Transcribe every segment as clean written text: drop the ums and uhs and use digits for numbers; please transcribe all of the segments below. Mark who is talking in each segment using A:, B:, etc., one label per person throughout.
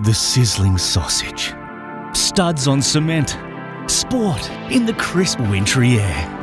A: the sizzling sausage, studs on cement, sport in the crisp wintry air.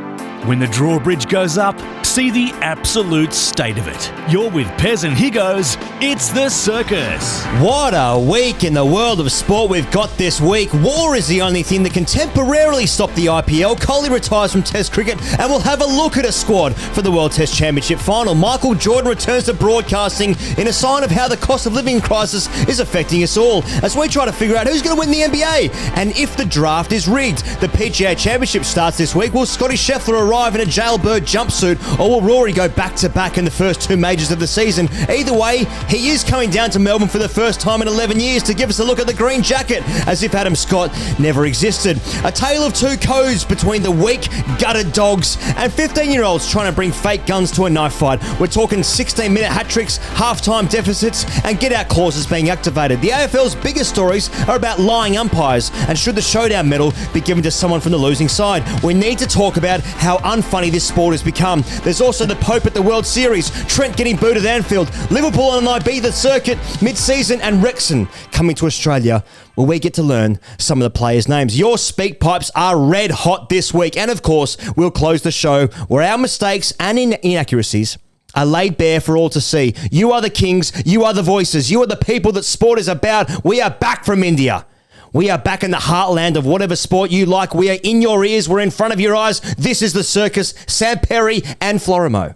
A: When the drawbridge goes up, see the absolute state of it. You're with Pez and Higgos, it's the circus.
B: What a week in the world of sport we've got this week. War is the only thing that can temporarily stop the IPL. Kohli retires from Test cricket and we'll have a look at a squad for the World Test Championship final. Michael Jordan returns to broadcasting in a sign of how the cost of living crisis is affecting us all as we try to figure out who's going to win the NBA and if the draft is rigged. The PGA Championship starts this week. Will Scotty Scheffler arrive in a jailbird jumpsuit, or will Rory go back-to-back in the first two majors of the season? Either way, he is coming down to Melbourne for the first time in 11 years to give us a look at the green jacket, as if Adam Scott never existed. A tale of two codes between the weak, gutted dogs and 15-year-olds trying to bring fake guns to a knife fight. We're talking 16-minute hat-tricks, half-time deficits, and get-out clauses being activated. The AFL's biggest stories are about lying umpires, and should the showdown medal be given to someone from the losing side? We need to talk about how unfunny this sport has become. There's also the Pope at the World Series, Trent getting booed at Anfield, Liverpool on an Ibiza circuit mid-season, and Wrexham coming to Australia, where we get to learn some of the players' names. Your Speakpipes are red hot this week, and of course, we'll close the show where our mistakes and inaccuracies are laid bare for all to see. You are the kings, you are the voices, you are the people that sport is about. We are back from India. We are back in the heartland of whatever sport you like. We are in your ears. We're in front of your eyes. This is the circus. Sam Perry and Florimo.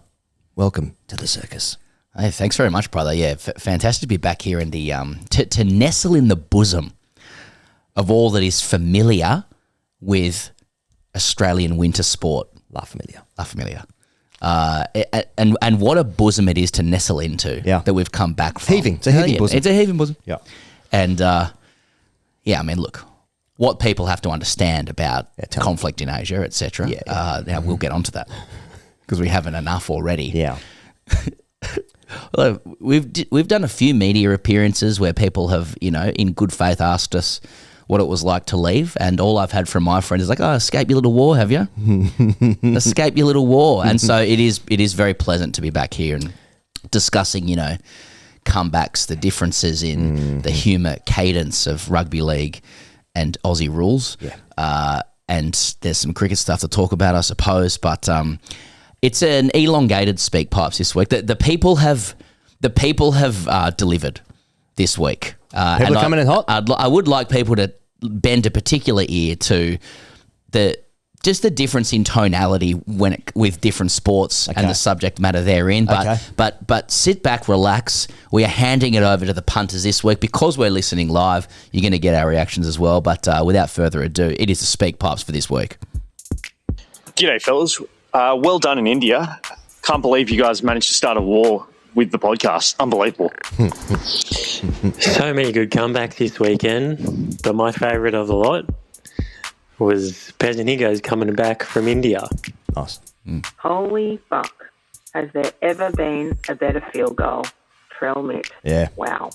B: Welcome to the circus.
C: Hey, thanks very much, brother. Yeah, fantastic to be back here in the to nestle in the bosom of all that is familiar with Australian winter sport.
B: La Familia.
C: La Familia. And what a bosom it is to nestle into.
B: Yeah.
C: That we've come back from.
B: Heaving. It's a heaving bosom.
C: It's a heaving bosom.
B: Yeah.
C: And yeah, I mean, look, what people have to understand about conflict in Asia, etc. Now we'll get onto that because we haven't enough already.
B: Yeah.
C: Well, we've done a few media appearances where people have, in good faith asked us what it was like to leave, and all I've had from my friends is like, "Oh, escape your little war, have you? Escape your little war." And so it is very pleasant to be back here and discussing, comebacks, the differences in the humour cadence of rugby league and Aussie rules. Yeah. And there's some cricket stuff to talk about, I suppose, but it's an elongated Speakpipes this week. The people have delivered this week.
B: People are coming in hot.
C: I would like people to bend a particular ear to just the difference in tonality with different sports and the subject matter therein. But sit back, relax. We are handing it over to the punters this week because we're listening live. You're going to get our reactions as well. But without further ado, it is the Speakpipes for this week.
D: G'day, fellas. Well done in India. Can't believe you guys managed to start a war with the podcast. Unbelievable.
E: So many good comebacks this weekend, but my favourite of the lot was Pez and Higgos coming back from India.
B: Nice.
F: Holy fuck. Has there ever been a better field goal? Trell Mitt.
B: Yeah.
F: Wow.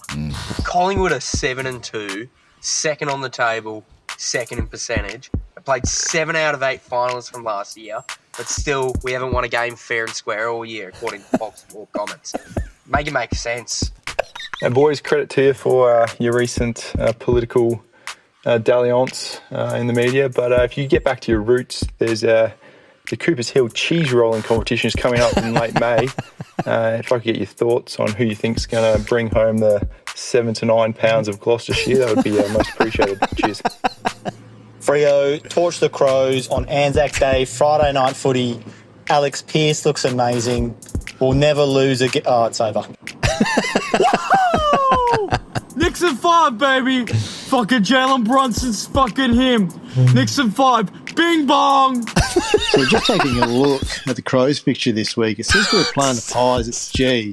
G: Collingwood are 7-2, second on the table, second in percentage. They played 7 out of 8 finals from last year, but still we haven't won a game fair and square all year, according to Fox Sport comments. Make it make sense.
H: And boys, credit to you for your recent political dalliance in the media, but if you get back to your roots, there's the Coopers Hill cheese rolling competition is coming up in late May. If I could get your thoughts on who you think is going to bring home the 7 to 9 pounds of Gloucestershire, that would be most appreciated. Cheers.
I: Freo, torch the Crows on ANZAC Day, Friday night footy. Alex Pearce looks amazing. We'll never lose again. Oh, it's over.
J: Knicks and 5, baby. Fucking Jalen Brunson's fucking him. Knicks and 5. Bing bong.
K: So we're just taking a look at the Crows fixture this week. It says we're playing the Pies at G.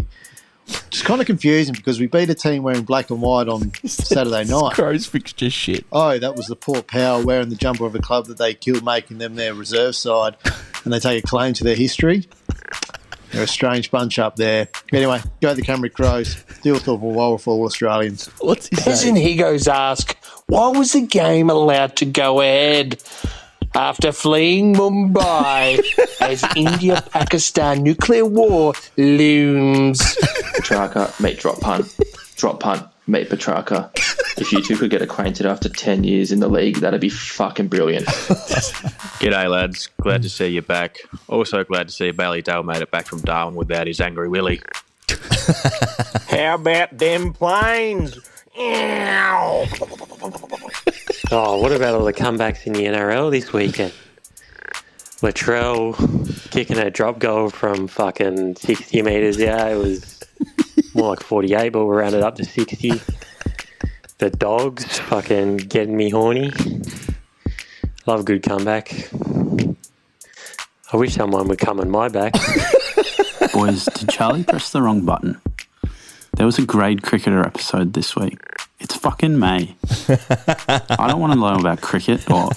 K: It's kind of confusing because we beat a team wearing black and white on Saturday night.
C: Crows fixture shit.
K: Oh, that was the Port Power wearing the jumper of a club that they killed, making them their reserve side, and they take a claim to their history. They're a strange bunch up there. Anyway, go the Canberra Crows. Still thoughtful for all Australians.
C: What's he
L: Pez
C: saying?
L: and Higgos ask, why was the game allowed to go ahead after fleeing Mumbai as India-Pakistan nuclear war looms?
M: Tracker, mate, drop punt. meet Petrarca. If you two could get acquainted after 10 years in the league, that'd be fucking brilliant.
N: G'day, lads. Glad to see you back. Also glad to see Bailey Dale made it back from Darwin without his angry Willie.
L: How about them planes?
E: Oh, what about all the comebacks in the NRL this weekend? Latrell kicking a drop goal from fucking 60 metres out. It was more like 48, but we rounded up to 60. The Dogs fucking getting me horny. Love a good comeback. I wish someone would come on my back.
O: Boys, did Charlie press the wrong button? There was a grade cricketer episode this week. It's fucking May. I don't want to know about cricket or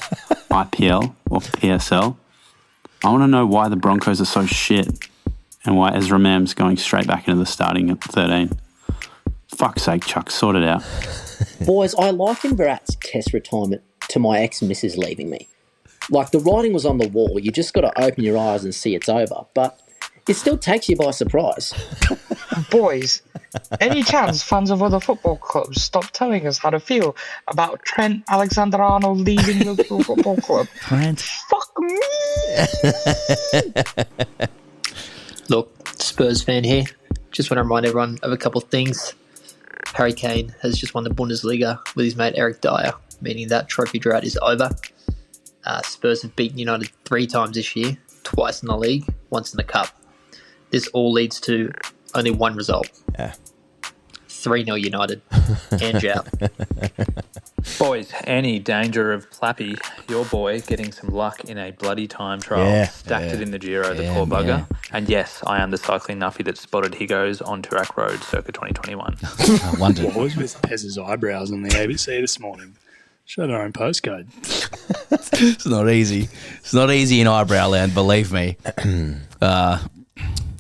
O: IPL or PSL. I want to know why the Broncos are so shit and why Ezra Mam's going straight back into the starting at 13. Fuck's sake, Chuck, sort it out.
P: Boys, I liken Virat's test retirement to my ex-missus leaving me. Like, the writing was on the wall. You just got to open your eyes and see it's over. But it still takes you by surprise.
Q: Boys, any chance fans of other football clubs stop telling us how to feel about Trent Alexander-Arnold leaving Liverpool Football Club?
C: Trent.
Q: Fuck me!
R: Look, Spurs fan here. Just want to remind everyone of a couple of things. Harry Kane has just won the Bundesliga with his mate Eric Dyer, meaning that trophy drought is over. Spurs have beaten United 3 times this year, twice in the league, once in the cup. This all leads to only one result.
B: Yeah.
R: 3-0 United. Hands out.
S: Boys, any danger of Plappy, your boy, getting some luck in a bloody time trial? Stacked it in the Giro, the poor bugger.
C: Yeah.
S: And yes, I am the cycling nuffy that spotted Higgos on Toorak Road circa 2021.
C: I wondered.
T: Boys with Pez's eyebrows on the ABC this morning. Showed our own postcode.
C: It's not easy. It's not easy in eyebrow land, believe me.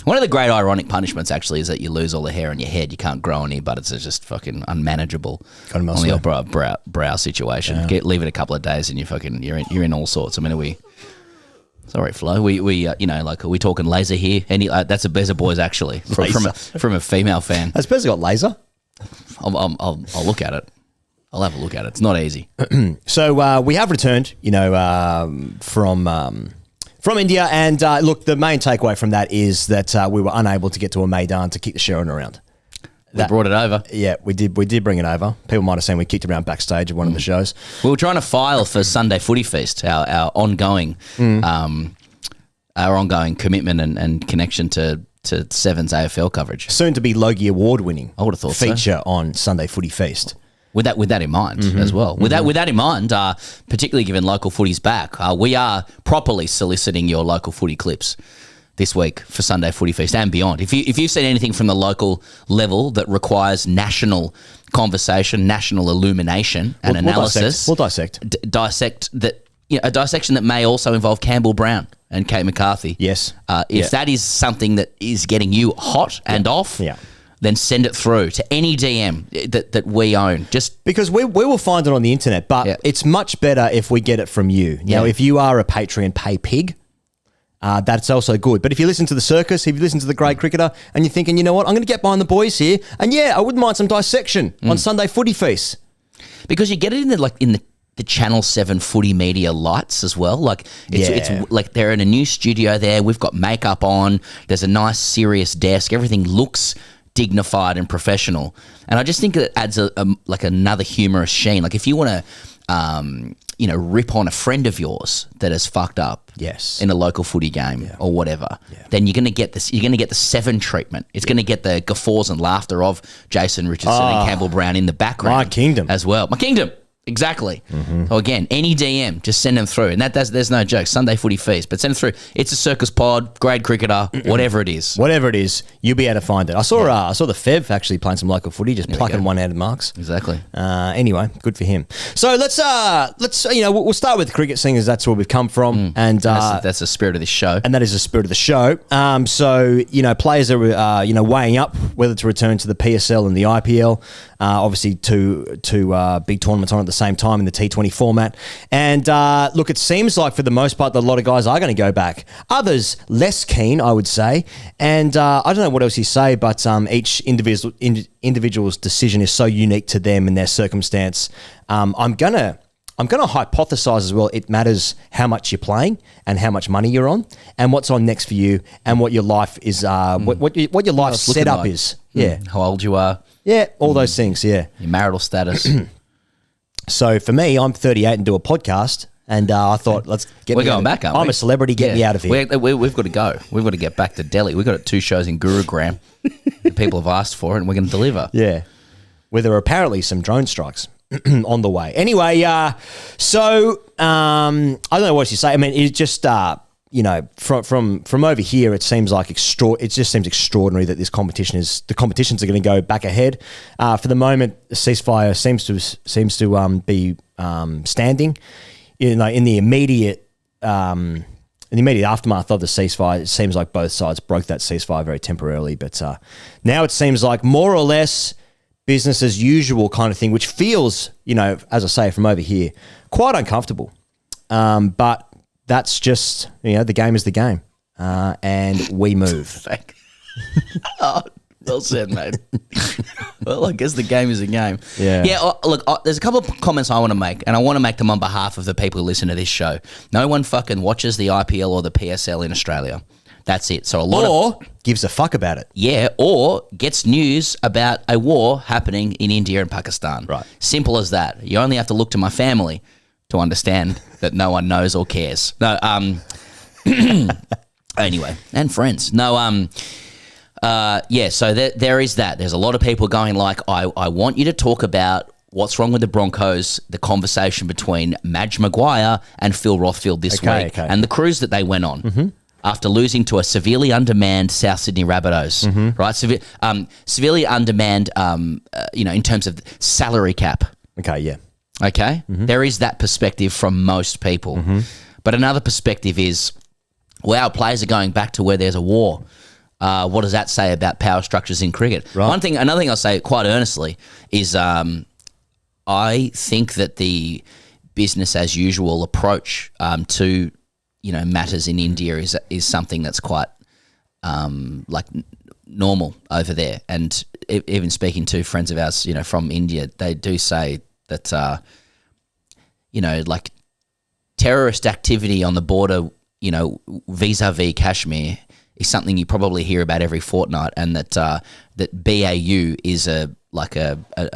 C: One of the great ironic punishments actually is that you lose all the hair on your head. You can't grow any, but it's just fucking unmanageable on the old brow situation.
B: Yeah.
C: Leave it a couple of days and you're in all sorts. I mean, sorry, Flo. We you know, like, are we talking laser here? There's a boys actually from a female fan.
B: Has Pez got laser?
C: I'll look at it. I'll have a look at it. It's not easy.
B: So we have returned, from India, and look, the main takeaway from that is that we were unable to get to a Maidan to kick the Sharon around.
C: We brought it over.
B: Yeah, we did bring it over. People might have seen we kicked it around backstage at one of the shows.
C: We were trying to file for Sunday Footy Feast, our ongoing commitment and connection to Seven's AFL coverage.
B: Soon to be Logie Award winning.
C: I would have thought
B: feature on Sunday Footy Feast.
C: With that in mind as well. With that in mind, particularly given local footy's back, we are properly soliciting your local footy clips this week for Sunday Footy Feast and beyond. If you've seen anything from the local level that requires national conversation, national illumination and analysis,
B: we'll dissect.
C: Dissect that. A dissection that may also involve Campbell Brown and Kate McCarthy.
B: Yes.
C: If that is something that is getting you hot and off.
B: Yeah.
C: Then send it through to any DM that we own. Just
B: because we will find it on the internet, but it's much better if we get it from you. Now, if you are a Patreon pay pig, that's also good. But if you listen to the circus, if you listen to the Grade Cricketer, and you're thinking, you know what, I'm going to get behind the boys here, and I wouldn't mind some dissection on Sunday Footy Feast,
C: because you get it in the Channel 7 footy media lights as well. Like it's like they're in a new studio there. We've got makeup on. There's a nice serious desk. Everything looks dignified and professional, and I just think it adds like another humorous sheen. Like if you want to rip on a friend of yours that has fucked up in a local footy game or whatever, then you're going to get this. You're going to get the Seven treatment. It's going to get the guffaws and laughter of Jason Richardson and Campbell Brown in the background.
B: My kingdom
C: as well. My kingdom. Exactly. So again, any DM, just send them through, and there's no joke. Sunday Footy Feast, but send it through. It's a circus pod, Grade Cricketer, whatever it is.
B: Whatever it is, you'll be able to find it. I saw the Fev actually playing some local footy, just plucking one out of marks.
C: Exactly.
B: Anyway, good for him. So let's we'll start with cricket, seeing as that's where we've come from, and
C: that's the spirit of this show.
B: And that is the spirit of the show. So players are weighing up whether to return to the PSL and the IPL. Obviously, two big tournaments on at the same time in the T20 format. And look, it seems like for the most part that a lot of guys are going to go back. Others less keen, I would say. And I don't know what else you say, but each individual's decision is so unique to them and their circumstance. I'm gonna hypothesize as well. It matters how much you're playing and how much money you're on, and what's on next for you, and what your life is. What your life setup
C: like.
B: is. Yeah,
C: how old you are.
B: Yeah, all those things. Yeah,
C: your marital status.
B: So for me, I'm 38 and do a podcast, and I thought, let's get.
C: We're going back, aren't we?
B: I'm a celebrity. Get me out of here.
C: We've got to go. We've got to get back to Delhi. We've got 2 shows in Gurugram. The people have asked for it, and we're going to deliver.
B: Yeah, where there are apparently some drone strikes on the way. Anyway, so I don't know what you say. I mean, it's just from over here, it seems like it just seems extraordinary that the competitions are going to go back ahead. For the moment, the ceasefire seems to be standing. In the immediate aftermath of the ceasefire, it seems like both sides broke that ceasefire very temporarily. But now it seems like more or less business as usual kind of thing, which feels, as I say, from over here, quite uncomfortable. But that's just, the game is the game. And we move.
C: Oh, well said, mate. Well, I guess the game is a game.
B: Yeah.
C: Yeah, look, there's a couple of comments I want to make, and I want to make them on behalf of the people who listen to this show. No one fucking watches the IPL or the PSL in Australia. That's it. So
B: gives a fuck about it.
C: Yeah, or gets news about a war happening in India and Pakistan.
B: Right.
C: Simple as that. You only have to look to my family to understand that no one knows or cares. No, anyway, and friends. No, so there is that. There's a lot of people going like, I want you to talk about what's wrong with the Broncos, the conversation between Madge Maguire and Phil Rothfield this week, and the cruise that they went on. After losing to a severely undermanned South Sydney Rabbitohs, right? Severely undermanned, in terms of salary cap.
B: Okay, yeah.
C: Okay? There is that perspective from most people. But another perspective is, wow, players are going back to where there's a war. What does that say about power structures in cricket? Right. Another thing I'll say quite earnestly is I think that the business as usual approach to matters in India is something that's quite normal over there. And even speaking to friends of ours, from India, they do say that terrorist activity on the border, vis-a-vis Kashmir is something you probably hear about every fortnight, and that BAU is a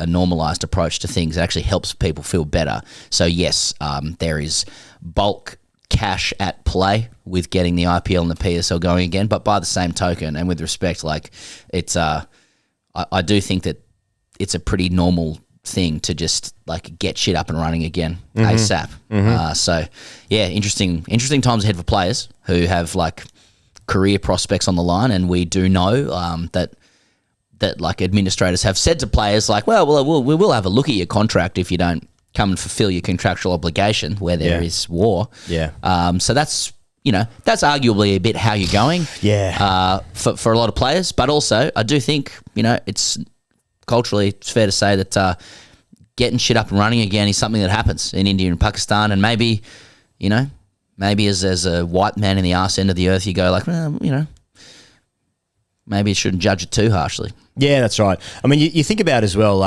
C: normalised approach to things. It actually helps people feel better. So yes, there is bulk cash at play with getting the IPL and the PSL going again, but by the same token, and with respect, it's I do think that it's a pretty normal thing to just get shit up and running again ASAP. So yeah, interesting times ahead for players who have career prospects on the line, and we do know that administrators have said to players we will have a look at your contract if you don't come and fulfill your contractual obligation where there is war.
B: Yeah.
C: So that's that's arguably a bit how you're going.
B: Yeah.
C: For a lot of players, but also I do think it's culturally it's fair to say that getting shit up and running again is something that happens in India and Pakistan, and maybe as a white man in the arse end of the earth, you go maybe you shouldn't judge it too harshly.
B: Yeah, that's right. I mean, you think about as well,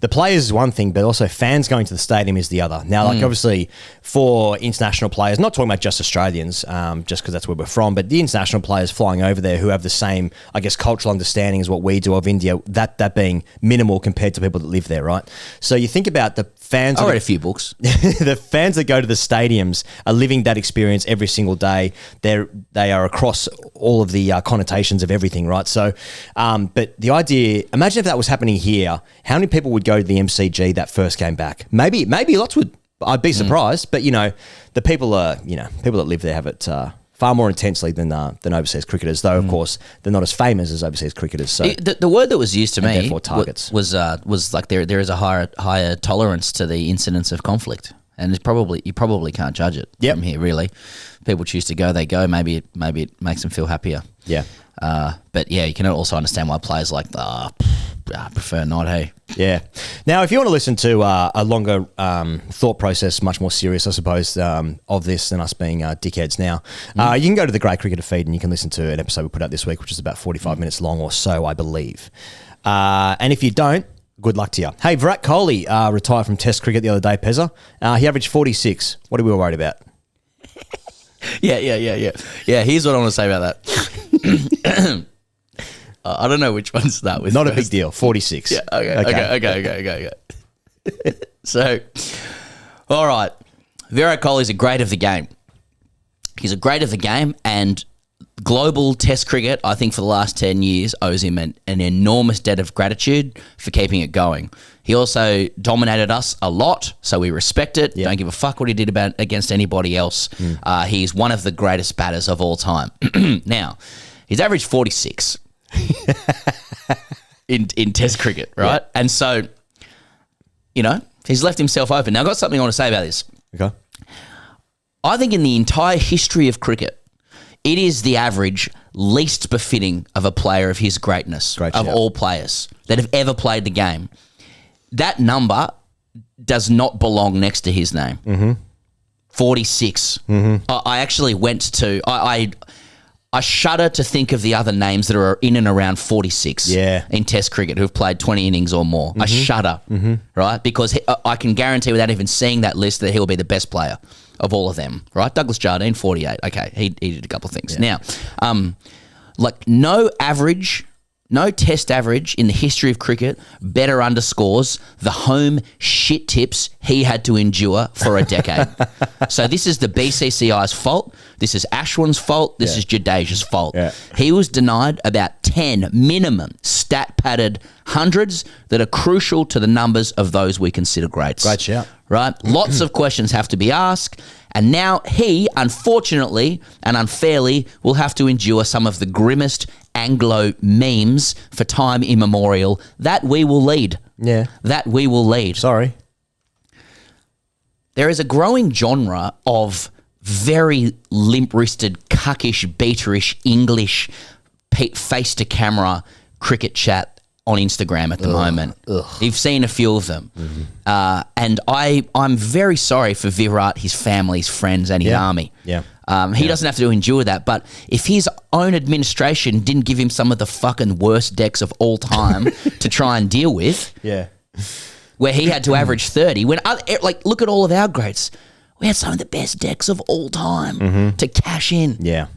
B: the players is one thing, but also fans going to the stadium is the other. Now, obviously, for international players, not talking about just Australians, just because that's where we're from, but the international players flying over there who have the same, I guess, cultural understanding as what we do of India, that being minimal compared to people that live there, right? So you think about the fans...
C: I read a few books.
B: The fans that go to the stadiums are living that experience every single day. They are across all of the connotations of everything, right? So, but the idea, imagine if that was happening here, how many people would go to the MCG that first game back? Maybe lots would. I'd be surprised, but the people people that live there have it far more intensely than overseas cricketers. Though of course they're not as famous as overseas cricketers. So
C: the word that was used to me
B: therefore targets
C: was there is a higher tolerance to the incidence of conflict, and you probably can't judge it from here really. People choose to go, they go. Maybe it makes them feel happier.
B: Yeah.
C: But yeah, you can also understand why players I prefer not, hey.
B: Yeah. Now, if you want to listen to a longer thought process, much more serious, I suppose, of this than us being dickheads now, you can go to the Great Cricketer feed and you can listen to an episode we put out this week, which is about 45 minutes long or so, I believe. And if you don't, good luck to you. Hey, Virat Kohli retired from Test cricket the other day, Pezza. He averaged 46. What are we all worried about?
C: Yeah, here's what I want to say about that. I don't know which one to start with.
B: Not first. A big deal. 46.
C: Yeah, okay. So, all right. Virat Kohli is a great of the game. He's a great of the game, and global Test cricket, I think for the last 10 years, owes him an enormous debt of gratitude for keeping it going. He also dominated us a lot, so we respect it. Don't give a fuck what he did against anybody else. He's one of the greatest batters of all time. Now, he's averaged 46 in Test cricket, right? Yeah. And so, he's left himself open. Now, I've got something I want to say about this.
B: Okay.
C: I think in the entire history of cricket, it is the average least befitting of a player of his greatness, of all players that have ever played the game. That number does not belong next to his name.
B: Mm-hmm.
C: 46.
B: Mm-hmm.
C: I actually went to... I shudder to think of the other names that are in and around 46 in Test cricket who have played 20 innings or more. I shudder, right? Because I can guarantee without even seeing that list that he'll be the best player of all of them, right? Douglas Jardine, 48. Okay, he did a couple of things. Now, no Test average in the history of cricket better underscores the home shit tips he had to endure for a decade. So this is the BCCI's fault. This is Ashwin's fault. This is Jadeja's fault.
B: Yeah.
C: He was denied about 10 minimum stat-padded hundreds that are crucial to the numbers of those we consider greats.
B: Great shout.
C: Right? Lots of questions have to be asked. And now he, unfortunately and unfairly, will have to endure some of the grimmest Anglo memes for time immemorial. That we will lead.
B: Yeah.
C: That we will lead.
B: Sorry.
C: There is a growing genre of very limp-wristed, cuckish, beaterish, English, face-to-camera cricket chat on Instagram at the moment. You've seen a few of them. And I'm very sorry for Virat, his family, his friends and his army.
B: Yeah.
C: He doesn't have to endure that. But if his own administration didn't give him some of the fucking worst decks of all time to try and deal with, where he had to average 30, when look at all of our greats. We had some of the best decks of all time to cash in.
B: Yeah.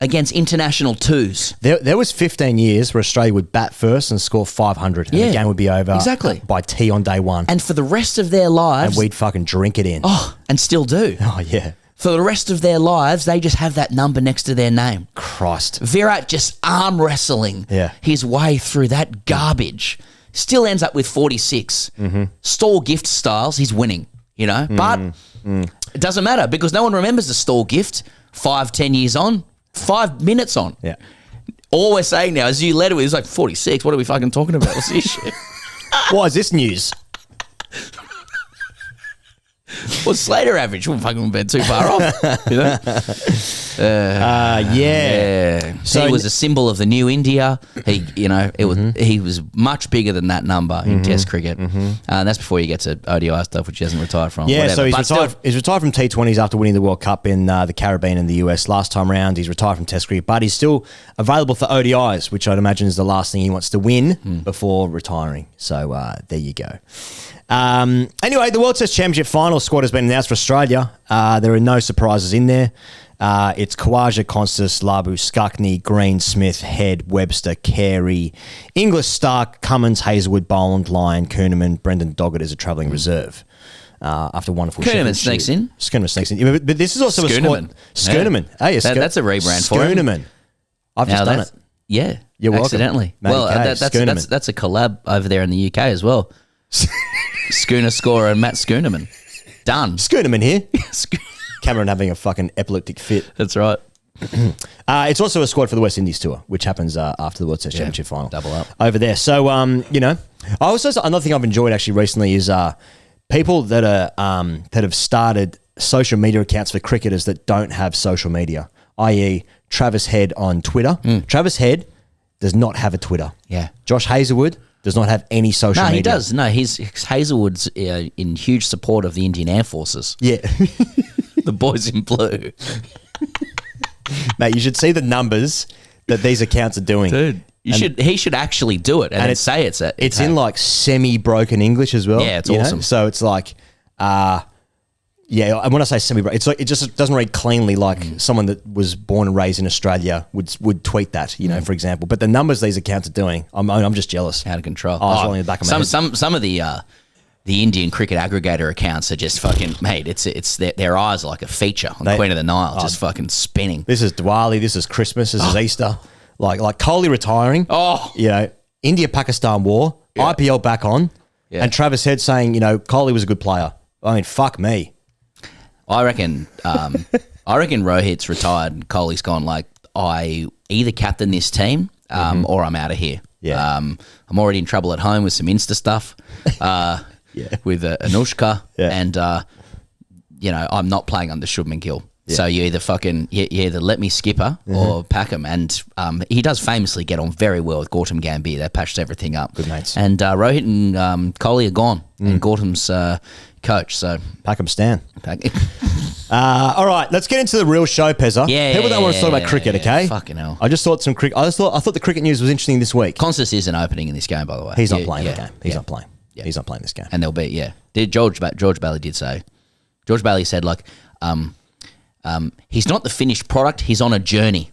C: Against international twos.
B: There was 15 years where Australia would bat first and score 500 and the game would be over by tea on day one.
C: And for the rest of their lives...
B: And we'd fucking drink it in.
C: Oh, and still do.
B: Oh, yeah.
C: For the rest of their lives, they just have that number next to their name.
B: Christ.
C: Virat just arm wrestling his way through that garbage. Still ends up with 46. Stall gift styles, he's winning, But it doesn't matter because no one remembers the stall gift 5-10 years on. 5 minutes on.
B: Yeah.
C: All we're saying now is you led it with, it's like 46. What are we fucking talking about? What's this shit?
B: Why is this news?
C: What's Slater average? We've fucking been too far off. So he was a symbol of the new India. He, he was much bigger than that number in Test cricket. And that's before you get to ODI stuff, which he hasn't retired from.
B: Yeah,
C: whatever.
B: So he's retired from T20s after winning the World Cup in the Caribbean and the US last time round. He's retired from Test cricket, but he's still available for ODIs, which I'd imagine is the last thing he wants to win before retiring. So there you go. Anyway, the World Test Championship final squad has been announced for Australia. There are no surprises in there. It's Khawaja, Constas, Labu, Skakni, Green, Smith, Head, Webster, Carey, Inglis, Stark, Cummins, Hazelwood, Boland, Lyon, Kuhneman, Brendan Doggett as a travelling reserve. After wonderful
C: Kuhneman sneaks in.
B: Schooneman sneaks in. But this is also a squad. Schooneman.
C: Yeah. Hey, that's a rebrand for him.
B: Schooneman. I've just done it.
C: Yeah.
B: You're welcome.
C: Accidentally. Well, that's a collab over there in the UK as well. Schooner scorer and Matt Schooneman. Done.
B: Schooneman here. Cameron having a fucking epileptic fit.
C: That's right.
B: It's also a squad for the West Indies tour, which happens after the World Test Championship final.
C: Double up.
B: Over there. So, I also, another thing I've enjoyed actually recently is people that are that have started social media accounts for cricketers that don't have social media, i.e. Travis Head on Twitter. Travis Head does not have a Twitter.
C: Yeah.
B: Josh Hazlewood does not have any social media.
C: No, he does. No, Hazelwood's in huge support of the Indian Air Forces.
B: Yeah.
C: The boys in blue.
B: Mate, you should see the numbers that these accounts are doing.
C: Dude, he should actually do it and then say it's it.
B: It's in like semi-broken English as well.
C: Yeah, it's awesome.
B: So it's like, and when I say semi-broken, it's like it just doesn't read cleanly like someone that was born and raised in Australia would tweet that, for example. But the numbers these accounts are doing, I'm just jealous.
C: Out of control.
B: I was rolling the back of my head.
C: Some of the Indian cricket aggregator accounts are just fucking, mate, it's their eyes are like a feature on Queen of the Nile, just fucking spinning.
B: This is Diwali, this is Christmas, this is Easter. Like Kohli retiring. India-Pakistan war, IPL back on, and Travis Head saying, Kohli was a good player. I mean, fuck me.
C: I reckon Rohit's retired and Kohli's gone like, I either captain this team or I'm out of here.
B: Yeah.
C: I'm already in trouble at home with some Insta stuff. With Anushka, and I'm not playing under Shubman Gill. Yeah. So you either let me skipper or pack him, and he does famously get on very well with Gautam Gambhir. They patched everything up.
B: Good mates.
C: And Rohit and Kohli are gone, and Gautam's coach. So
B: pack him, Stan. All right, let's get into the real show, Pezza. People don't want to talk about cricket, okay?
C: Fucking hell.
B: I just thought some cricket. I thought the cricket news was interesting this week.
C: Constance isn't opening in this game, by the way.
B: He's not playing the game. He's not playing. Yeah. He's not playing this game.
C: And there'll be, George Bailey did say. George Bailey said, like, he's not the finished product, he's on a journey.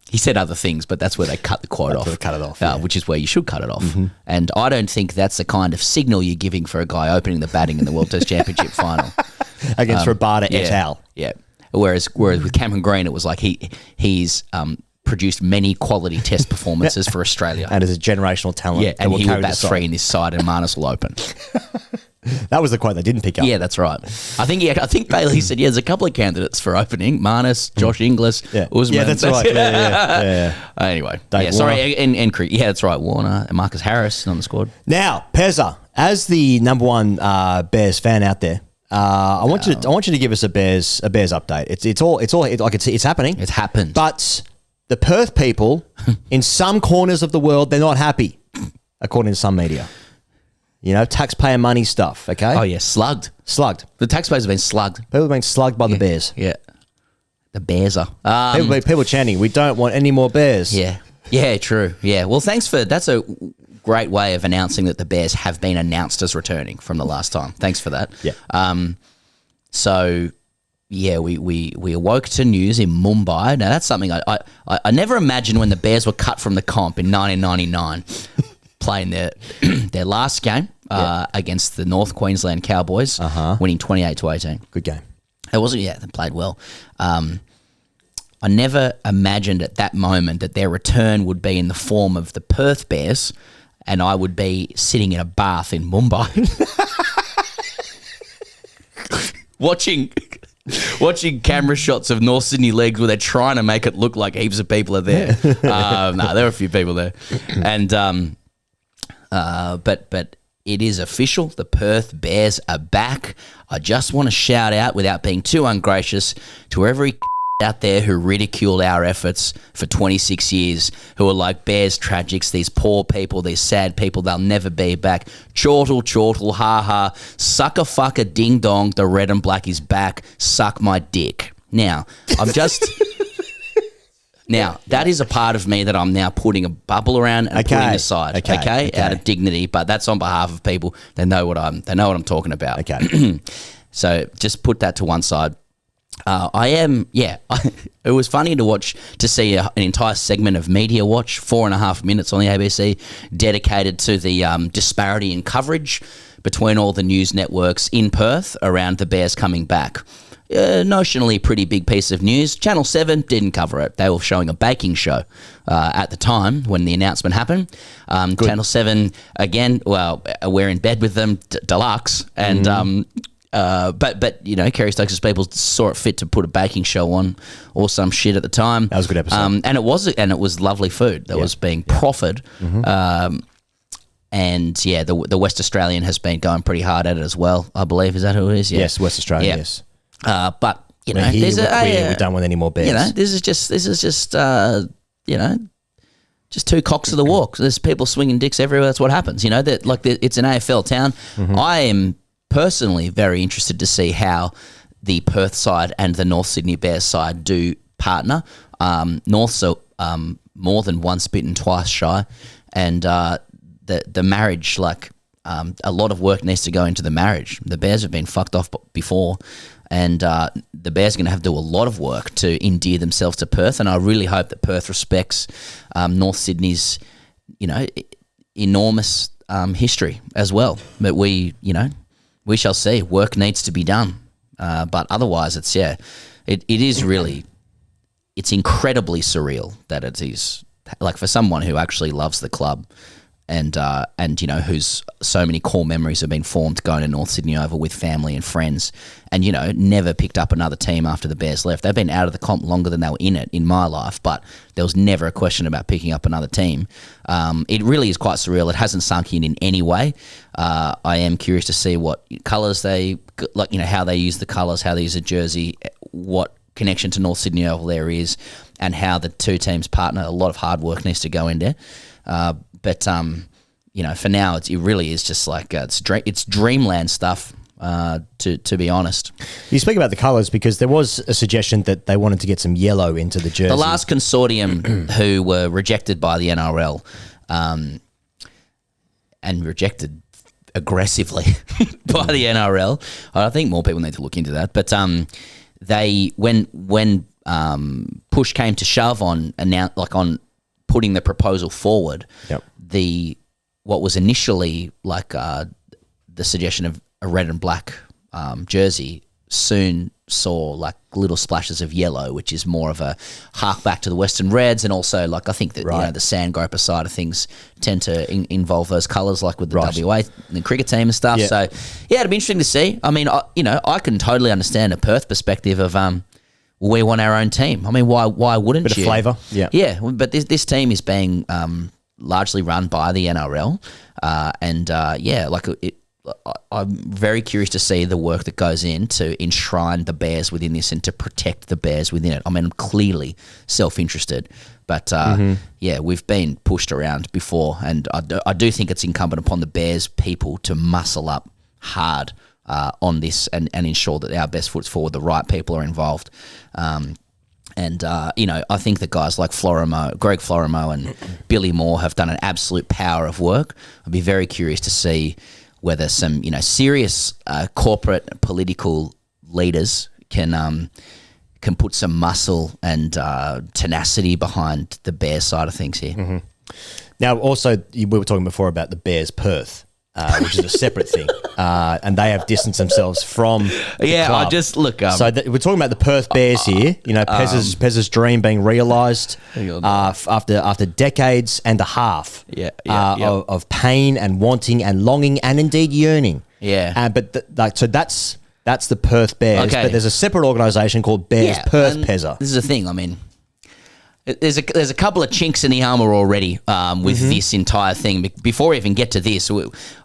C: He said other things, but that's where they cut the quote off.
B: Cut it off.
C: Which is where you should cut it off. And I don't think that's the kind of signal you're giving for a guy opening the batting in the World Test Championship final.
B: Against Rabada et al.
C: Yeah. Whereas with Cameron Green, it was like he's produced many quality test performances for Australia.
B: And is a generational talent.
C: Yeah, and he will bat 3 in this side and Marnus will open.
B: That was the quote they didn't pick up.
C: Yeah, that's right. I think Bailey said, there's a couple of candidates for opening. Marnus, Josh Inglis, Usman.
B: Yeah, that's right. Yeah.
C: Anyway.
B: Dave
C: sorry, and that's right, Warner and Marcus Harris on the squad.
B: Now, Pezza, as the number one Bears fan out there, I want you to give us a Bears update. It's happening.
C: It's happened.
B: But the Perth people in some corners of the world, they're not happy, according to some media. Taxpayer money stuff, okay?
C: Oh, yeah, slugged. The taxpayers have been slugged.
B: People have been slugged by the Bears.
C: Yeah. The Bears are.
B: People chanting, we don't want any more Bears.
C: Yeah. Yeah, true. Yeah. Well, that's a great way of announcing that the Bears have been announced as returning from the last time. Thanks for that.
B: Yeah.
C: We awoke to news in Mumbai. Now, that's something I never imagined when the Bears were cut from the comp in 1999. Playing their last game against the North Queensland Cowboys, winning 28-18.
B: Good game.
C: It wasn't. Yeah, they played well. I never imagined at that moment that their return would be in the form of the Perth Bears, and I would be sitting in a bath in Mumbai, watching camera shots of North Sydney legs where they're trying to make it look like heaps of people are there. There were a few people there, and. But it is official. The Perth Bears are back. I just want to shout out, without being too ungracious, to every out there who ridiculed our efforts for 26 years, who are like Bears tragics, these poor people, these sad people, they'll never be back. Chortle, ha, sucker fucker ding dong, the red and black is back, suck my dick. Now, Now, that is a part of me that I'm now putting a bubble around and putting aside, okay? Out of dignity, but that's on behalf of people that know what I'm talking about.
B: Okay.
C: So just put that to one side. It was funny to see an entire segment of Media Watch, 4.5 minutes on the ABC, dedicated to the disparity in coverage between all the news networks in Perth around the Bears coming back. Notionally pretty big piece of news. Channel 7 didn't cover it. They were showing a baking show at the time when the announcement happened. Channel 7, again, well, we're in bed with them, deluxe, and but Kerry Stokes' people saw it fit to put a baking show on or some shit at the time.
B: That was a good episode.
C: And it was lovely food that was being proffered. And the West Australian has been going pretty hard at it as well, I believe. Is that who it is? Yeah.
B: Yes, West Australia, yes.
C: But
B: we don't want any more Bears.
C: This is just just two cocks of the walk. There's people swinging dicks everywhere. That's what happens. It's an AFL town. I am personally very interested to see how the Perth side and the North Sydney Bears side do partner. North's more than once bitten, twice shy, and the marriage, a lot of work needs to go into the marriage. The Bears have been fucked off before, and the Bears are going to have to do a lot of work to endear themselves to Perth, and I really hope that Perth respects North Sydney's, enormous history as well. But we shall see. Work needs to be done, but otherwise, it is really, it's incredibly surreal that it is for someone who actually loves the club. And whose so many core memories have been formed going to North Sydney Oval with family and friends, and never picked up another team after the Bears left. They've been out of the comp longer than they were in it in my life, but there was never a question about picking up another team. It really is quite surreal. It hasn't sunk in any way. I am curious to see what colours they how they use the colours, how they use a jersey, what connection to North Sydney Oval there is, and how the two teams partner. A lot of hard work needs to go in there. But for now, it really is just it's dreamland stuff. To be honest,
B: you speak about the colours because there was a suggestion that they wanted to get some yellow into the jersey.
C: The last consortium who were rejected by the NRL, and rejected aggressively by the NRL. I think more people need to look into that. But they when push came to shove on putting the proposal forward, what was initially the suggestion of a red and black jersey soon saw little splashes of yellow, which is more of a hark back to the Western Reds, and also I think that the Sandgroper side of things tend to involve those colours, with the WA and the cricket team and stuff. So it'd be interesting to see. I mean, I can totally understand a Perth perspective of we want our own team. I mean, why wouldn't you?
B: Bit of flavour,
C: yeah. But this team is being largely run by the NRL, I'm very curious to see the work that goes in to enshrine the Bears within this and to protect the Bears within it. I mean, I'm clearly self-interested, but we've been pushed around before, and I do think it's incumbent upon the Bears people to muscle up hard on this and ensure that our best foot's forward, the right people are involved. I think that guys like Greg Florimo and Billy Moore have done an absolute power of work. I'd be very curious to see whether some, serious corporate political leaders can put some muscle and tenacity behind the Bears side of things here.
B: Mm-hmm. Now, also, we were talking before about the Bears Perth, which is a separate thing, and they have distanced themselves from the club.
C: I just look.
B: So we're talking about the Perth Bears here. Pez's dream being realised after decades and a half of pain and wanting and longing and indeed yearning.
C: Yeah,
B: so that's the Perth Bears.
C: Okay.
B: But there's a separate organisation called Bears Perth Pezza.
C: This is the thing. I mean, there's a couple of chinks in the armour already with this entire thing. Before we even get to this,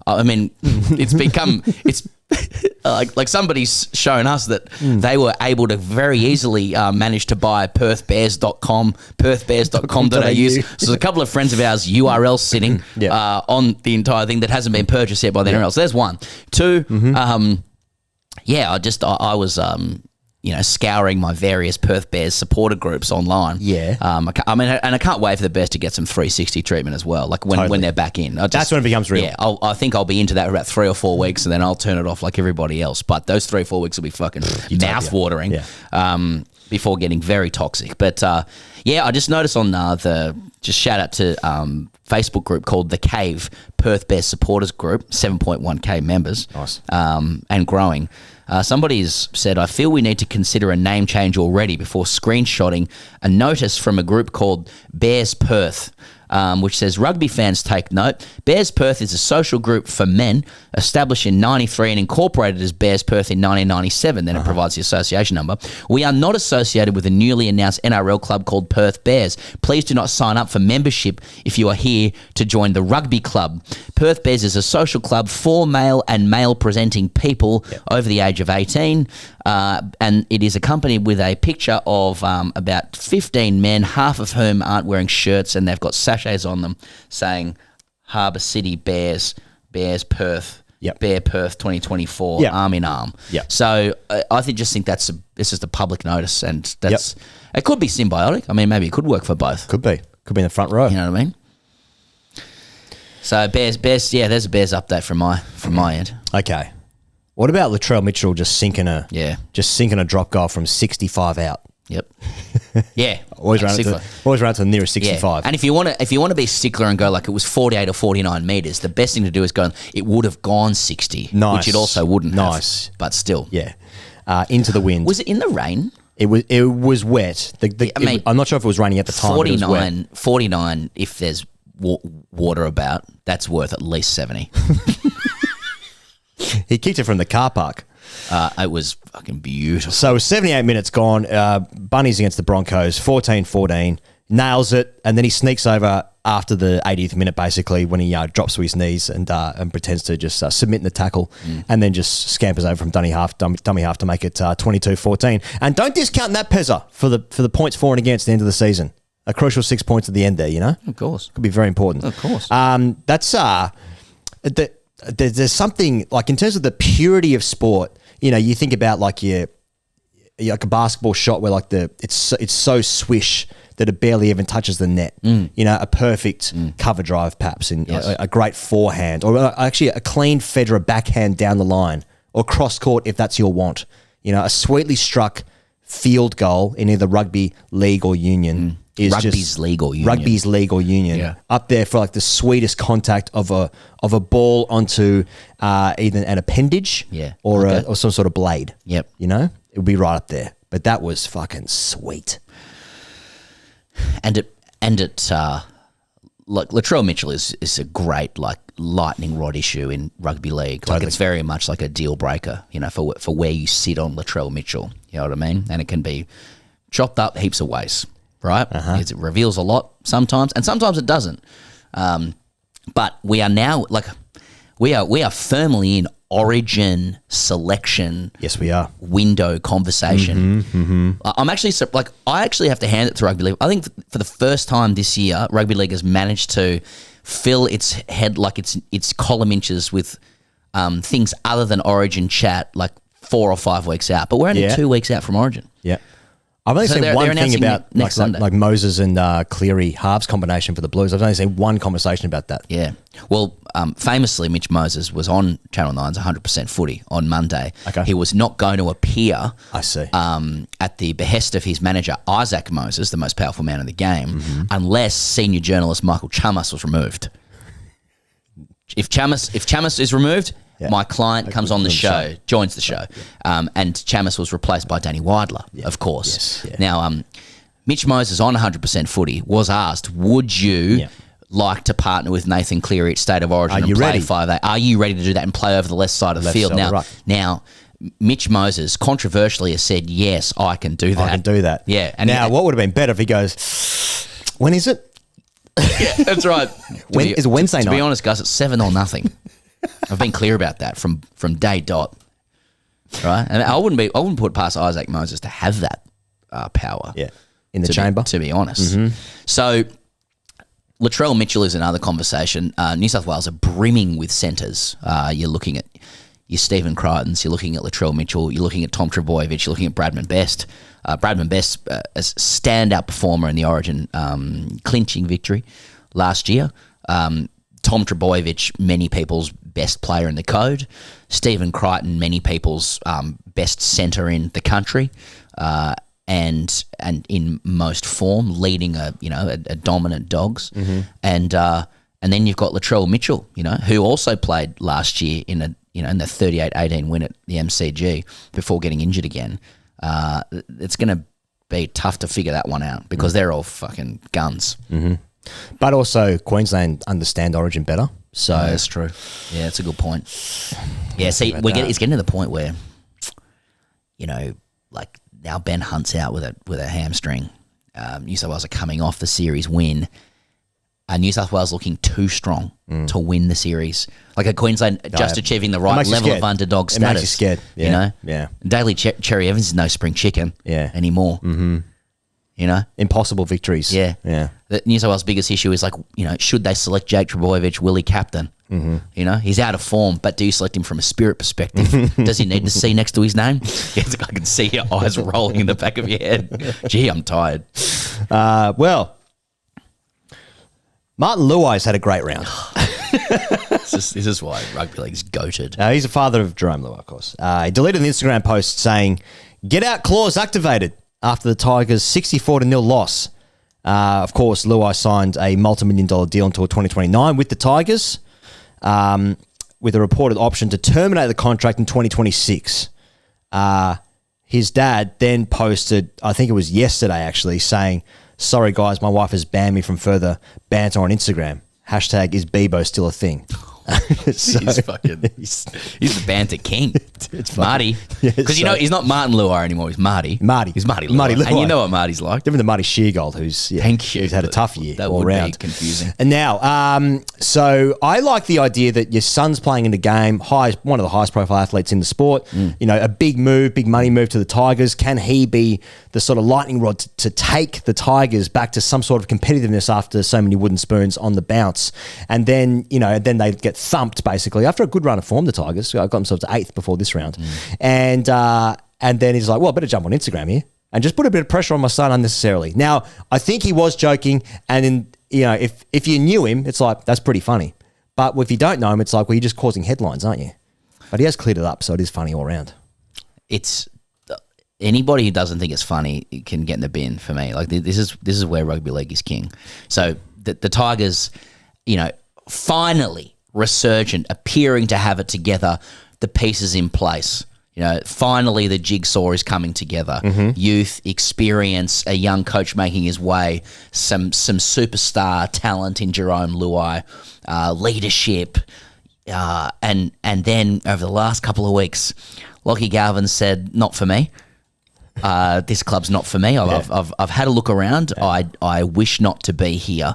C: it's like somebody's shown us that they were able to very easily manage to buy perthbears.com, perthbears.com.au. So there's a couple of friends of ours URLs sitting on the entire thing that hasn't been purchased yet by the NRL. So there's one. Two, I was scouring my various Perth Bears supporter groups online.
B: Yeah.
C: I can't wait for the Bears to get some 360 treatment as well. When they're back in.
B: That's when it becomes real.
C: Yeah, I think I'll be into that for about 3 or 4 weeks, and then I'll turn it off like everybody else. But those 3 or 4 weeks will be fucking mouth-watering before getting very toxic. But, I just noticed on just shout out to Facebook group called The Cave, Perth Bears Supporters Group, 7.1k members.
B: Nice.
C: And growing. Somebody's said, I feel we need to consider a name change already before screenshotting a notice from a group called Bears Perth, which says, rugby fans take note. Bears Perth is a social group for men established in 93 and incorporated as Bears Perth in 1997. Then it provides the association number. We are not associated with a newly announced NRL club called Perth Bears. Please do not sign up for membership if you are here to join the rugby club. Perth Bears is a social club for male and male presenting people over the age of 18. And it is accompanied with a picture of about 15 men, half of whom aren't wearing shirts, and they've got sashes sachets on them saying Harbour City Bears Perth.
B: Yep.
C: Bear Perth 2024 arm in arm.
B: Yep.
C: So I think it's just a public notice, and that's it could be symbiotic. I mean, maybe it could work for both.
B: Could be in the front row.
C: You know what I mean? So Bears. Yeah, there's a Bears update from my end.
B: Okay. What about Latrell Mitchell just sinking a drop goal from 65 out?
C: Yep. Yeah.
B: always run to the nearest 65.
C: Yeah. And if you want to be stickler and go like it was 48 or 49 metres, the best thing to do is go, it would have gone 60, which it also wouldn't have, but still.
B: Yeah. Into the wind.
C: Was it in the rain?
B: It was wet. I'm not sure if it was raining at the time.
C: 49, if there's water about, that's worth at least 70.
B: He kicked it from the car park.
C: It was fucking beautiful.
B: So 78 minutes gone. Bunnies against the Broncos, 14-14. Nails it, and then he sneaks over after the 80th minute, basically, when he drops to his knees and pretends to just submit in the tackle, and then just scampers over from dummy half to make it 22-14. And don't discount that Pezza for the points for and against the end of the season. A crucial 6 points at the end there, you know?
C: Of course.
B: Could be very important.
C: Of course.
B: There's something, like, in terms of the purity of sport, you know, you think about like like a basketball shot where like it's so swish that it barely even touches the net. You know, a perfect cover drive perhaps, and a great forehand, or actually a clean Federer backhand down the line, or cross court if that's your want. You know, a sweetly struck field goal in either rugby league or union is
C: Rugby's league or union.
B: Yeah. Up there for like the sweetest contact of a ball onto either an appendage or some sort of blade.
C: Yep.
B: You know, it would be right up there. But that was fucking sweet.
C: And it like Latrell Mitchell is a great like lightning rod issue in rugby league.
B: Totally.
C: Like it's very much like a deal breaker, you know, for where you sit on Latrell Mitchell. You know what I mean? And it can be chopped up heaps of ways. Right? It reveals a lot sometimes, and sometimes it doesn't. But we are now we are firmly in origin selection.
B: Yes, we are.
C: Window conversation. I'm actually I actually have to hand it to rugby league. I think for the first time this year, rugby league has managed to fill its head, like its column inches with things other than origin chat, like 4 or 5 weeks out. But we're only 2 weeks out from origin.
B: Yeah. I've only seen one thing about like Moses and Cleary halves combination for the Blues. I've only seen one conversation about that.
C: Yeah. Well, famously, Mitch Moses was on Channel 9's 100% Footy on Monday.
B: Okay.
C: He was not going to appear
B: I see.
C: At the behest of his manager, Isaac Moses, the most powerful man in the game, unless senior journalist Michael Chamas was removed. If Chamas is removed... Yeah. My client comes on the show, joins the show, and Chamas was replaced by Danny Weidler, of course.
B: Yes, yeah.
C: Now, Mitch Moses on 100% Footy was asked, would you like to partner with Nathan Cleary at State of Origin and play 5'8"? Are you ready to do that and play over the left side of the field? Now, Mitch Moses controversially has said, yes, I can do that.
B: I can do that.
C: Yeah.
B: And now, what would have been better if he goes, when is it?
C: Yeah, that's right.
B: Is it Wednesday night?
C: To be honest, guys, it's 7 or nothing. I've been clear about that from day dot, right? And I wouldn't put past Isaac Moses to have that power,
B: in the chamber.
C: To be honest, so Latrell Mitchell is another conversation. New South Wales are brimming with centres. You're looking at your Stephen Crichtons, you're looking at Latrell Mitchell, you're looking at Tom Trbojevic, you're looking at Bradman Best. Bradman Best, a standout performer in the Origin clinching victory last year. Tom Trbojevic, many people's best player in the code. Stephen Crichton, many people's best centre in the country, and in most form, leading a dominant Dogs. And then you've got Latrell Mitchell, who also played last year in the 38-18 win at the MCG before getting injured again. It's going to be tough to figure that one out because they're all fucking guns.
B: But also, Queensland understand Origin better. So
C: that's true. Yeah, that's a good point. Yeah, see, it's getting to the point where, like now Ben Hunt's out with a hamstring. New South Wales are coming off the series win. New South Wales looking too strong to win the series. Like a Queensland just achieving the right level of underdog status.
B: It makes you scared. Yeah.
C: Daly Cherry Evans is no spring chicken anymore.
B: Impossible victories.
C: Yeah. The New South Wales' biggest issue is should they select Jake Trbojevic? Will he captain?
B: Mm-hmm.
C: He's out of form, but do you select him from a spirit perspective? Does he need to see next to his name? Yes, I can see your eyes rolling in the back of your head. Gee, I'm tired.
B: Well, Marty Luai's had a great round.
C: This is why rugby league's goated.
B: He's a father of Jerome Luai, of course. He deleted an Instagram post saying, "Get out clause activated," after the Tigers' 64-0 loss. Of course, Luai signed a multi-million-dollar deal until 2029 with the Tigers, with a reported option to terminate the contract in 2026. His dad then posted, I think it was yesterday actually, saying, "Sorry guys, my wife has banned me from further banter on Instagram. Hashtag is Bebo still a thing?"
C: He's the banter king. It's Marty. Because he's not Martin Luai anymore. He's Marty. He's Marty Luai. And you know what Marty's like.
B: Different than Marty Sheargold, who's had a tough year
C: that
B: all
C: would
B: round.
C: be confusing.
B: And now, so I like the idea that your son's playing in the game, one of the highest profile athletes in the sport. A big move, big money move to the Tigers. Can he be the sort of lightning rod to take the Tigers back to some sort of competitiveness after so many wooden spoons on the bounce? And then, then they get thumped basically after a good run of form. The Tigers got themselves to 8th before this round, and then he's like, "Well, I better jump on Instagram here and just put a bit of pressure on my son unnecessarily." Now, I think he was joking, and if you knew him, it's like that's pretty funny. But if you don't know him, it's like, well, you're just causing headlines, aren't you? But he has cleared it up, so it is funny all around.
C: It's anybody who doesn't think it's funny can get in the bin for me. Like this is where rugby league is king. So the Tigers, finally resurgent, appearing to have it together, the pieces in place. Finally the jigsaw is coming together. Youth, experience, a young coach making his way, some superstar talent in Jerome Luai, leadership, and then over the last couple of weeks, Lockie Galvin said, "Not for me. This club's not for me. I've had a look around. I wish not to be here."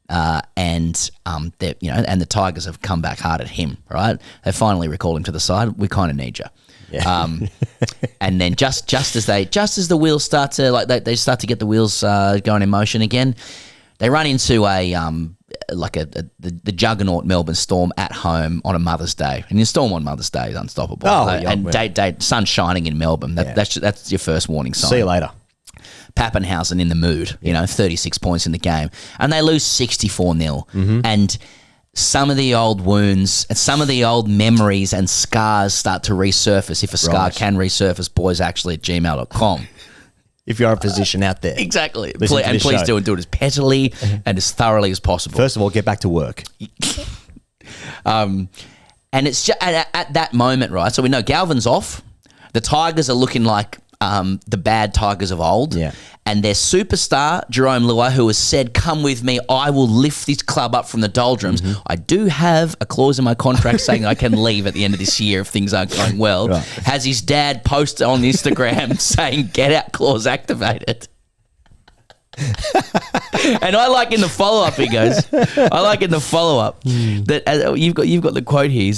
C: And the Tigers have come back hard at him, right? They finally recalled him to the side. We kind of need you. Yeah. And then just as the wheels start to they start to get the wheels going in motion again, they run into the juggernaut Melbourne Storm at home on a Mother's Day. And the Storm on Mother's Day is unstoppable. Sun shining in Melbourne. That's your first warning sign.
B: See you later.
C: Pappenhausen in the mood, 36 points in the game. And they lose 64-0. And some of the old wounds and some of the old memories and scars start to resurface. If a scar can resurface, boysactually at gmail.com.
B: If you're a physician out there.
C: Exactly. Please do it as pettily and as thoroughly as possible.
B: First of all, get back to work.
C: And it's just at that moment, right? So we know Galvin's off. The Tigers are looking like the bad Tigers of old.
B: Yeah.
C: And their superstar, Jerome Luai, who has said, "Come with me, I will lift this club up from the doldrums." I do have a clause in my contract saying I can leave at the end of this year if things aren't going well. Right. Has his dad posted on Instagram saying, "Get out clause activated." And I like in the follow-up, he goes, that you've got the quote here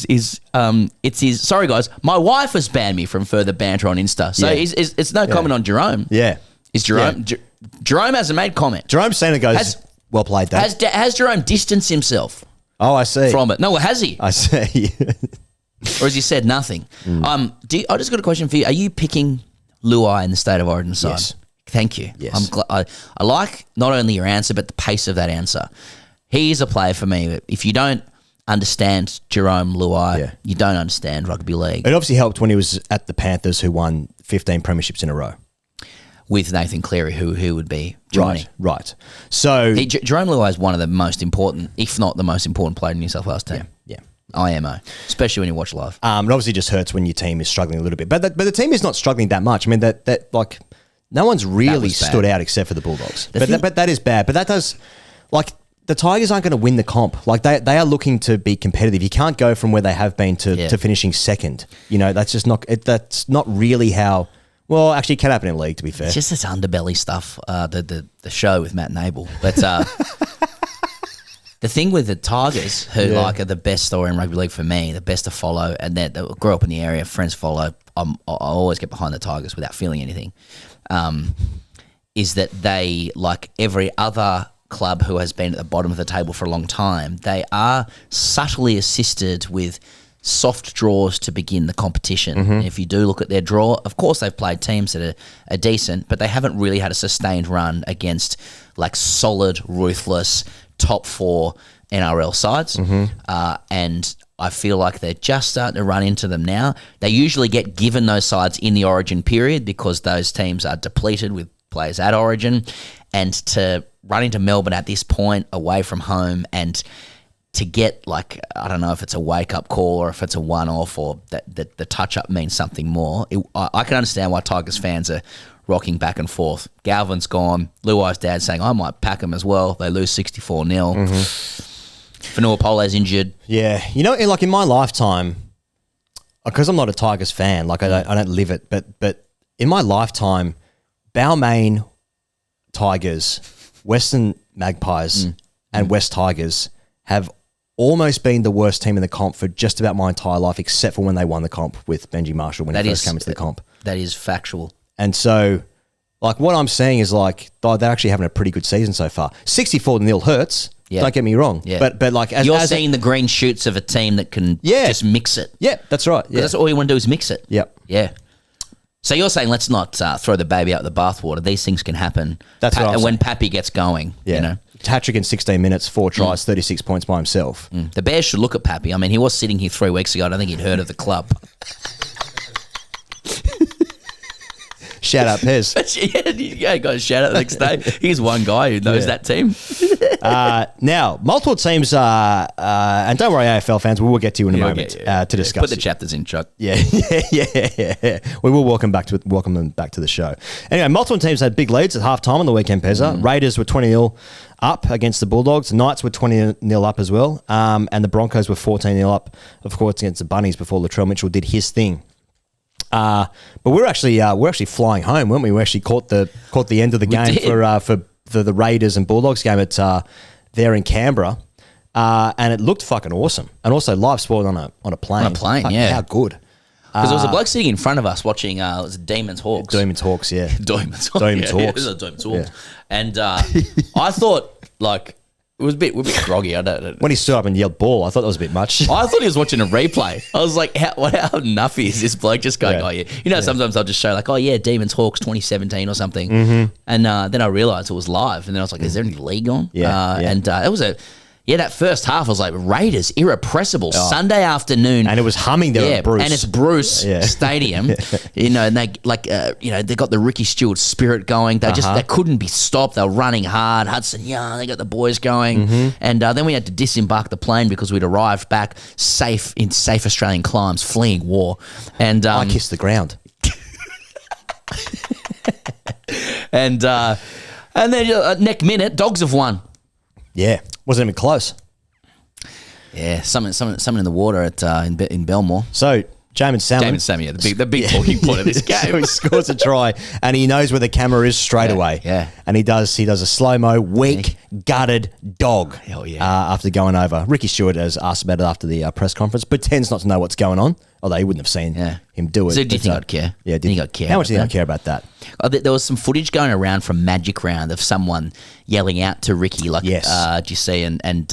C: it's his, "Sorry guys, my wife has banned me from further banter on Insta." So it's no comment on Jerome.
B: Yeah.
C: Is Jerome? Yeah. Jerome hasn't made comment.
B: Jerome Sena goes, "Well played, Dad."
C: Has Jerome distanced himself?
B: Oh, I see.
C: From it. No, well, has he?
B: I see.
C: Or has he said nothing? I just got a question for you. Are you picking Luai in the State of Origin side?
B: Yes.
C: Thank you.
B: Yes.
C: I like not only your answer, but the pace of that answer. He is a player for me. If you don't understand Jerome Luai, you don't understand rugby league.
B: It obviously helped when he was at the Panthers, who won 15 premierships in a row.
C: With Nathan Cleary, who would be joining.
B: Right. So
C: Jerome Luai is one of the most important, if not the most important player in the New South Wales team.
B: Yeah.
C: IMO, especially when you watch live.
B: It obviously just hurts when your team is struggling a little bit. But the team is not struggling that much. I mean, that no one's really stood out except for the Bulldogs. But that is bad. But that does, the Tigers aren't going to win the comp. They are looking to be competitive. You can't go from where they have been to finishing second. That's just not. That's not really how. Well, actually, it can happen in league, to be fair.
C: It's just this underbelly stuff. The show with Matt and Abel, but the thing with the Tigers, who are the best story in rugby league for me, the best to follow, and that grew up in the area, friends follow. I always get behind the Tigers without feeling anything. Is that they, like every other club who has been at the bottom of the table for a long time, they are subtly assisted with soft draws to begin the competition.
B: Mhm.
C: If you do look at their draw, of course they've played teams that are decent, but they haven't really had a sustained run against like solid, ruthless, top 4 NRL sides. And I feel like they're just starting to run into them now. They usually get given those sides in the Origin period because those teams are depleted with players at Origin. And to run into Melbourne at this point away from home and to get, like, I don't know if it's a wake-up call or if it's a one-off or that the touch-up means something more. I can understand why Tigers fans are rocking back and forth. Galvin's gone. Luai's dad saying, I might pack him as well. They lose 64-0. Fanua Pole's injured.
B: Yeah. You know, in my lifetime, because I'm not a Tigers fan, like I don't live it, but in my lifetime, Balmain Tigers, Western Magpies and West Tigers have almost been the worst team in the comp for just about my entire life, except for when they won the comp with Benji Marshall when he first came into the comp.
C: That is factual.
B: And so, like, what I'm saying is, like, they're actually having a pretty good season so far. 64-0 hurts.
C: Yeah.
B: Don't get me wrong.
C: Yeah.
B: But like,
C: you're seeing the green shoots of a team that can just mix it.
B: Yeah, that's right. Yeah.
C: That's all you want to do is mix it.
B: Yep.
C: Yeah. So you're saying let's not throw the baby out with the bathwater. These things can happen.
B: That's what I'm
C: And when
B: saying.
C: Pappy gets going,
B: Yeah.
C: you know.
B: Hat-trick in 16 minutes, 4 tries, 36 points by himself.
C: The Bears should look at Pappy. I mean, he was sitting here 3 weeks ago. I don't think he'd heard of the club.
B: Shout out, Pez.
C: Yeah, guys, shout out the next day. Here's one guy who knows that team.
B: Now, multiple teams are, and don't worry, AFL fans, we will get to you in a moment to discuss.
C: Put the chapters in, Chuck.
B: Yeah. We will welcome them back to the show. Anyway, multiple teams had big leads at halftime on the weekend, Pezza. Raiders were 20-0 up against the Bulldogs. Knights were 20-0 up as well. And the Broncos were 14-0 up, of course, against the Bunnies before Latrell Mitchell did his thing. But we're actually flying home, weren't we? We actually caught the end of the game for the Raiders and Bulldogs game at there in Canberra, and it looked fucking awesome. And also live sport on a plane.
C: On a plane,
B: Fucking
C: yeah.
B: how good.
C: Because there was a bloke sitting in front of us watching it was Demons Hawks.
B: Demons Hawks, yeah.
C: Demons
B: Hawks.
C: Yeah, this is Demons Hawks. Yeah. And I thought, like, it was a bit groggy. I don't.
B: When he stood up and yelled ball, I thought that was a bit much.
C: I thought he was watching a replay. I was like, how nuffy is this bloke just going, sometimes I'll just show like, Demons Hawks 2017 or something. And then I realised it was live. And then I was like, is there any league on? And it was that first half was like Raiders, irrepressible, Sunday afternoon.
B: And it was humming there at Bruce.
C: And it's Bruce Stadium, and they they got the Ricky Stewart spirit going. They they couldn't be stopped. They were running hard. Hudson Young, they got the boys going. And then we had to disembark the plane because we'd arrived back safe in safe Australian climes, fleeing war. And
B: I kissed the ground.
C: and then next minute, Dogs have won.
B: Yeah, wasn't even close.
C: Yeah, something in the water at in Belmore.
B: So Jamin Salmon,
C: the big talking point of this game.
B: So he scores a try, and he knows where the camera is straight away.
C: Yeah,
B: and he does a slow mo, weak, gutted dog.
C: Hell yeah!
B: After going over, Ricky Stewart has asked about it after the press conference. Pretends not to know what's going on, although he wouldn't have seen him do it.
C: So do you think I'd care?
B: Yeah,
C: do you think I'd care?
B: How much do you think I'd care about that?
C: There was some footage going around from Magic Round of someone yelling out to Ricky, like, do you see? And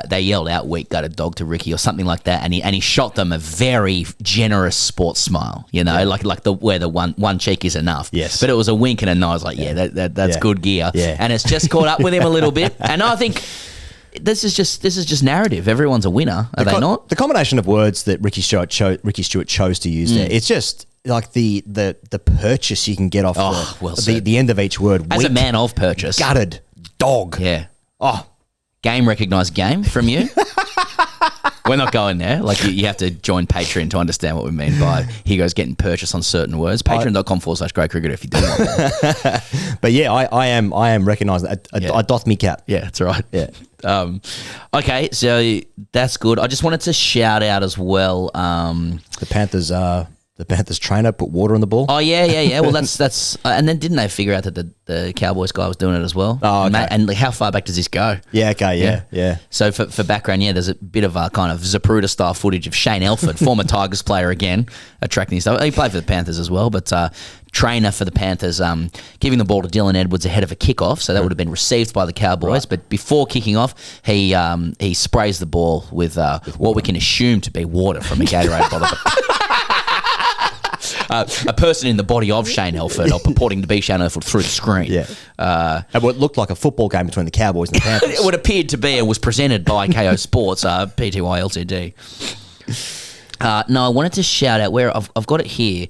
C: they yelled out "weak gutted dog" to Ricky or something like that, and he shot them a very generous sports smile, like where the one cheek is enough.
B: Yes,
C: but it was a wink and a nod. I was like, that's good gear.
B: Yeah,
C: and it's just caught up with him a little bit, and I think. This is just narrative. Everyone's a winner, are they not?
B: The combination of words that Ricky Stewart chose to use there, it's just like the purchase you can get off the end of each word.
C: As a man of purchase,
B: gutted dog.
C: Yeah. Game recognised game from you. We're not going there. Like you have to join Patreon to understand what we mean by he goes getting purchase on certain words. Patreon.com/greatcricket if you do want that.
B: But yeah, I am recognising that. I doth me cap.
C: Yeah, that's right.
B: Yeah.
C: Okay, so that's good. I just wanted to shout out as well.
B: The Panthers The Panthers trainer put water on the ball.
C: Oh yeah. Well, that's and then didn't they figure out that the Cowboys guy was doing it as well?
B: Oh, okay.
C: And how far back does this go?
B: Yeah, okay, yeah.
C: So for background, there's a bit of a kind of Zapruder style footage of Shane Elford, former Tigers player again, attracting stuff. He played for the Panthers as well, but trainer for the Panthers, giving the ball to Dylan Edwards ahead of a kickoff, so that would have been received by the Cowboys. Right. But before kicking off, he sprays the ball with what we can assume to be water from a Gatorade bottle. A person in the body of Shane Elford, or purporting to be Shane Elford through the screen.
B: Yeah. And what looked like a football game between the Cowboys and the Panthers.
C: What appeared to be and was presented by KO Sports, PTY Ltd. No, I wanted to shout out where I've got it here.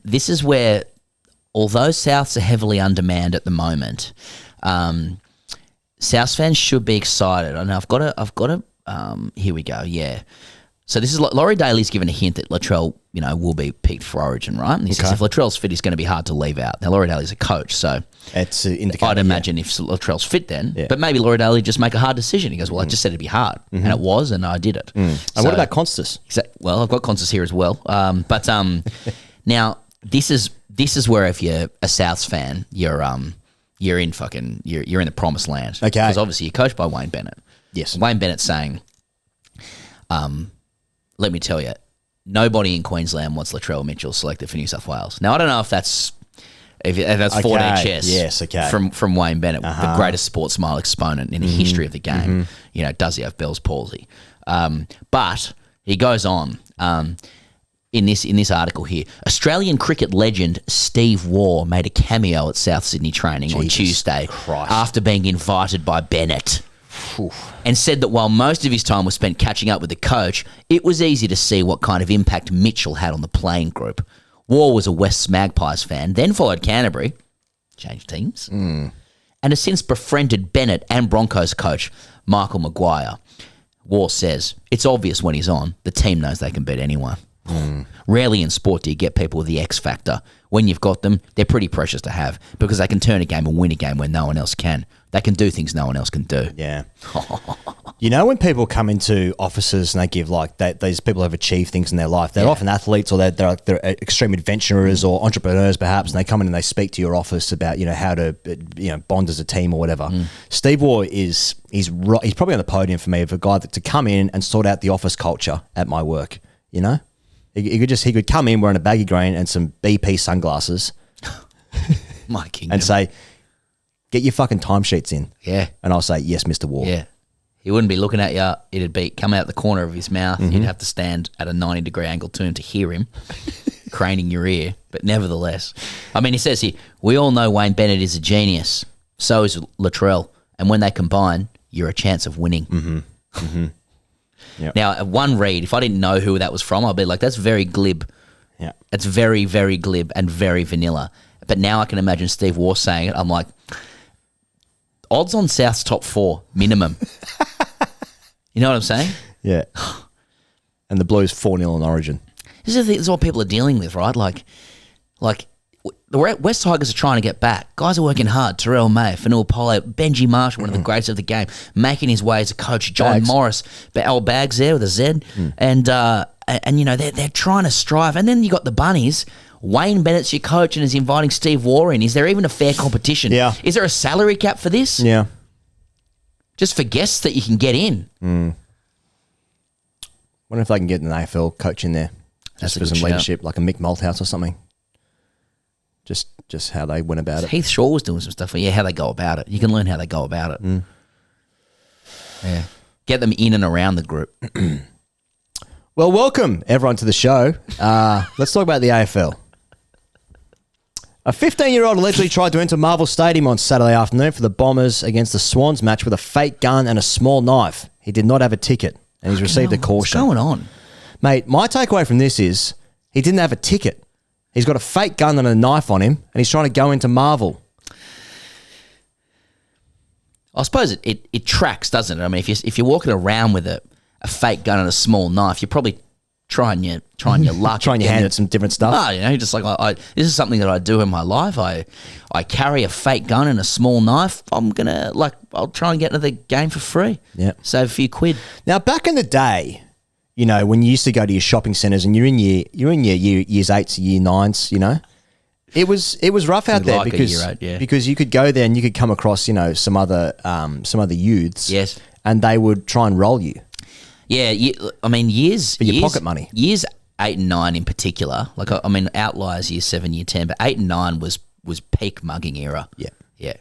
C: This is where, although Souths are heavily undermanned at the moment, Souths fans should be excited. I know I've got a. Here we go. Yeah. So this is Laurie Daly's given a hint that Latrell, will be picked for Origin, right? And he says if Latrell's fit, he's going to be hard to leave out. Now Laurie Daly's a coach, so
B: it's
C: I'd imagine if Latrell's fit, then, but maybe Laurie Daly just make a hard decision. He goes, well, I just said it'd be hard, and it was, and I did it.
B: And what about Constas?
C: Well, I've got Constas here as well, but now this is where if you're a Souths fan, you're in the promised land. Okay, because obviously you're coached by Wayne Bennett.
B: Yes,
C: Wayne Bennett's saying, let me tell you, nobody in Queensland wants Latrell Mitchell selected for New South Wales. Now, I don't know if that's 4HS.
B: Yes, okay.
C: From Wayne Bennett, the greatest sports smile exponent in the history of the game. Does he have Bell's palsy? But he goes on in this article here. Australian cricket legend Steve Waugh made a cameo at South Sydney training on Tuesday after being invited by Bennett. And said that while most of his time was spent catching up with the coach, it was easy to see what kind of impact Mitchell had on the playing group. Waugh was a Wests Magpies fan, then followed Canterbury, changed teams, and has since befriended Bennett and Broncos coach Michael Maguire. Waugh says, it's obvious when he's on, the team knows they can beat anyone. Rarely in sport do you get people with the X factor. When you've got them, they're pretty precious to have because they can turn a game and win a game when no one else can. They can do things no one else can do.
B: Yeah. When people come into offices and they give these people have achieved things in their life, they're often athletes or they're extreme adventurers or entrepreneurs perhaps, and they come in and they speak to your office about how to bond as a team or whatever. Steve Waugh he's probably on the podium for me of a guy to come in and sort out the office culture at my work. He could come in wearing a baggy green and some BP sunglasses,
C: my kingdom,
B: and say, get your fucking timesheets in.
C: Yeah.
B: And I'll say, yes, Mr. Waugh.
C: Yeah. He wouldn't be looking at you. It'd be come out the corner of his mouth. You'd have to stand at a 90-degree angle to him to hear him craning your ear. But nevertheless, he says here, we all know Wayne Bennett is a genius. So is Latrell. And when they combine, you're a chance of winning. Yep. Now, at one read, if I didn't know who that was from, I'd be like, that's very glib.
B: Yeah.
C: It's very, very glib and very vanilla. But now I can imagine Steve Waugh saying it. I'm like, odds on South's top 4, minimum. You know what I'm saying?
B: Yeah. And the Blues 4-0 on Origin.
C: This is what people are dealing with, right? Like the West Tigers are trying to get back. Guys are working hard. Terrell May, Fanua Polo, Benji Marshall, one of the greats of the game, making his way as a coach. John Morris, Bags there with a Z. And they're trying to strive. And then you got the Bunnies. Wayne Bennett's your coach and is inviting Steve Waugh in. Is there even a fair competition?
B: Yeah.
C: Is there a salary cap for this?
B: Yeah.
C: Just for guests that you can get in.
B: Wonder if they can get an AFL coach in there. Just for some leadership, like a Mick Malthouse or something. Just how they went about it.
C: Heath Shaw was doing some stuff. How they go about it. You can learn how they go about it. Yeah. Get them in and around the group.
B: Well, welcome everyone to the show. Let's talk about the AFL. A 15-year-old allegedly tried to enter Marvel Stadium on Saturday afternoon for the Bombers against the Swans match with a fake gun and a small knife. He did not have a ticket, and he's received a caution.
C: What's going on?
B: Mate, my takeaway from this is he didn't have a ticket. He's got a fake gun and a knife on him, and he's trying to go into Marvel.
C: I suppose it tracks, doesn't it? If you're walking around with a fake gun and a small knife, you're probably trying your luck.
B: Trying your hand at some different stuff.
C: No, just like, this is something that I do in my life. I carry a fake gun and a small knife. I'll try and get into the game for free.
B: Yeah.
C: Save a few quid.
B: Now, back in the day, you know, when you used to go to your shopping centres and you're in your years 8s, year 9s, you know, it was rough out there
C: Like a
B: because
C: year eight, yeah.
B: because you could go there and you could come across, you know, some other youths,
C: Yes.
B: and they would try and roll you.
C: Yeah, I mean, years
B: for your pocket money.
C: Years 8 and 9 in particular, like I mean, outliers year 7, year 10, but 8 and 9 was peak mugging era.
B: Yeah.
C: Yeah.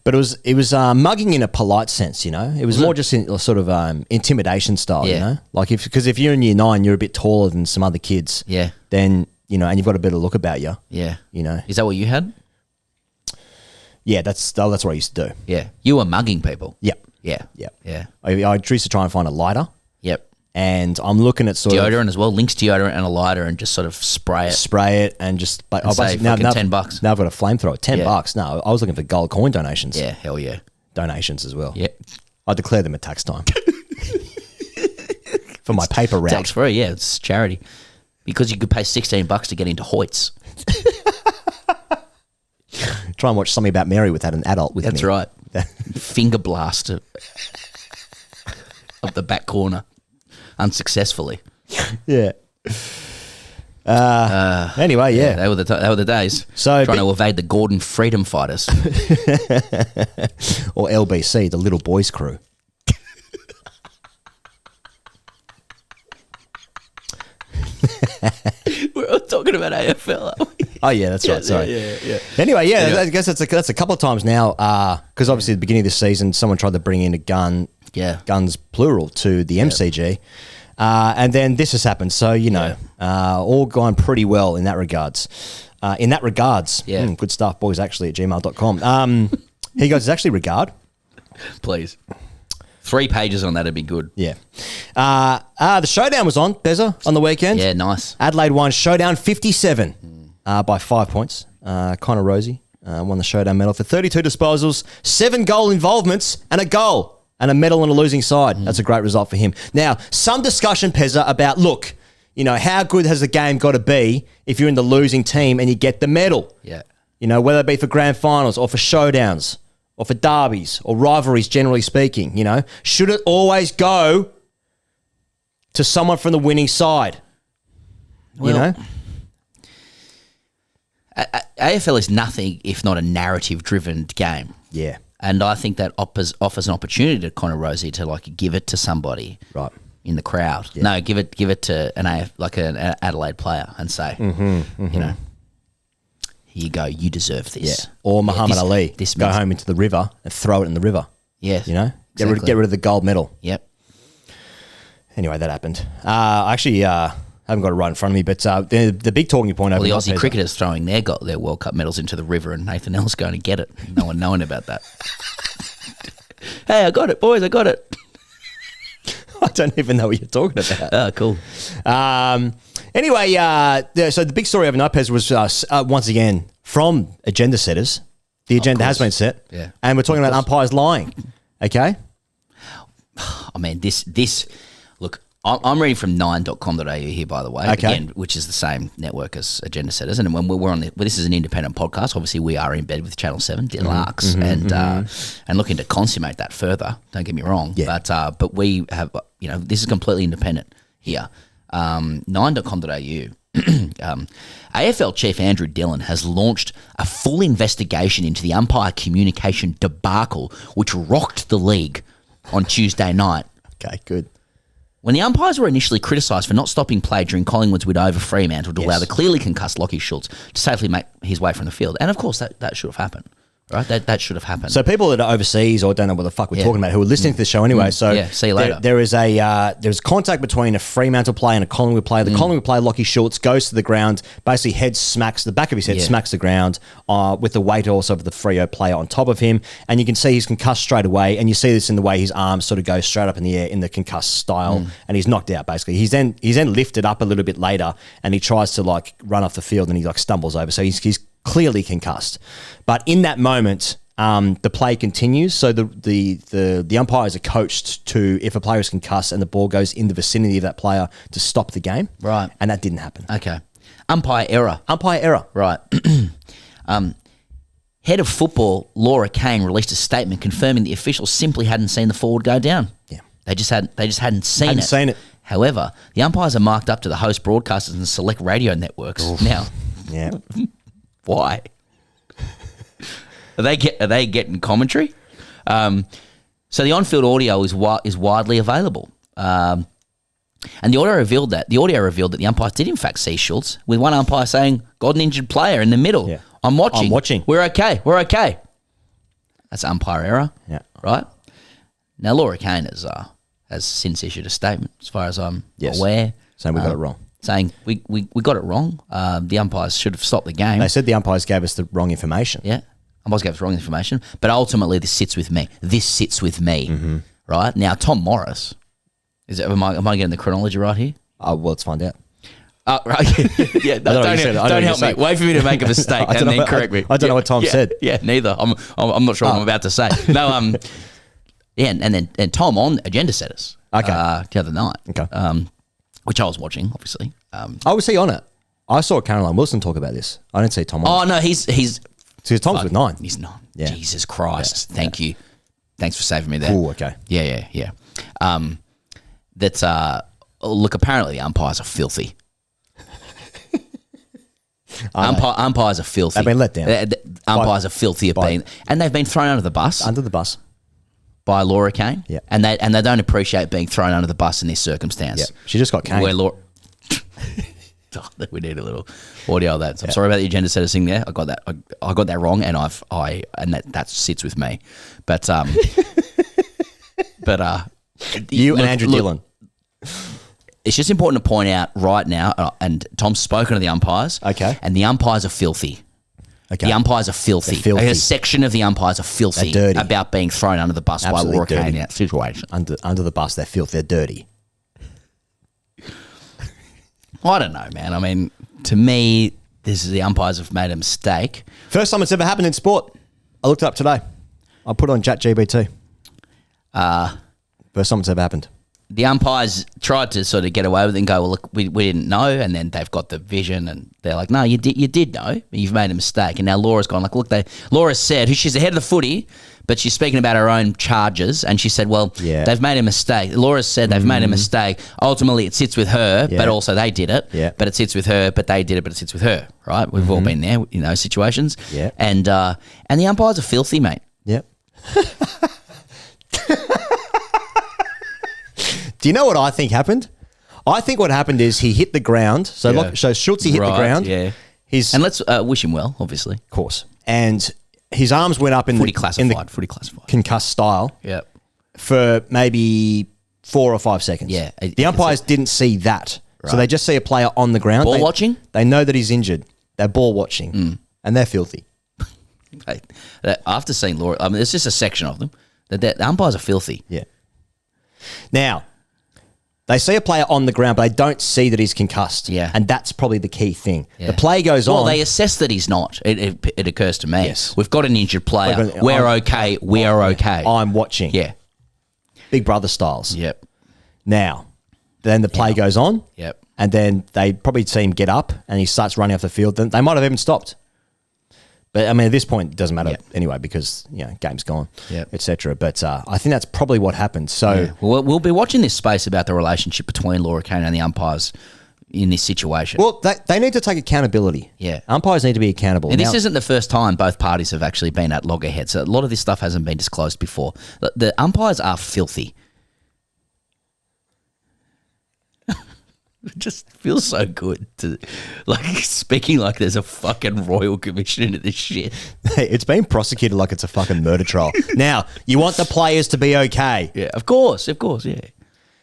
B: But it was mugging in a polite sense, you know. It was more just in sort of intimidation style, you know. Like because if you're in year 9, you're a bit taller than some other kids.
C: Yeah.
B: Then you know, and you've got a better look about you.
C: Yeah.
B: You know.
C: Is that what you had?
B: Yeah, that's what I used to do.
C: Yeah. You were mugging people.
B: Yep.
C: Yeah.
B: I used to try and find a lighter.
C: Yep.
B: And I'm looking at sort
C: deodorant as well, Lynx deodorant and a lighter, and just sort of spray it
B: and just
C: and say
B: now
C: $10.
B: Now I've got a flamethrower. $10.
C: Yeah.
B: No, I was looking for gold coin donations.
C: Yeah, hell yeah.
B: Donations as well.
C: Yeah.
B: I declare them at tax time. For my paper route.
C: Tax free, yeah, it's charity. Because you could pay $16 to get into Hoyts.
B: Try and watch Something About Mary without an adult with me.
C: That's right. Finger blast of the back corner. Unsuccessfully.
B: Yeah. Anyway, yeah.
C: They were the days.
B: So
C: trying to evade the Gordon Freedom Fighters.
B: Or LBC, the Little Boys Crew.
C: We're all talking about AFL, aren't we?
B: Oh yeah, that's right. Sorry.
C: Yeah.
B: Anyway, yeah, I guess that's a couple of times now. Because obviously at the beginning of this season, someone tried to bring in a gun.
C: Yeah.
B: Guns plural to the MCG, and then this has happened. So you know, all gone pretty well in that regards.
C: Yeah.
B: Good stuff, boys. Actually, at gmail.com. He goes, it's actually regard.
C: Please. 3 pages on that'd be good.
B: Yeah. The showdown was on, Bezza, on the weekend.
C: Yeah, nice.
B: Adelaide won showdown 57 by 5 points. Connor Rosie won the showdown medal for 32 disposals, 7 goal involvements, and a goal, and a medal on a losing side. That's a great result for him. Now, some discussion, Pezza, about, look, you know, how good has the game got to be if you're in the losing team and you get the medal?
C: Yeah.
B: You know, whether it be for grand finals or for showdowns, or for derbies or rivalries, generally speaking, you know? Should it always go to someone from the winning side?
C: Well,
B: you know?
C: AFL is nothing if not a narrative-driven game.
B: Yeah.
C: And I think that offers an opportunity to Connor Rosie to, like, give it to somebody
B: right
C: in the crowd. Yeah. No, give it to an Adelaide player and say, you know, here you go, you deserve this.
B: Yeah. Or Muhammad Ali, go home into the river and throw it in the river.
C: Yes.
B: You know?
C: Exactly.
B: Get rid of the gold medal.
C: Yep.
B: Anyway, that happened. Actually, I haven't got it right in front of me, but the big talking point over
C: the Aussie cricketers throwing their World Cup medals into the river and Nathan Ellis going to get it. No one knowing about that. Hey, I got it, boys, I got it.
B: I don't even know what you're talking about.
C: Oh, cool.
B: Anyway, so the big story overnight, Pez, was once again from agenda setters. The agenda has been set.
C: Yeah.
B: And we're talking about umpires lying. Okay?
C: I mean, this look, I'm reading from 9.com.au here, by the way, again, which is the same network as Agenda Setters. And when we're on this is an independent podcast. Obviously, we are in bed with Channel 7, Deluxe, and looking to consummate that further. Don't get me wrong.
B: Yeah.
C: But we have, you know, this is completely independent here. 9.com.au. AFL Chief Andrew Dillon has launched a full investigation into the umpire communication debacle, which rocked the league on Tuesday night.
B: Okay, good.
C: When the umpires were initially criticised for not stopping play during Collingwood's win over Fremantle to allow the clearly concussed Lachie Schultz to safely make his way from the field. And of course, that should have happened. Right? That should have happened.
B: So people that are overseas or don't know what the fuck we're talking about, who are listening to the show anyway,
C: see you later.
B: There's contact between a Fremantle player and a Collingwood player. The Collingwood player, Lachie Schultz, goes to the ground, basically the back of his head smacks the ground with the weight also of the Freo player on top of him. And you can see he's concussed straight away. And you see this in the way his arms sort of go straight up in the air in the concussed style. And he's knocked out, basically. He's then lifted up a little bit later and he tries to like run off the field and he like stumbles over. So he's clearly concussed. But in that moment, the play continues. So the umpires are coached to, if a player is concussed and the ball goes in the vicinity of that player, to stop the game.
C: Right.
B: And that didn't happen.
C: Okay. Umpire error.
B: Right.
C: Head of football Laura Kane released a statement confirming the officials simply hadn't seen the forward go down.
B: Yeah.
C: They just hadn't seen it. However, the umpires are marked up to the host broadcasters and select radio networks. Now, why? Are they getting commentary? So the on-field audio is widely available. And the audio revealed that the umpires did in fact see Schultz, with one umpire saying, "Got an injured player in the middle. Yeah. I'm watching. We're okay. That's umpire error.
B: Yeah.
C: Right? Now, Laura Kane has since issued a statement, as far as I'm aware.
B: Saying we got it wrong.
C: Saying we got it wrong. The umpires should have stopped the game.
B: They said the umpires gave us the wrong information.
C: Yeah. Umpires gave us wrong information. But ultimately, this sits with me.
B: Mm-hmm.
C: Right? Now, Tom Morris. Am I getting the chronology right here?
B: Well, let's find out.
C: Oh, right. Yeah, don't help me. Wait for me to make a mistake and then correct me.
B: I don't know what Tom said.
C: Yeah, neither. I'm not sure what I'm about to say. No, yeah, and then Tom on Agenda Setters.
B: Okay.
C: The other night.
B: Okay.
C: Which I was watching, obviously.
B: Was he on it? I saw Caroline Wilson talk about this. I didn't see Tom on it.
C: Oh, no, he's
B: So Tom's with 9.
C: He's 9.
B: Yeah.
C: Jesus Christ. Yeah. Thank you. Thanks for saving me there.
B: Cool, okay.
C: Yeah. Look, apparently the umpires are filthy. Umpires are filthy.
B: They've been let down.
C: Umpires are filthy and they've been thrown under the bus.
B: Under the bus.
C: By Laura Kane.
B: Yeah.
C: And they don't appreciate being thrown under the bus in this circumstance.
B: Yeah. She just got Kane.
C: Where Laura... we need a little audio of that. So I'm sorry about the agenda setter thing there. I got that wrong, and that sits with me. But
B: you and Andrew Dillon.
C: It's just important to point out right now, and Tom's spoken to the umpires.
B: Okay.
C: And the umpires are filthy.
B: Okay.
C: The umpires are filthy.
B: They're filthy.
C: A section of the umpires are filthy.
B: They're dirty.
C: About being thrown under the bus by Laura Kane in that situation.
B: Under the bus, they're filthy. They're dirty.
C: I don't know, man. I mean, to me, the umpires have made a mistake.
B: First time it's ever happened in sport. I looked it up today. I put it on ChatGPT. First time it's ever happened.
C: The umpires tried to sort of get away with it and go, well, look, we didn't know, and then they've got the vision, and they're like, no, you did know, you've made a mistake. And now Laura's gone, like, look, Laura said, she's the head of the footy, but she's speaking about her own charges, and she said, well, they've made a mistake. Laura said they've made a mistake. Ultimately, it sits with her, but also they did it.
B: Yeah.
C: But it sits with her, but they did it, but it sits with her, right? We've all been there in those situations.
B: Yeah.
C: And the umpires are filthy, mate.
B: Yep. Do you know what I think happened? I think what happened is he hit the ground. So Schultz hit the ground.
C: Yeah. And let's wish him well, obviously.
B: Of course. And his arms went up in
C: footy
B: the
C: classified
B: concussed style.
C: Yep.
B: For maybe 4 or 5 seconds.
C: Yeah.
B: The umpires didn't see that. Right. So they just see a player on the ground.
C: Ball watching?
B: They know that he's injured. They're ball watching. And they're filthy.
C: After seeing Laura, I mean, there's just a section of them. The umpires are filthy.
B: Yeah. Now, they see a player on the ground, but they don't see that he's concussed.
C: Yeah.
B: And that's probably the key thing. Yeah. The play goes on.
C: Well, they assess that he's not. It occurs to me.
B: Yes.
C: We've got an injured player. We're okay. We are okay.
B: I'm watching.
C: Yeah.
B: Big Brother styles.
C: Yep.
B: Now, then the play goes on.
C: Yep.
B: And then they probably see him get up and he starts running off the field. Then they might have even stopped. But, I mean, at this point, it doesn't matter anyway because, game's gone, etc. But I think that's probably what happened. So
C: we'll be watching this space about the relationship between Laura Kane and the umpires in this situation.
B: Well, they need to take accountability.
C: Yeah.
B: Umpires need to be accountable.
C: And this isn't the first time both parties have actually been at loggerheads. So a lot of this stuff hasn't been disclosed before. The umpires are filthy. It just feels so good to, speaking like there's a fucking royal commission into this shit.
B: Hey, it's been prosecuted like it's a fucking murder trial. Now, you want the players to be okay.
C: Yeah, of course, yeah.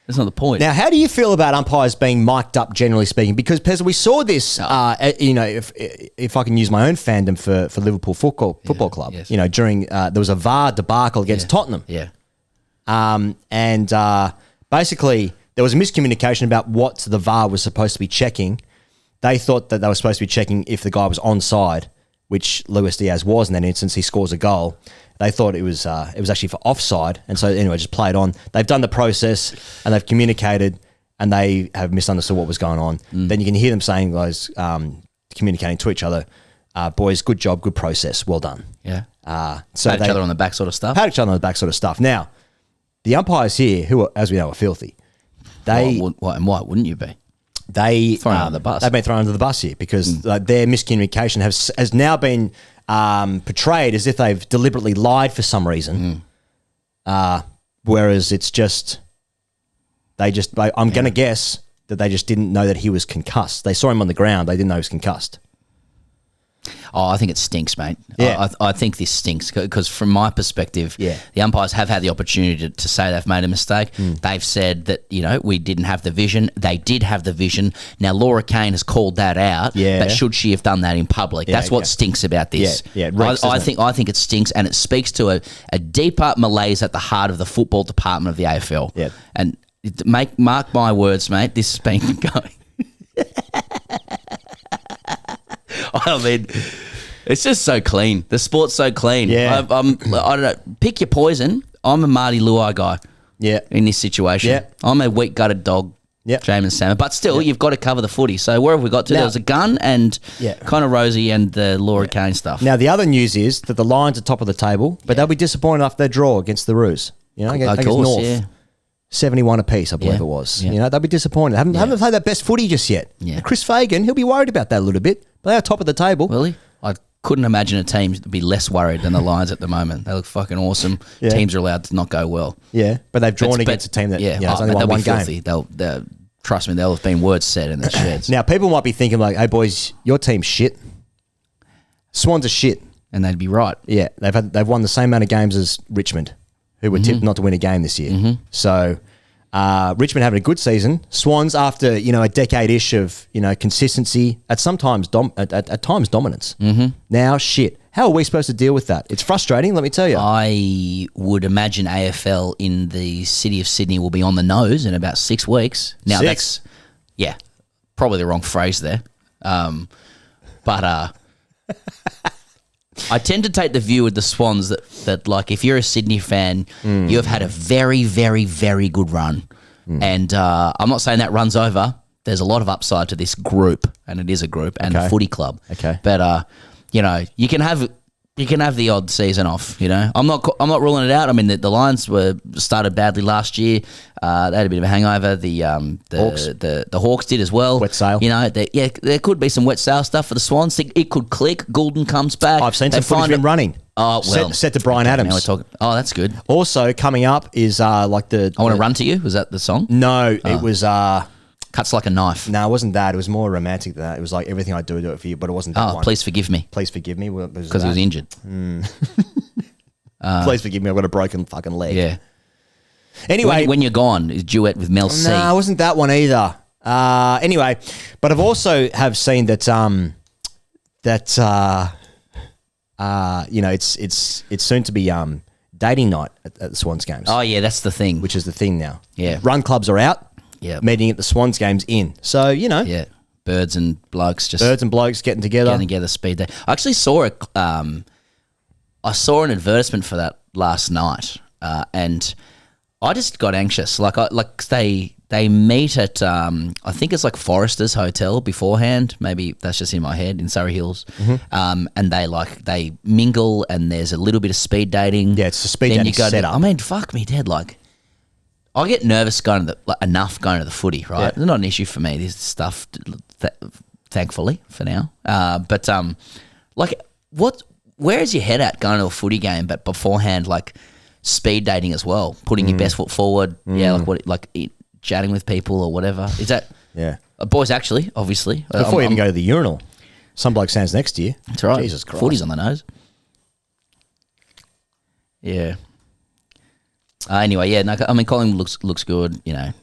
C: That's not the point.
B: Now, how do you feel about umpires being mic'd up, generally speaking? Because, Pez, we saw this, if I can use my own fandom for Liverpool Football Club,
C: yes.
B: During, there was a VAR debacle against Tottenham.
C: Yeah.
B: Basically, there was a miscommunication about what the VAR was supposed to be checking. They thought that they were supposed to be checking if the guy was onside, which Luis Diaz was in that instance. He scores a goal. They thought it was actually for offside, and so anyway, just play it on. They've done the process and they've communicated, and they have misunderstood what was going on. Then you can hear them saying, guys, communicating to each other, boys, good job, good process, well done.
C: Yeah.
B: So
C: pat each other on the back sort of stuff.
B: Pat each other on the back sort of stuff. Now, the umpires here, who, as we know, are filthy. They
C: why wouldn't you be?
B: They
C: Thrown under the bus.
B: They've been thrown under the bus here because their miscommunication has now been portrayed as if they've deliberately lied for some reason. Whereas it's just I'm going to guess that they just didn't know that he was concussed. They saw him on the ground. They didn't know he was concussed.
C: Oh, I think it stinks, mate.
B: Yeah.
C: I think this stinks because from my perspective, the umpires have had the opportunity to say they've made a mistake. They've said that, we didn't have the vision. They did have the vision. Now, Laura Kane has called that out.
B: Yeah.
C: But should she have done that in public? That's what stinks about this.
B: Yeah, it reeks,
C: I
B: doesn't
C: think it stinks, and it speaks to a deeper malaise at the heart of the football department of the AFL.
B: Yeah.
C: And mark my words, mate, this has been going. I mean, it's just so clean. The sport's so clean.
B: Yeah.
C: I don't know. Pick your poison. I'm a Marty Luai guy.
B: Yeah.
C: In this situation.
B: Yeah.
C: I'm a weak gutted dog.
B: Yeah.
C: Jamin Salmon. But still, you've got to cover the footy. So where have we got to?
B: Now-
C: There was a gun and Connor Rosie and the Laura Kane stuff.
B: Now, the other news is that the Lions are top of the table, but they'll be disappointed after their draw against the Roos. Against North. 71 apiece, I believe it was.
C: Yeah.
B: They'll be disappointed. Haven't played that best footy just yet.
C: Yeah.
B: Chris Fagan, he'll be worried about that a little bit, but they are top of the table.
C: Will he? I couldn't imagine a team to be less worried than the Lions at the moment. They look fucking awesome.
B: Yeah.
C: Teams are allowed to not go well.
B: Yeah, but they've drawn against a team that has only won
C: they'll
B: one
C: be filthy.
B: game.
C: They'll trust me. There'll have been words said in the sheds.
B: Now, people might be thinking like, hey, boys, your team's shit. Swans are shit.
C: And they'd be right.
B: Yeah, they've won the same amount of games as Richmond, who were tipped not to win a game this year. So Richmond having a good season. Swans, after a decade-ish of consistency, at times dominance. Now, shit. How are we supposed to deal with that? It's frustrating, let me tell you.
C: I would imagine AFL in the city of Sydney will be on the nose in about 6 weeks. Now that's probably the wrong phrase there, but I tend to take the view with the Swans that like if you're a Sydney fan, you have had a very, very, very good run. And I'm not saying that run's over. There's a lot of upside to this group, and it is a group, and the footy club.
B: Okay.
C: But, you can have the odd season off, I'm not ruling it out. I mean, the Lions started badly last year. They had a bit of a hangover. The
B: Hawks.
C: The Hawks did as well.
B: Wet sail.
C: There could be some wet sail stuff for the Swans. It could click. Goulden comes back.
B: I've seen some footage of him running.
C: Oh, well.
B: Set to Brian Adams.
C: Now we're talking. Oh, that's good.
B: Also, coming up is
C: I Want to Run to You. Was that the song?
B: No, it was...
C: Cuts Like a Knife.
B: No, it wasn't that. It was more romantic than that. It was like Everything I Do it for You, but it wasn't that one.
C: Please Forgive Me.
B: Please Forgive Me.
C: Because he was injured.
B: Please Forgive Me. I've got a broken fucking leg.
C: Yeah.
B: Anyway.
C: When You're Gone is duet with Mel C.
B: No, it wasn't that one either. Anyway, but I've also have seen that it's soon to be dating night at the Swans games.
C: Oh yeah, that's the thing.
B: Which is the thing now.
C: Yeah.
B: Run clubs are out.
C: Yeah.
B: Meeting at the Swans games in. So,
C: Yeah. Birds and blokes
B: getting together.
C: Speed day. I actually saw an advertisement for that last night, and I just got anxious. They meet at I think it's like Forrester's Hotel beforehand. Maybe that's just in my head in Surrey Hills. And they mingle, and there's a little bit of speed dating.
B: Yeah, it's a speed dating setup.
C: I mean, fuck me dead. I get nervous going to the footy, right?
B: Yeah.
C: It's not an issue for me. This stuff, thankfully for now. But where is your head at going to a footy game? But beforehand, speed dating as well, putting your best foot forward. Yeah, chatting with people or whatever. Is that boys actually? Obviously,
B: before you even go to the urinal, some bloke stands next to you.
C: That's right.
B: Jesus Christ,
C: footy's on the nose. Yeah. Anyway, Collingwood looks good,
B: I'm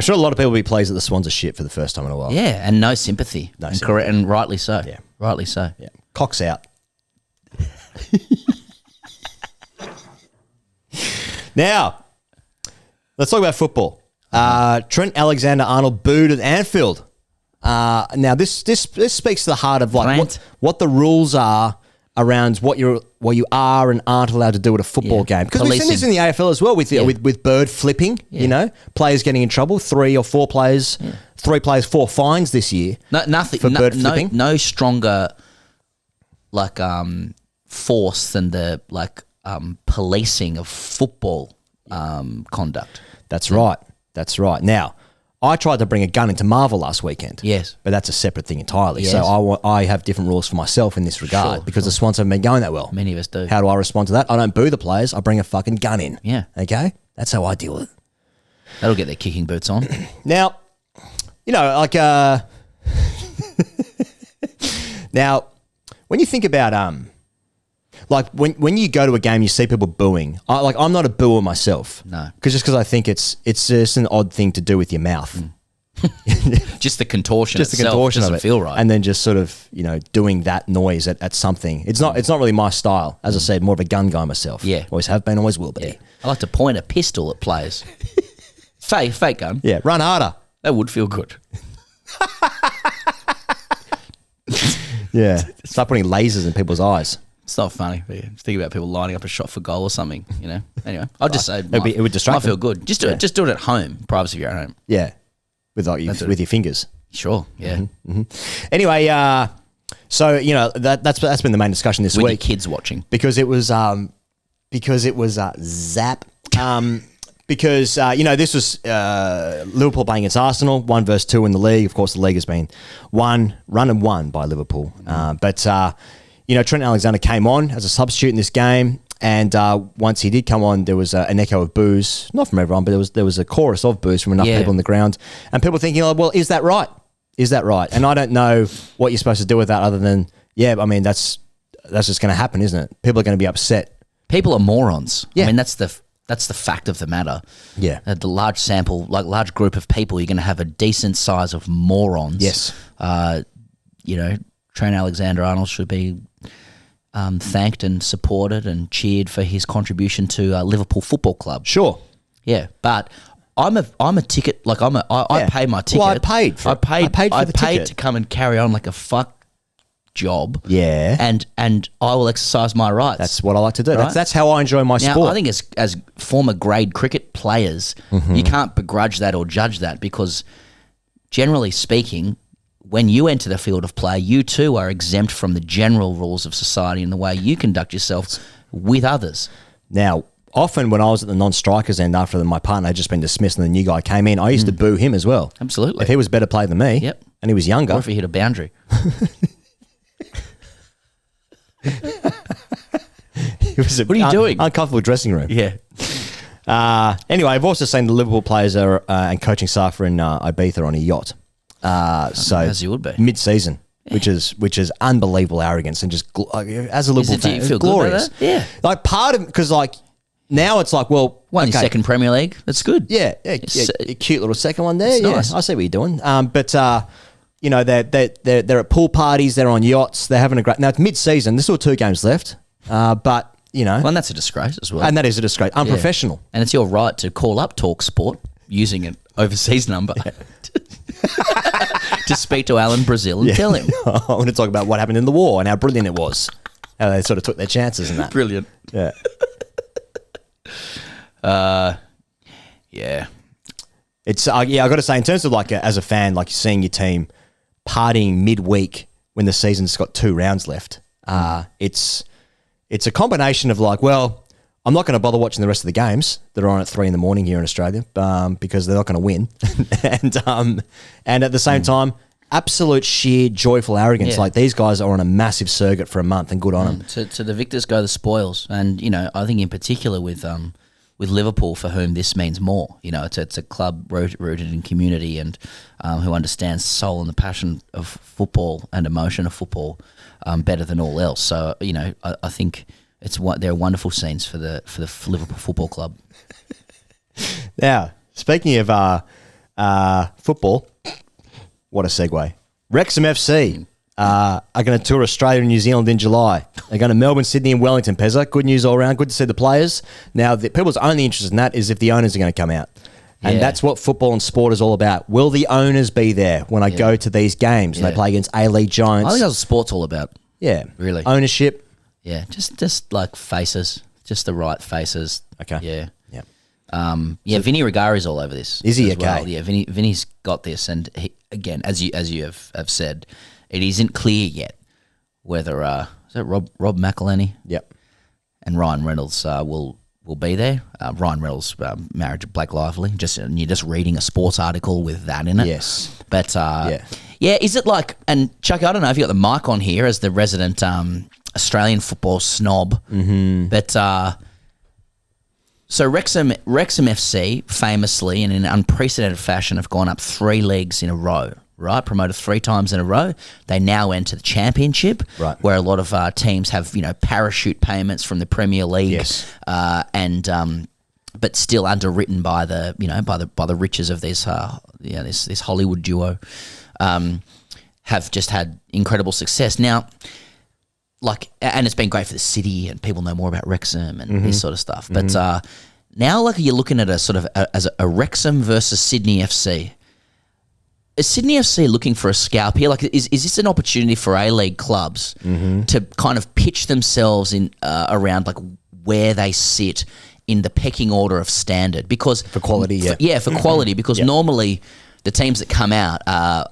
B: sure a lot of people will be pleased that the Swans are shit for the first time in a while.
C: Yeah, and no sympathy. Correct, and rightly so.
B: Yeah.
C: Rightly so.
B: Yeah. Cock's out. Now, let's talk about football. Trent Alexander-Arnold booed at Anfield. Now, this speaks to the heart of what the rules are around what you are and aren't allowed to do at a football game. Because we've seen this in the AFL as well with bird flipping, players getting in trouble, 3 or 4 players, 3 players, 4 fines this year.
C: Nothing
B: for bird flipping.
C: No stronger force than the policing of football conduct.
B: That's right. That's right. Now, I tried to bring a gun into Marvel last weekend.
C: Yes.
B: But that's a separate thing entirely.
C: Yes.
B: So I have different rules for myself in this regard because the Swans haven't been going that well.
C: Many of us do.
B: How do I respond to that? I don't boo the players. I bring a fucking gun in.
C: Yeah.
B: Okay? That's how I deal with it.
C: That'll get their kicking boots on.
B: Now, like... now, when you think about... Like when you go to a game, you see people booing. I'm not a booer myself.
C: No,
B: because I think it's just an odd thing to do with your mouth.
C: Just the contortion.
B: Just the contortion
C: doesn't
B: of it,
C: feel right.
B: and then just sort of doing that noise at something. It's not really my style. As I said, more of a gun guy myself.
C: Yeah,
B: always have been, always will be.
C: Yeah. I like to point a pistol at players. fake gun.
B: Yeah, run harder.
C: That would feel good.
B: Yeah, start putting lasers in people's eyes.
C: It's not funny. But yeah, just think about people lining up a shot for goal or something. Anyway, I'll just say
B: it would distract.
C: Might feel good. Just do it. Just do it at home. Privacy if you're at home.
B: Yeah, with your fingers.
C: Sure. Yeah.
B: Mm-hmm. Anyway, so that's been the main discussion this
C: with
B: week.
C: Your kids watching
B: because it was Zap. Because this was Liverpool playing against Arsenal, 1 versus 2 in the league. Of course, the league has been run and won by Liverpool. But Trent Alexander came on as a substitute in this game, and once he did come on, there was an echo of boos, not from everyone, but there was a chorus of boos from enough people on the ground, and people thinking, well, is that right? Is that right? And I don't know what you're supposed to do with that other than, that's just going to happen, isn't it? People are going to be upset.
C: People are morons.
B: Yeah.
C: I mean, that's the fact of the matter.
B: Yeah.
C: The large sample, large group of people, you're going to have a decent size of morons.
B: Yes.
C: Trent Alexander-Arnold should be thanked and supported and cheered for his contribution to Liverpool Football Club.
B: Sure.
C: Yeah, but I'm a ticket. I pay my ticket.
B: Well, I paid for the ticket
C: to come and carry on like a fuck job.
B: Yeah.
C: And I will exercise my rights.
B: That's what I like to do.
C: Right?
B: That's how I enjoy my
C: now,
B: sport.
C: I think as former grade cricket players, you can't begrudge that or judge that because generally speaking, when you enter the field of play, you too are exempt from the general rules of society and the way you conduct yourself with others.
B: Now, often when I was at the non-strikers end after my partner had just been dismissed and the new guy came in, I used to boo him as well.
C: Absolutely.
B: If he was a better player than me and he was younger.
C: Or if he hit a boundary.
B: What
C: are you doing?
B: Uncomfortable dressing room.
C: Yeah.
B: Anyway, I've also seen the Liverpool players and coaching staff are in Ibiza on a yacht. So
C: as you would be
B: mid-season, which is unbelievable arrogance and just as a Liverpool fan,
C: do you feel
B: glorious.
C: Good about that? Yeah,
B: like part of because now it's like won
C: your second Premier League. That's good.
B: Yeah, a cute little second one there.
C: It's
B: Yeah,
C: nice.
B: I see what you're doing. But they're at pool parties, they're on yachts, they're having a great. Now it's mid-season. There's still 2 games left, but
C: and that's a disgrace as well.
B: And that is a disgrace, unprofessional.
C: And it's your right to call up Talk Sport using an overseas number to speak to Alan Brazil and tell him.
B: I want to talk about what happened in the war and how brilliant it was. How they sort of took their chances and that.
C: Brilliant.
B: Yeah.
C: Yeah.
B: It's I got to say, in terms of as a fan, seeing your team partying midweek when the season's got 2 rounds left, it's a combination of I'm not going to bother watching the rest of the games that are on at 3 a.m. here in Australia because they're not going to win, and at the same time, absolute sheer joyful arrogance.
C: Yeah.
B: These guys are on a massive circuit for a month, and good on them.
C: To the victors go the spoils, and I think in particular with Liverpool, for whom this means more. It's a club rooted in community and who understands the soul and the passion of football and emotion of football better than all else. So I think they're wonderful scenes for the Liverpool Football Club.
B: Now, speaking of football, what a segue! Wrexham FC are going to tour Australia and New Zealand in July. They're going to Melbourne, Sydney and Wellington, Pezza. Good news all around. Good to see the players. Now, people's only interest in that is if the owners are going to come out. And that's what football and sport is all about. Will the owners be there when I go to these games and they play against A-League giants?
C: I think that's what sport's all about.
B: Yeah.
C: Really.
B: Ownership.
C: Yeah. Just like faces. Just the right faces.
B: Okay.
C: Yeah.
B: Yeah.
C: Vinny Rigari's all over this.
B: Is he
C: as well.
B: okay?
C: Yeah, Vinny's got this. And he, again, as you have said, it isn't clear yet whether is it Rob McElhenney?
B: Yep.
C: And Ryan Reynolds will will be there. Ryan Reynolds married to Blake Lively. And you're just reading a sports article with that in it.
B: Yes.
C: But is it like? And Chuck, I don't know if you got the mic on here as the resident Australian football snob, but so Wrexham FC famously and in unprecedented fashion have gone up 3 leagues in a row. Right, promoted 3 times in a row. They now enter the Championship,
B: right,
C: where a lot of teams have parachute payments from the Premier League, but still underwritten by the by the riches of this this Hollywood duo, have just had incredible success now. And it's been great for the city, and people know more about Wrexham and this sort of stuff. But now, you're looking at a sort of as a Wrexham versus Sydney FC. Is Sydney FC looking for a scalp here? Is this an opportunity for A-League clubs to kind of pitch themselves in around where they sit in the pecking order of standard? Because
B: for quality,
C: for quality. Because normally the teams that come out are,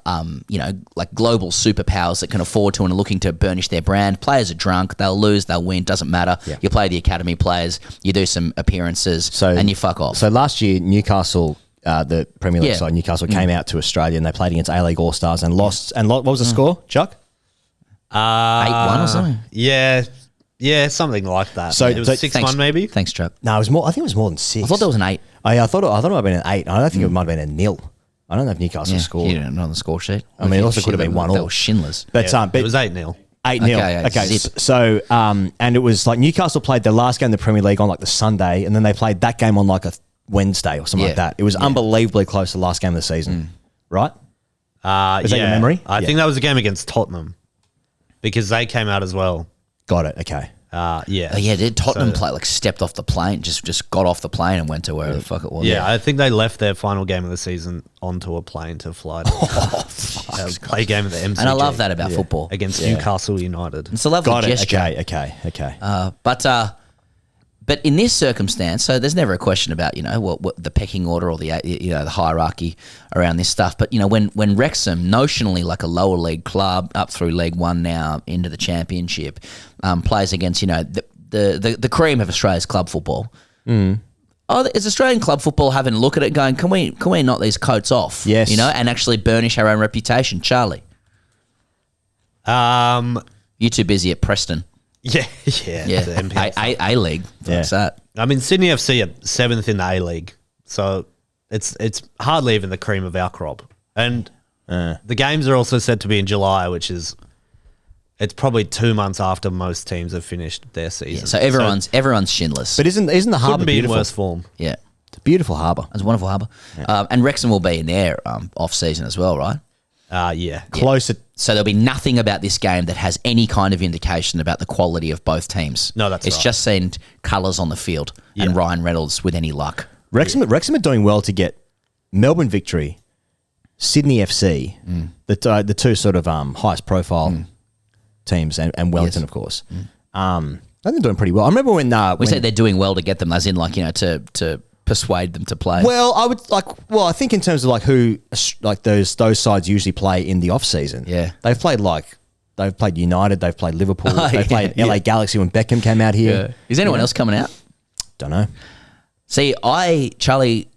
C: global superpowers that can afford to and are looking to burnish their brand. Players are drunk. They'll lose. They'll win. Doesn't matter. Yeah. You play the academy players. You do some appearances, and you fuck off.
B: So last year, Newcastle. The Premier League side, Newcastle, came out to Australia and they played against A-League All-Stars and lost. And what was the score, Chuck?
C: 8-1 or something?
U: Yeah, something like that. So it was 6-1 maybe?
C: Thanks, Chuck.
B: No, it was more. I think it was more than 6.
C: I thought there was an 8.
B: Oh, yeah, I thought it might have been an 8. I don't think it might have been a 0. I don't know if Newcastle scored.
C: You didn't know on the score sheet.
B: I mean, it also could have been 1-0.
C: They were Schindlers.
B: But,
U: it was 8-0.
B: 8-0. Okay. So, and it was Newcastle played their last game in the Premier League on the Sunday, and then they played that game on a Wednesday or something like that. It was unbelievably close to the last game of the season, right? Is that your memory?
U: I think that was a game against Tottenham because they came out as well.
B: Got it. Okay.
C: Did Tottenham play stepped off the plane, just got off the plane and went to wherever the fuck it was?
U: Yeah, I think they left their final game of the season onto a plane to fly to play a game of the MCG.
C: And I love that about football.
U: Against Newcastle United.
C: It's a lovely gesture.
B: Okay.
C: But in this circumstance, so there's never a question about what the pecking order or the the hierarchy around this stuff. But when Wrexham, notionally a lower league club up through League One now into the Championship, plays against the cream of Australia's club football. Is Australian club football having a look at it, going, can we knock these coats off?
B: Yes,
C: and actually burnish our own reputation, Charlie. You're too busy at Preston.
U: Yeah. The MPL
C: A-League. What's that?
U: I mean, Sydney FC are 7th in the A-League, so it's hardly even the cream of our crop. And the games are also said to be in July, which is it's probably 2 months after most teams have finished their season.
C: Yeah, so everyone's Schindlers.
B: But isn't the harbour beautiful?
U: In worse form.
C: Yeah,
B: it's a beautiful harbour.
C: It's a wonderful harbour. And Wrexham will be in their off season as well, right?
B: Closer.
C: So there'll be nothing about this game that has any kind of indication about the quality of both teams.
U: No, that's
C: It's
U: right.
C: just seen colours on the field and Ryan Reynolds with any luck.
B: Wrexham are doing well to get Melbourne Victory, Sydney FC, the two sort of highest profile teams, and Wellington, of course. I think they're doing pretty well. I remember when
C: we said they're doing well to get them, as in to persuade them to play.
B: Well, I think in terms of who those sides usually play in the off season.
C: Yeah,
B: they've played United, they've played Liverpool, they've played LA Galaxy when Beckham came out here.
C: Yeah. Is anyone else coming out?
B: Don't know.
C: See, Charlie,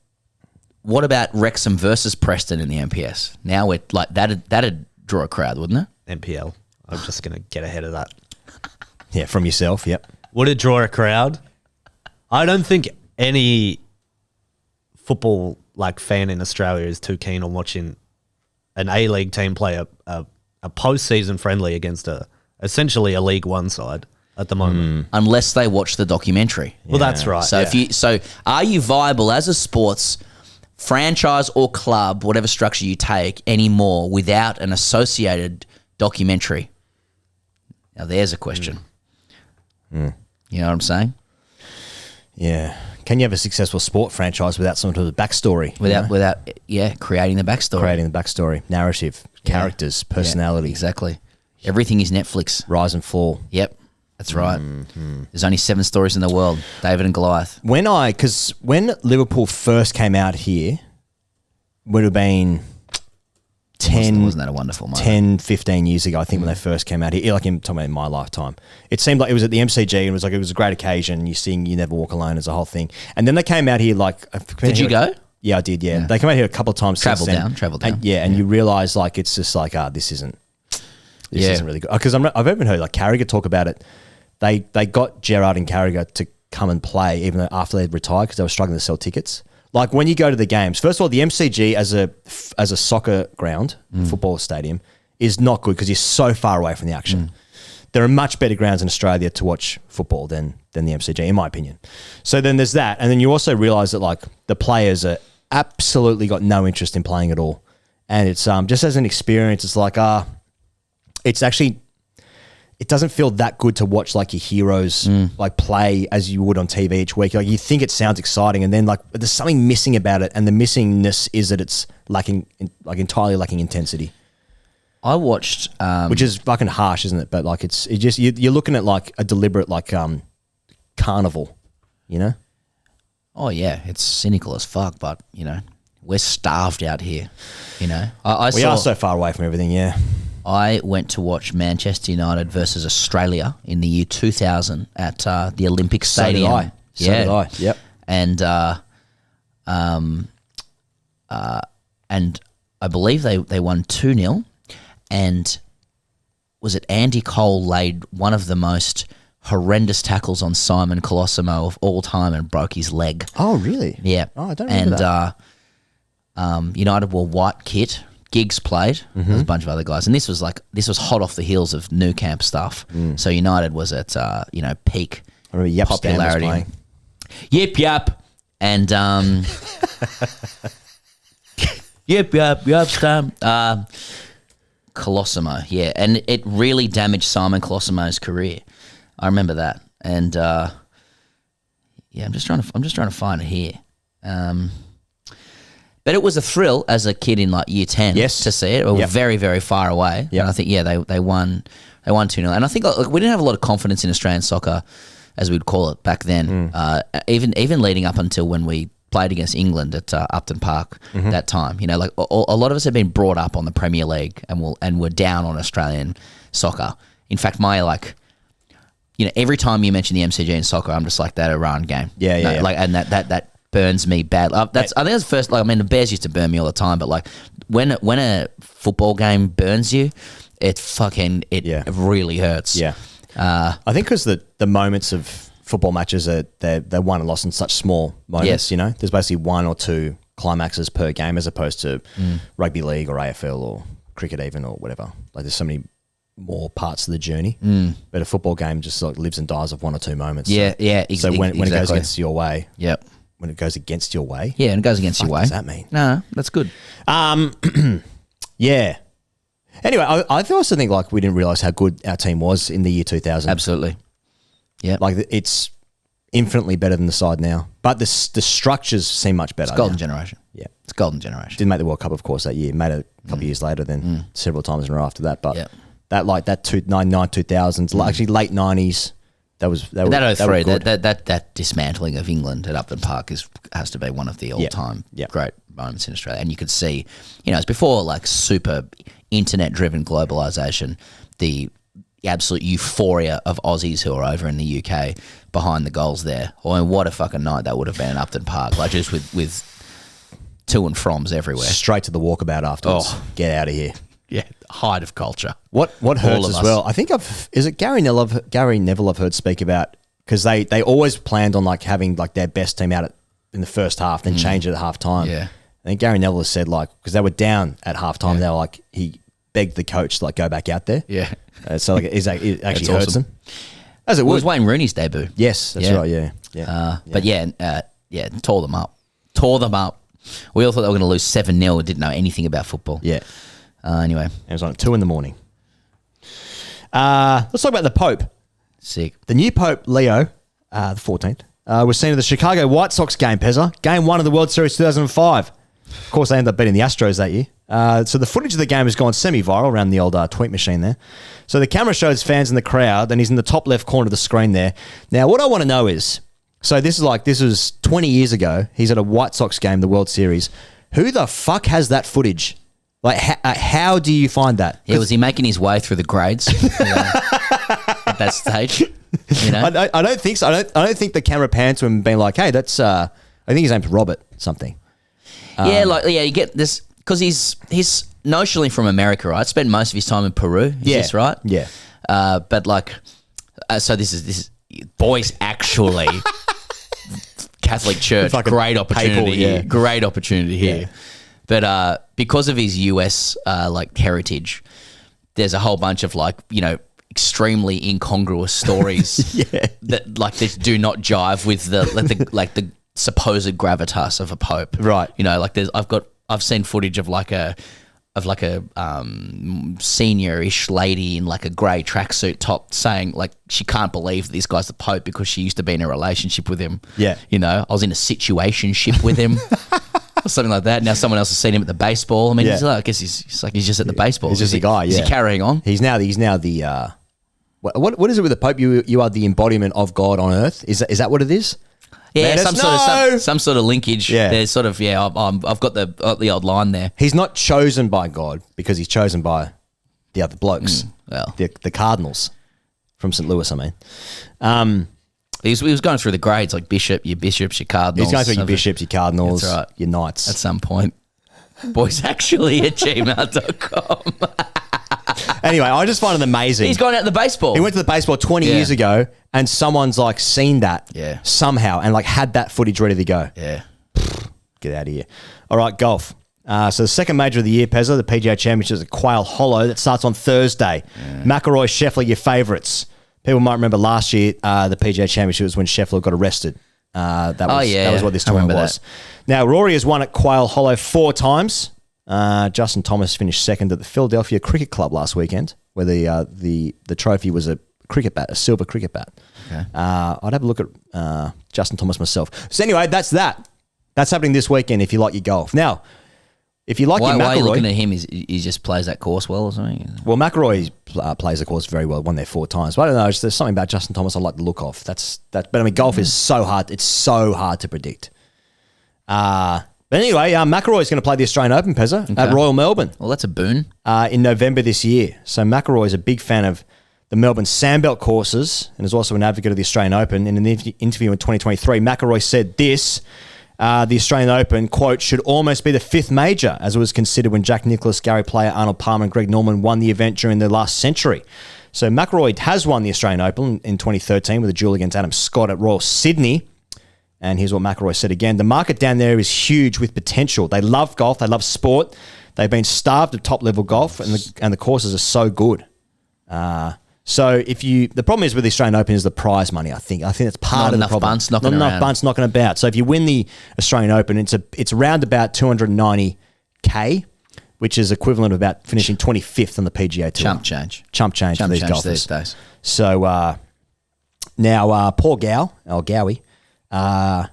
C: what about Wrexham versus Preston in the MPS? Now we're that'd draw a crowd, wouldn't it?
U: MPL. I'm just going to get ahead of that.
B: Yeah, from yourself. Yep.
U: Would it draw a crowd? I don't think any football fan in Australia is too keen on watching an A-League team play a post-season friendly against essentially a League One side at the moment.
C: Unless they watch the documentary.
U: Well, that's right.
C: So are you viable as a sports franchise or club, whatever structure you take, anymore without an associated documentary? Now there's a question. You know what I'm saying?
B: Yeah. Can you have a successful sport franchise without some sort of backstory?
C: Without creating the backstory.
B: Creating the backstory, narrative, characters, personality.
C: Yeah, exactly. Everything is Netflix.
B: Rise and fall.
C: Yep. That's right. There's only 7 stories in the world. David and Goliath.
B: Because when Liverpool first came out here, would have been
C: Wasn't that a wonderful moment?
B: 10, 15 years ago, I think, when they first came out here, like I'm talking about in my lifetime. It seemed like it was at the MCG and it was a great occasion. You sing You Never Walk Alone as a whole thing. And then they came out here like...
C: Did you go?
B: Yeah, I did, yeah. They came out here a couple of times.
C: Travel
B: since then.
C: down.
B: And you realise like it's just like, this isn't really good. Because I've even heard like Carragher talk about it. They got Gerrard and Carragher to come and play even though after they'd retired because they were struggling to sell tickets. Like when you go to the games, first of all, the MCG as a soccer ground, football stadium, is not good because you're so far away from the action. There are much better grounds in Australia to watch football than the MCG, in my opinion. So then there's that. And then you also realise that like the players are absolutely got no interest in playing at all. And it's just as an experience, it's like, it's actually... It doesn't feel that good to watch like your heroes like play as you would on TV each week. Like you think it sounds exciting, and then like there's something missing about it, and the missingness is that it's lacking, like entirely lacking intensity.
C: I watched,
B: which is fucking harsh, isn't it? But like it's just you're looking at like a deliberate like carnival, you know?
C: Oh yeah, it's cynical as fuck, but you know we're starved out here. You know, we
B: are so far away from everything. Yeah.
C: I went to watch Manchester United versus Australia in the year 2000 at the Olympic Stadium.
B: So did I. Yep.
C: And I believe they won 2-0, and was it Andy Cole laid one of the most horrendous tackles on Simon Colosimo of all time and broke his leg.
B: Oh, really?
C: Yeah.
B: Oh, I don't remember that.
C: United wore white kit. Giggs played. There was a bunch of other guys, and this was hot off the heels of Nou Camp stuff. So United was at peak
B: I remember Yap
C: popularity.
B: Stan was
C: Yip yap and yip yap Stan. Colosimo, yeah, and it really damaged Simon Colosimo's career. I remember that, and I'm just trying to find it here. But it was a thrill as a kid in like year 10 to see it. We were very, very far away. And I think, they won 2-0. And I think we didn't have a lot of confidence in Australian soccer, as we'd call it back then, even leading up until when we played against England at Upton Park that time. You know, like a lot of us had been brought up on the Premier League and were down on Australian soccer. In fact, every time you mention the MCG in soccer, I'm just like, that Iran game. And that burns me bad. I think that's the first. Like, I mean, the Bears used to burn me all the time, but like when a football game burns you, it really hurts.
B: Yeah, I think because the moments of football matches they're won and lost in such small moments.
C: Yes.
B: You know, there's basically 1 or 2 climaxes per game as opposed to rugby league or AFL or cricket even or whatever. Like there's so many more parts of the journey. But a football game just like lives and dies of 1 or 2 moments.
C: Yeah,
B: So when it goes against your way,
C: when
B: it goes against your way.
C: Yeah, and it goes against your way.
B: What does that mean?
C: No, that's good.
B: Yeah. Anyway, I also think like we didn't realise how good our team was in the year 2000.
C: Absolutely. Yeah.
B: Like it's infinitely better than the side now. But the structures seem much better.
C: It's golden
B: now.
C: generation.
B: Yeah.
C: It's golden generation.
B: Didn't make the World Cup, of course, that year. Made it a couple of years later, then several times in a row after that. But that 2000s, actually late 90s, That
C: 03, that dismantling of England at Upton Park has to be one of the all-time great moments in Australia. And you could see, it's before like super internet-driven globalisation, the absolute euphoria of Aussies who are over in the UK behind the goals there. Oh, and what a fucking night that would have been at Upton Park, like just with to and froms everywhere.
B: Straight to the walkabout afterwards.
C: Oh.
B: Get out of here.
C: Yeah, height of culture.
B: What hurts as well? I think is it Gary Neville I've heard speak about, because they always planned on like having like their best team out in the first half, then change it at half time.
C: Yeah.
B: I think Gary Neville has said like, because they were down at half time, they were like, he begged the coach to like go back out there.
C: Yeah.
B: So like it actually
C: That's
B: hurts
C: awesome.
B: them. As it
C: was Wayne Rooney's debut.
B: Yes, that's right. Yeah.
C: But tore them up. We all thought they were going to lose 7-0 and didn't know anything about football.
B: Yeah.
C: Anyway.
B: It was on at 2 a.m. Let's talk about the Pope.
C: Sick.
B: The new Pope, Leo, the 14th, was seen at the Chicago White Sox game, Pezza. Game 1 of the World Series 2005. Of course, they ended up beating the Astros that year. So the footage of the game has gone semi-viral around the old tweet machine there. So the camera shows fans in the crowd, and he's in the top left corner of the screen there. Now, what I want to know is, so this was 20 years ago. He's at a White Sox game, the World Series. Who the fuck has that footage? Like, how do you find that?
C: Yeah, was he making his way through the grades at that stage? You know?
B: I don't think so. I don't think the camera pans to him being like, hey, that's, I think his name's Robert something.
C: You get this, because he's notionally from America, right? Spent most of his time in Peru, is this right?
B: Yeah.
C: But like, so this is Boys Actually, Catholic Church, great opportunity here. Great opportunity here. But because of his US like heritage, there's a whole bunch of like, you know, extremely incongruous stories that like this do not jive with the supposed gravitas of a pope.
B: Right.
C: You know, like I've seen footage of like a senior-ish lady in like a grey tracksuit top saying like she can't believe that this guy's the Pope because she used to be in a relationship with him.
B: Yeah.
C: You know, I was in a situationship with him or something like that. Now someone else has seen him at the baseball. I mean, he's like, I guess he's just at the baseball.
B: He's just a guy,
C: Is he carrying on?
B: He's now the, what is it with the Pope? You are the embodiment of God on earth. Is that what it is?
C: Yeah, some sort of linkage.
B: Yeah.
C: There's sort of I've got the odd line there.
B: He's not chosen by God because he's chosen by the other blokes.
C: Well,
B: the Cardinals from St. Louis. I mean,
C: he was going through the grades like your bishops, your cardinals.
B: He's going through your bishops, your cardinals,
C: That's right.
B: your knights.
C: At some point, boysactually at gmail.com.
B: Anyway, I just find it amazing.
C: He's gone out to the baseball.
B: He went to the baseball 20 years ago, and someone's like seen that somehow and like had that footage ready to go.
C: Yeah.
B: Get out of here. All right, golf. So the second major of the year, Pezza, the PGA Championship is at Quail Hollow. That starts on Thursday. McIlroy, Scheffler, your favourites. People might remember last year the PGA Championship was when Scheffler got arrested. That was what this tournament was. Now, Rory has won at Quail Hollow 4 times. Justin Thomas finished second at the Philadelphia Cricket Club last weekend, where the trophy was a cricket bat, a silver cricket bat.
C: Okay.
B: I'd have a look at Justin Thomas myself. So anyway, that's that. That's happening this weekend if you like your golf. Now, if you like your McIlroy...
C: Why are you looking at him? He just plays that course well or something?
B: Well, McIlroy plays the course very well, won there 4 times. But I don't know, there's something about Justin Thomas I like the look of. But I mean, golf is so hard. It's so hard to predict. But anyway, McIlroy is going to play the Australian Open, Pezza, at Royal Melbourne.
C: Well, that's a boon.
B: In November this year. So McIlroy is a big fan of the Melbourne Sandbelt courses and is also an advocate of the Australian Open. In an interview in 2023, McIlroy said this, the Australian Open, quote, should almost be the 5th major, as it was considered when Jack Nicklaus, Gary Player, Arnold Palmer and Greg Norman won the event during the last century. So McIlroy has won the Australian Open in 2013 with a duel against Adam Scott at Royal Sydney. And here's what McIlroy said again. The market down there is huge with potential. They love golf. They love sport. They've been starved of top-level golf, and the courses are so good. So the problem is with the Australian Open is the prize money, I think. I think that's part of the problem. Not enough bunts knocking about. So if you win the Australian Open, it's around about $290K, which is equivalent of about finishing 25th on the PGA Tour. Chump change for these golfers.
C: These days.
B: So now Paul Gowie,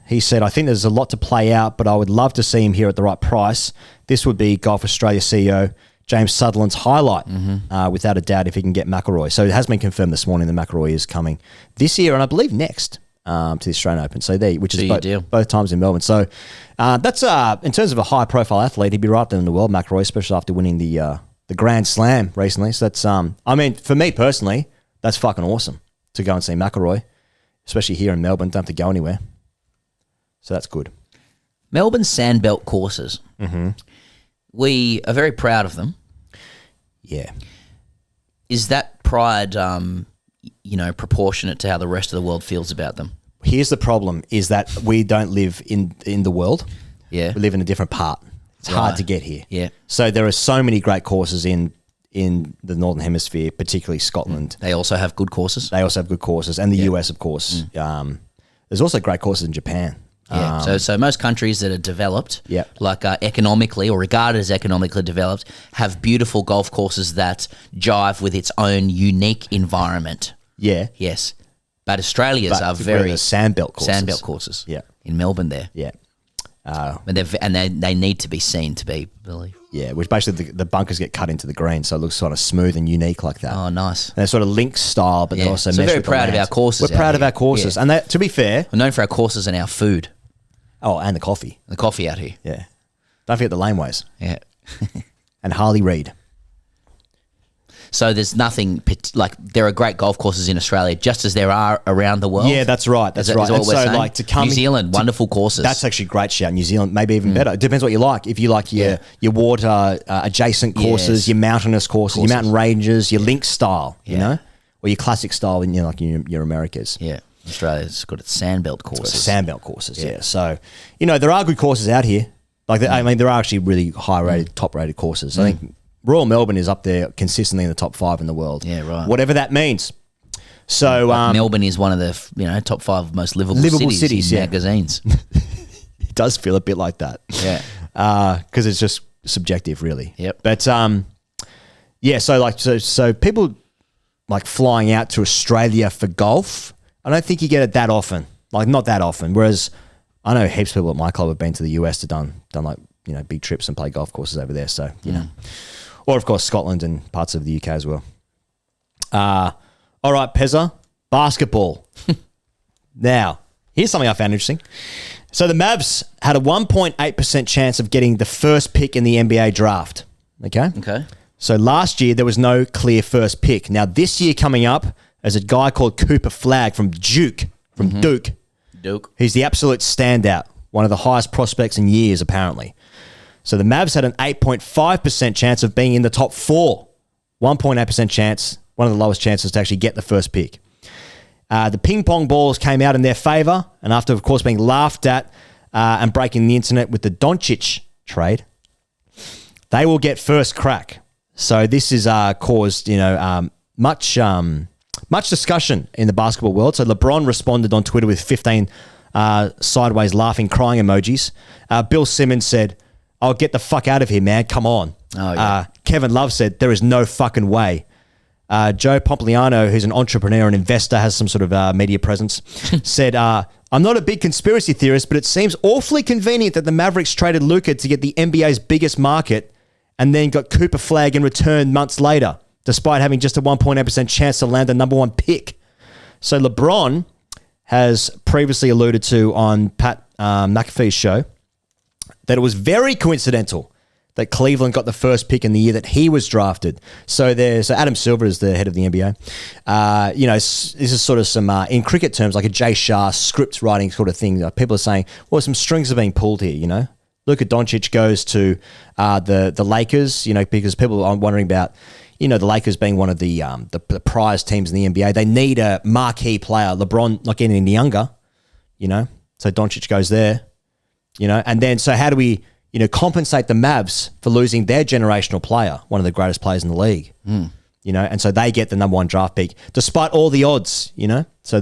B: he said, I think there's a lot to play out, but I would love to see him here at the right price. This would be Golf Australia CEO James Sutherland's highlight, without a doubt, if he can get McIlroy. So it has been confirmed this morning that McIlroy is coming this year and I believe next to the Australian Open. So which is both times in Melbourne. So that's in terms of a high-profile athlete, he'd be right there in the world, McIlroy, especially after winning the Grand Slam recently. So that's, I mean, for me personally, that's fucking awesome to go and see McIlroy, especially here in Melbourne. Don't have to go anywhere. So that's good.
C: Melbourne Sandbelt courses.
B: Mm-hmm.
C: We are very proud of them.
B: Yeah.
C: Is that pride, proportionate to how the rest of the world feels about them?
B: Here's the problem, is that we don't live in the world.
C: Yeah.
B: We live in a different part. It's hard to get here.
C: Yeah.
B: So there are so many great courses in the Northern Hemisphere, particularly Scotland.
C: They also have good courses.
B: And the US, of course. There's also great courses in Japan.
C: Yeah. So most countries that are developed, like economically or regarded as economically developed, have beautiful golf courses that jive with its own unique environment.
B: Yeah.
C: Yes. But Australia's are very
B: Sandbelt courses.
C: Sandbelt courses.
B: Yeah.
C: In Melbourne there.
B: Yeah.
C: And they need to be seen to be, I believe.
B: Yeah, which basically the bunkers get cut into the green, so it looks sort of smooth and unique like that.
C: Oh, nice.
B: And they're sort of link style, but they're also
C: so
B: mesh
C: very
B: with the
C: proud of
B: lands.
C: our courses.
B: We're proud of our courses.
C: Yeah.
B: And to be fair...
C: We're known for our courses and our food.
B: Oh, and the coffee.
C: The coffee out here.
B: Yeah. Don't forget the laneways.
C: Yeah.
B: and Harley Reid.
C: So there's nothing like there are great golf courses in Australia, just as there are around the world.
B: Yeah, that's right. That's right.
C: Is what
B: And
C: we're
B: so,
C: saying?
B: like, to come
C: New Zealand, wonderful courses.
B: That's actually a great shout. New Zealand, maybe even better. It depends what you like. If you like your water adjacent courses,
C: Yes.
B: your mountainous courses, your mountain ranges, your link style, you know, or your classic style in your Americas.
C: Yeah, Australia's got its sandbelt courses.
B: Sandbelt courses, yeah. So, there are good courses out here. Like, I mean, there are actually really high-rated, top-rated courses. I think Royal Melbourne is up there consistently in the top 5 in the world.
C: Yeah, right.
B: Whatever that means. So
C: Melbourne is one of the top 5 most livable cities in magazines.
B: It does feel a bit like that.
C: Yeah,
B: because it's just subjective, really.
C: Yep.
B: But so people like flying out to Australia for golf. I don't think you get it that often. Like, not that often. Whereas I know heaps of people at my club have been to the US to done like big trips and play golf courses over there. So you know. Or, of course, Scotland and parts of the UK as well. All right, Pezza, basketball. Now, here's something I found interesting. So the Mavs had a 1.8% chance of getting the first pick in the NBA draft. Okay?
C: Okay.
B: So last year, there was no clear first pick. Now, this year coming up, there's a guy called Cooper Flagg from Duke. Duke. He's the absolute standout. One of the highest prospects in years, apparently. So the Mavs had an 8.5% chance of being in the top 4. 1.8% chance, one of the lowest chances to actually get the first pick. The ping pong balls came out in their favour, and after, of course, being laughed at and breaking the internet with the Doncic trade, they will get first crack. So this has caused, much discussion in the basketball world. So LeBron responded on Twitter with 15 sideways laughing, crying emojis. Bill Simmons said, "Oh, get the fuck out of here, man. Come on."
C: Oh, yeah.
B: Kevin Love said, "There is no fucking way." Joe Pompliano, who's an entrepreneur and investor, has some sort of media presence, said, "I'm not a big conspiracy theorist, but it seems awfully convenient that the Mavericks traded Luka to get the NBA's biggest market and then got Cooper Flagg in return months later, despite having just a 1.8% chance to land the number 1 pick." So LeBron has previously alluded to on Pat McAfee's show that it was very coincidental that Cleveland got the first pick in the year that he was drafted. So Adam Silver is the head of the NBA. This is sort of some, in cricket terms, like a Jay Shah script writing sort of thing. People are saying, well, some strings are being pulled here, Luka Doncic goes to the Lakers, because people are wondering about, the Lakers being one of the prize teams in the NBA. They need a marquee player. LeBron not getting any younger, so Doncic goes there. And then so how do we, compensate the Mavs for losing their generational player, one of the greatest players in the league, and so they get the number 1 draft pick despite all the odds, So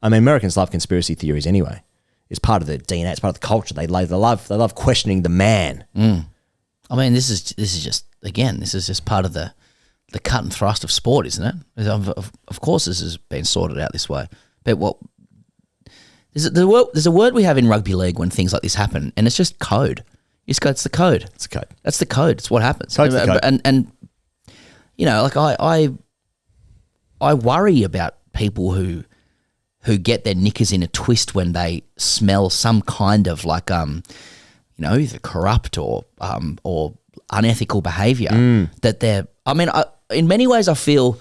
B: Americans love conspiracy theories anyway. It's part of the DNA. It's part of the culture. They love questioning the man.
C: I mean, this is just part of the cut and thrust of sport, isn't it? Of course, this has been sorted out this way. But there's a word we have in rugby league when things like this happen, and it's just code. It's the code.
B: It's code.
C: That's the code. It's what happens.
B: Code's the code.
C: And I worry about people who get their knickers in a twist when they smell some kind of either corrupt or unethical behaviour. That they're. I mean, in many ways, I feel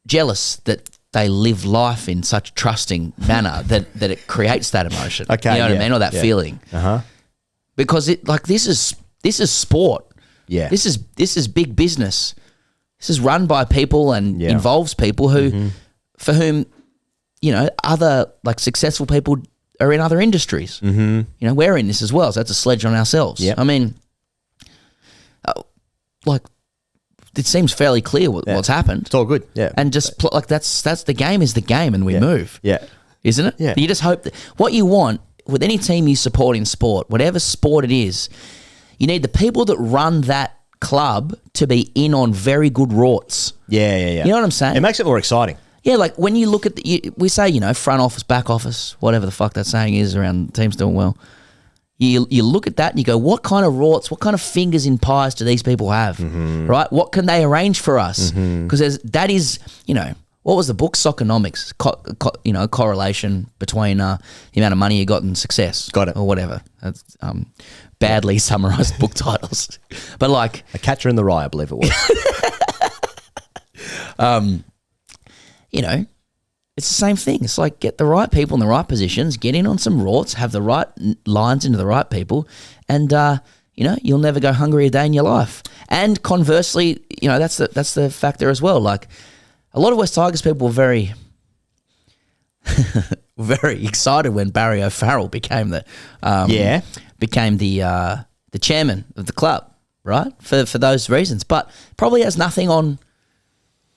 C: jealous that they live life in such a trusting manner that it creates that emotion.
B: Okay,
C: you know what I mean, or that feeling. Because this is sport.
B: Yeah,
C: this is big business. This is run by people and involves people who, for whom, other successful people are in other industries. We're in this as well, so that's a sledge on ourselves.
B: Yep.
C: I mean, it seems fairly clear what's happened.
B: It's all good, yeah.
C: And just that's the game is the game, and we move.
B: Yeah,
C: isn't it?
B: Yeah.
C: You just hope that what you want with any team you support in sport, whatever sport it is, you need the people that run that club to be in on very good rorts.
B: Yeah.
C: You know what I'm saying?
B: It makes it more exciting.
C: Yeah, like when you look at we say front office, back office, whatever the fuck that saying is around teams doing well. You look at that and you go, what kind of rorts, what kind of fingers in pies do these people have, right? What can they arrange for us? Because that is, what was the book? Soccernomics, correlation between the amount of money you got and success.
B: Got it.
C: Or whatever. That's badly summarised book titles. But like...
B: A Catcher in the Rye, I believe it was.
C: It's the same thing. It's like get the right people in the right positions, get in on some rorts, have the right lines into the right people, and you'll never go hungry a day in your life. And conversely, that's the factor as well. Like a lot of West Tigers people were very, very excited when Barry O'Farrell became the chairman of the club, right? For those reasons, but probably has nothing on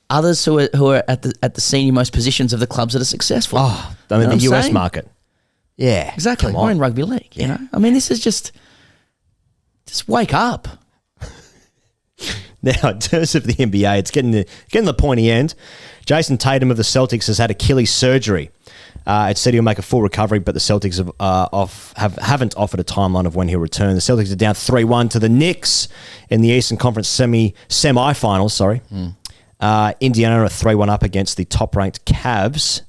C: others who are at the senior most positions of the clubs that are successful.
B: Oh, I mean, the US market. Yeah.
C: Exactly. We're in rugby league, I mean, this is just wake up.
B: Now, in terms of the NBA, it's getting to the pointy end. Jason Tatum of the Celtics has had Achilles surgery. It's said he'll make a full recovery, but the Celtics haven't offered a timeline of when he'll return. The Celtics are down 3-1 to the Knicks in the Eastern Conference semi-finals. Sorry. Indiana are 3-1 up against the top-ranked Cavs.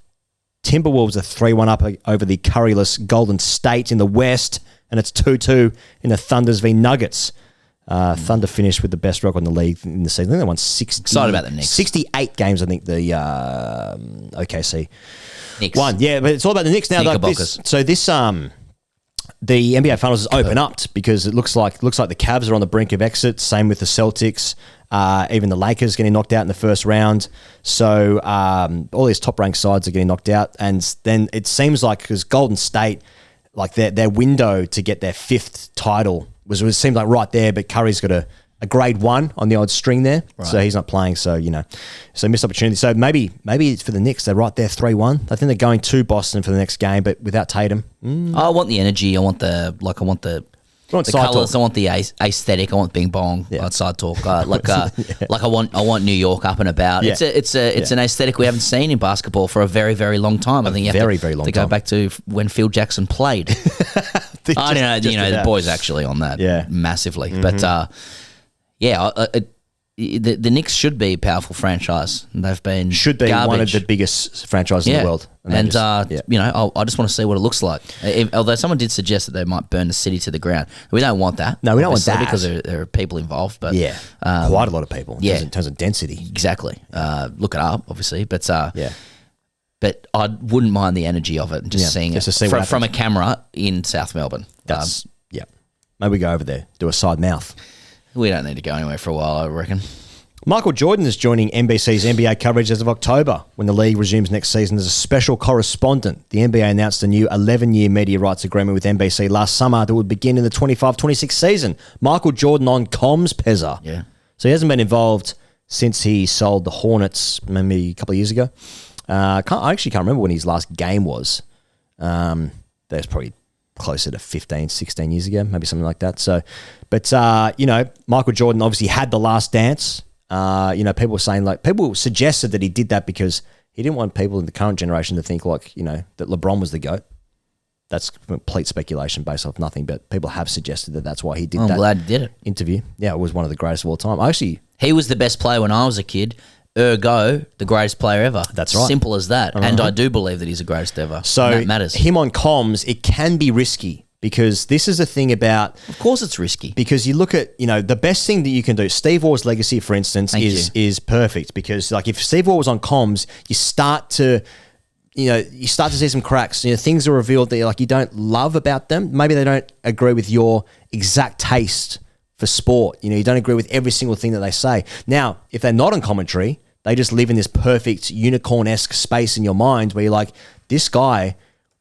B: Timberwolves are 3-1 up over the curryless Golden State in the West, and it's 2-2 in the Thunders v Nuggets. Thunder finished with the best record in the league in the season. I think they won 68 games, I think, the OKC
C: Knicks
B: won. Yeah, but it's all about the Knicks now. The NBA Finals is open up because it looks like the Cavs are on the brink of exit. Same with the Celtics. Even the Lakers getting knocked out in the first round. So all these top-ranked sides are getting knocked out. And then it seems like, because Golden State, like their window to get their fifth title seemed like right there, but Curry's got a grade 1 on the odd string there. Right. So he's not playing. So, so missed opportunity. So maybe it's for the Knicks. They're right there 3-1. I think they're going to Boston for the next game, but without Tatum.
C: I want the energy. I want the colours. I want the aesthetic. I want Bing Bong side talk. I want New York up and about. Yeah. It's an aesthetic we haven't seen in basketball for a very, very long time. I think you have to go back to when Phil Jackson played. I don't know. The boys actually on that massively, but the Knicks should be a powerful franchise. They've been garbage.
B: One of the biggest franchises in the world.
C: And I just want to see what it looks like. Although someone did suggest that they might burn the city to the ground. We don't want that.
B: No, we don't want that.
C: Because there are people involved. But
B: quite a lot of people in terms of density.
C: Exactly. Look it up, obviously. But but I wouldn't mind the energy of it and just seeing it from a camera in South Melbourne.
B: Maybe we go over there, do a side mouth.
C: We don't need to go anywhere for a while, I reckon.
B: Michael Jordan is joining NBC's NBA coverage as of October when the league resumes next season as a special correspondent. The NBA announced a new 11-year media rights agreement with NBC last summer that would begin in the 25-26 season. Michael Jordan on comms, Pezza.
C: Yeah.
B: So he hasn't been involved since he sold the Hornets maybe a couple of years ago. I actually can't remember when his last game was. That was probably closer to 15, 16 years ago, maybe something like that. So, but, Michael Jordan obviously had the last dance. People were saying, people suggested that he did that because he didn't want people in the current generation to think that LeBron was the GOAT. That's complete speculation based off nothing, but people have suggested that that's why he did that.
C: I'm glad he did it.
B: Interview. Yeah, it was one of the greatest of all time.
C: He was the best player when I was a kid. Ergo, the greatest player ever.
B: That's right.
C: Simple as that. And I do believe that he's the greatest ever.
B: So
C: that matters.
B: Him on comms, it can be risky because this is the thing about...
C: Of course it's risky.
B: Because you look at, the best thing that you can do, Steve Waugh's legacy, for instance, is perfect because if Steve Waugh was on comms, you start to see some cracks. Things are revealed that you don't love about them. Maybe they don't agree with your exact taste for sport. You don't agree with every single thing that they say. Now, if they're not on commentary... They just live in this perfect unicorn-esque space in your mind where you're like, this guy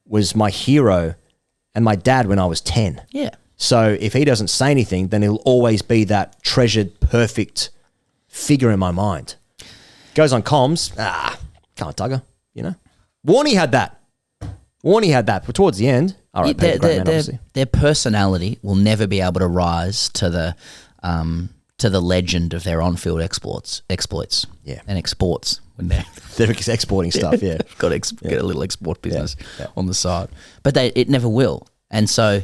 B: was my hero and my dad when I was 10.
C: Yeah.
B: So if he doesn't say anything, then he'll always be that treasured, perfect figure in my mind. Goes on comms, can't tugger, Warney had that. But towards the end, all right,
C: their personality will never be able to rise to the legend of their on-field exploits.
B: Yeah.
C: And exports when they're
B: exporting stuff, yeah.
C: Got to get a little export business on the side. But it never will. And so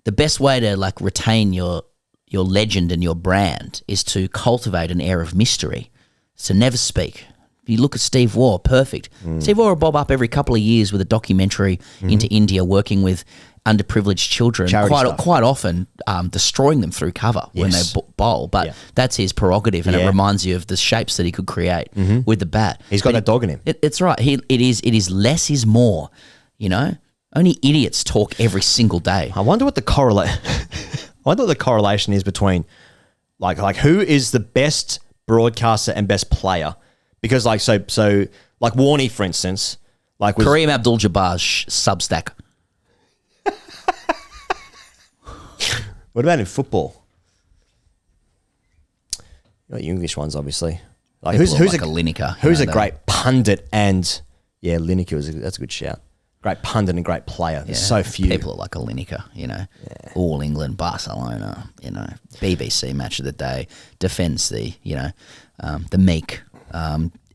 C: the best way to retain your legend and your brand is to cultivate an air of mystery. So never speak. If you look at Steve Waugh, perfect. Steve Waugh will bob up every couple of years with a documentary into India working with underprivileged children,
B: Charity stuff.
C: quite often destroying them through cover when they bowl. But that's his prerogative, and it reminds you of the shapes that he could create with the bat.
B: He's got that dog in him.
C: It's right. It is less is more, you know? Only idiots talk every single day.
B: I wonder what the correlation is between like who is the best broadcaster and best player? Because like so like Warney, for instance, like was
C: Kareem Abdul-Jabbar's Substack.
B: What about in football? You got the English ones, obviously. Like who's
C: like a Lineker?
B: Who's a great pundit and Lineker that's a good shout. Great pundit and great player. There's so few
C: people are like a Lineker. You know, All England, Barcelona. You know, BBC Match of the Day defends the the meek.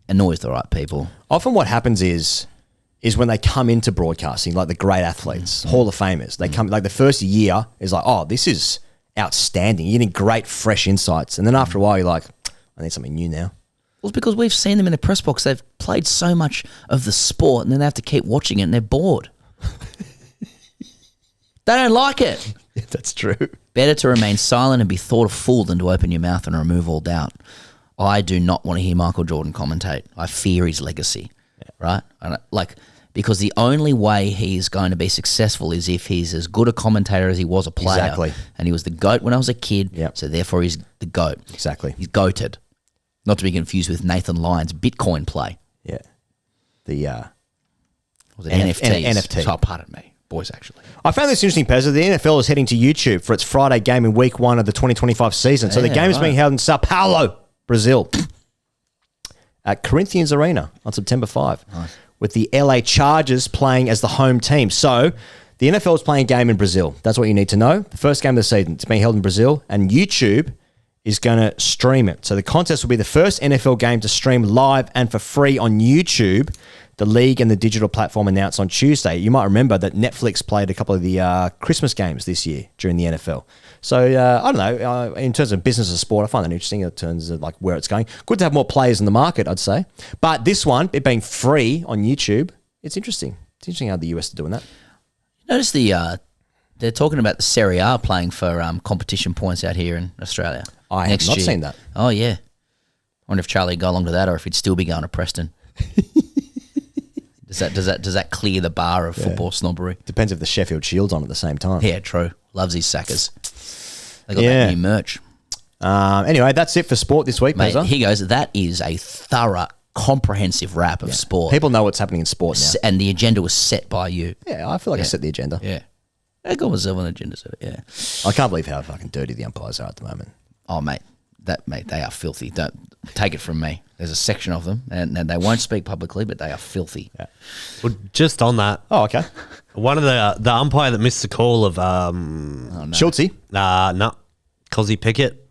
C: Annoys the right people.
B: Often what happens is when they come into broadcasting, like the great athletes, Hall of Famers, they come, like the first year is like, oh, this is outstanding. You're getting great, fresh insights. And then after a while, you're like, I need something new now.
C: Well, it's because we've seen them in the press box. They've played so much of the sport and then they have to keep watching it and they're bored. They don't like it.
B: That's true.
C: Better to remain silent and be thought a fool than to open your mouth and remove all doubt. I do not want to hear Michael Jordan commentate. I fear his legacy, right? And because the only way he's going to be successful is if he's as good a commentator as he was a player.
B: Exactly.
C: And he was the GOAT when I was a kid, so therefore he's the GOAT.
B: Exactly.
C: He's goated. Not to be confused with Nathan Lyon's Bitcoin play.
B: Yeah. The
C: was it NFTs?
B: NFT.
C: Oh, pardon me. Boys, actually.
B: I found this interesting, Pezza. The NFL is heading to YouTube for its Friday game in week 1 of the 2025 season. So the game is being held in Sao Paulo, Brazil, at Corinthians Arena on September 5, with the LA Chargers playing as the home team. So the NFL is playing a game in Brazil. That's what you need to know. The first game of the season. It's being held in Brazil, and YouTube is going to stream it. So the contest will be the first NFL game to stream live and for free on YouTube. The league and the digital platform announced on Tuesday. You might remember that Netflix played a couple of the Christmas games this year during the NFL. So, I don't know, in terms of business or sport, I find that interesting in terms of like where it's going. Good to have more players in the market, I'd say. But this one, it being free on YouTube, it's interesting. It's interesting how the US are doing that.
C: Notice they're talking about the Serie A playing for competition points out here in Australia.
B: I have not seen that.
C: Oh, yeah. I wonder if Charlie would go along to that or if he'd still be going to Preston. Does that clear the bar of football snobbery?
B: Depends if the Sheffield Shield's on at the same time.
C: Yeah, true. Loves his Sackers. They got that new merch.
B: Anyway, that's it for sport this week,
C: Mate,
B: Pezza.
C: he goes, that is a thorough, comprehensive wrap of sport.
B: People know what's happening in sport now.
C: And the agenda was set by you.
B: Yeah, I feel like I set the agenda.
C: Yeah. I got myself an agenda set, yeah.
B: I can't believe how fucking dirty the umpires are at the moment.
C: Oh, mate, they are filthy. Don't take it from me. There's a section of them, and they won't speak publicly, but they are filthy.
U: Yeah. Well, just on that.
B: Oh, okay.
U: One of the umpire that missed the call of
B: Schultze?
U: No, Cozzy Pickett,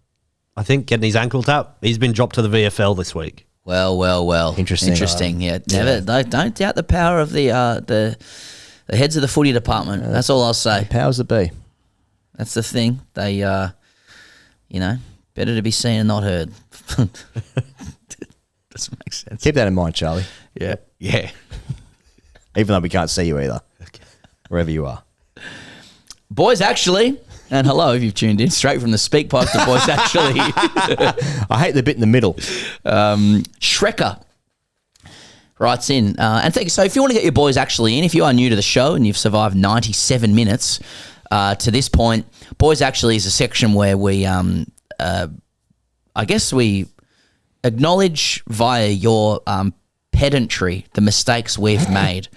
U: I think, getting his ankle tap. He's been dropped to the VFL this week.
C: Well. Interesting. Yeah. Don't doubt the power of the heads of the footy department. That's all I'll say.
B: The powers that be.
C: That's the thing. They, better to be seen and not heard. Doesn't make sense.
B: Keep that in mind, Charlie.
C: Yeah.
B: Even though we can't see you either. Okay. Wherever you are.
C: Boys, actually, and hello if you've tuned in straight from the Speakpipes to Boys Actually.
B: I hate the bit in the middle.
C: Shrekker writes in, and thank you. So if you want to get your Boys Actually in, if you are new to the show and you've survived 97 minutes to this point, Boys Actually is a section where we, I guess we acknowledge via your pedantry the mistakes we've made.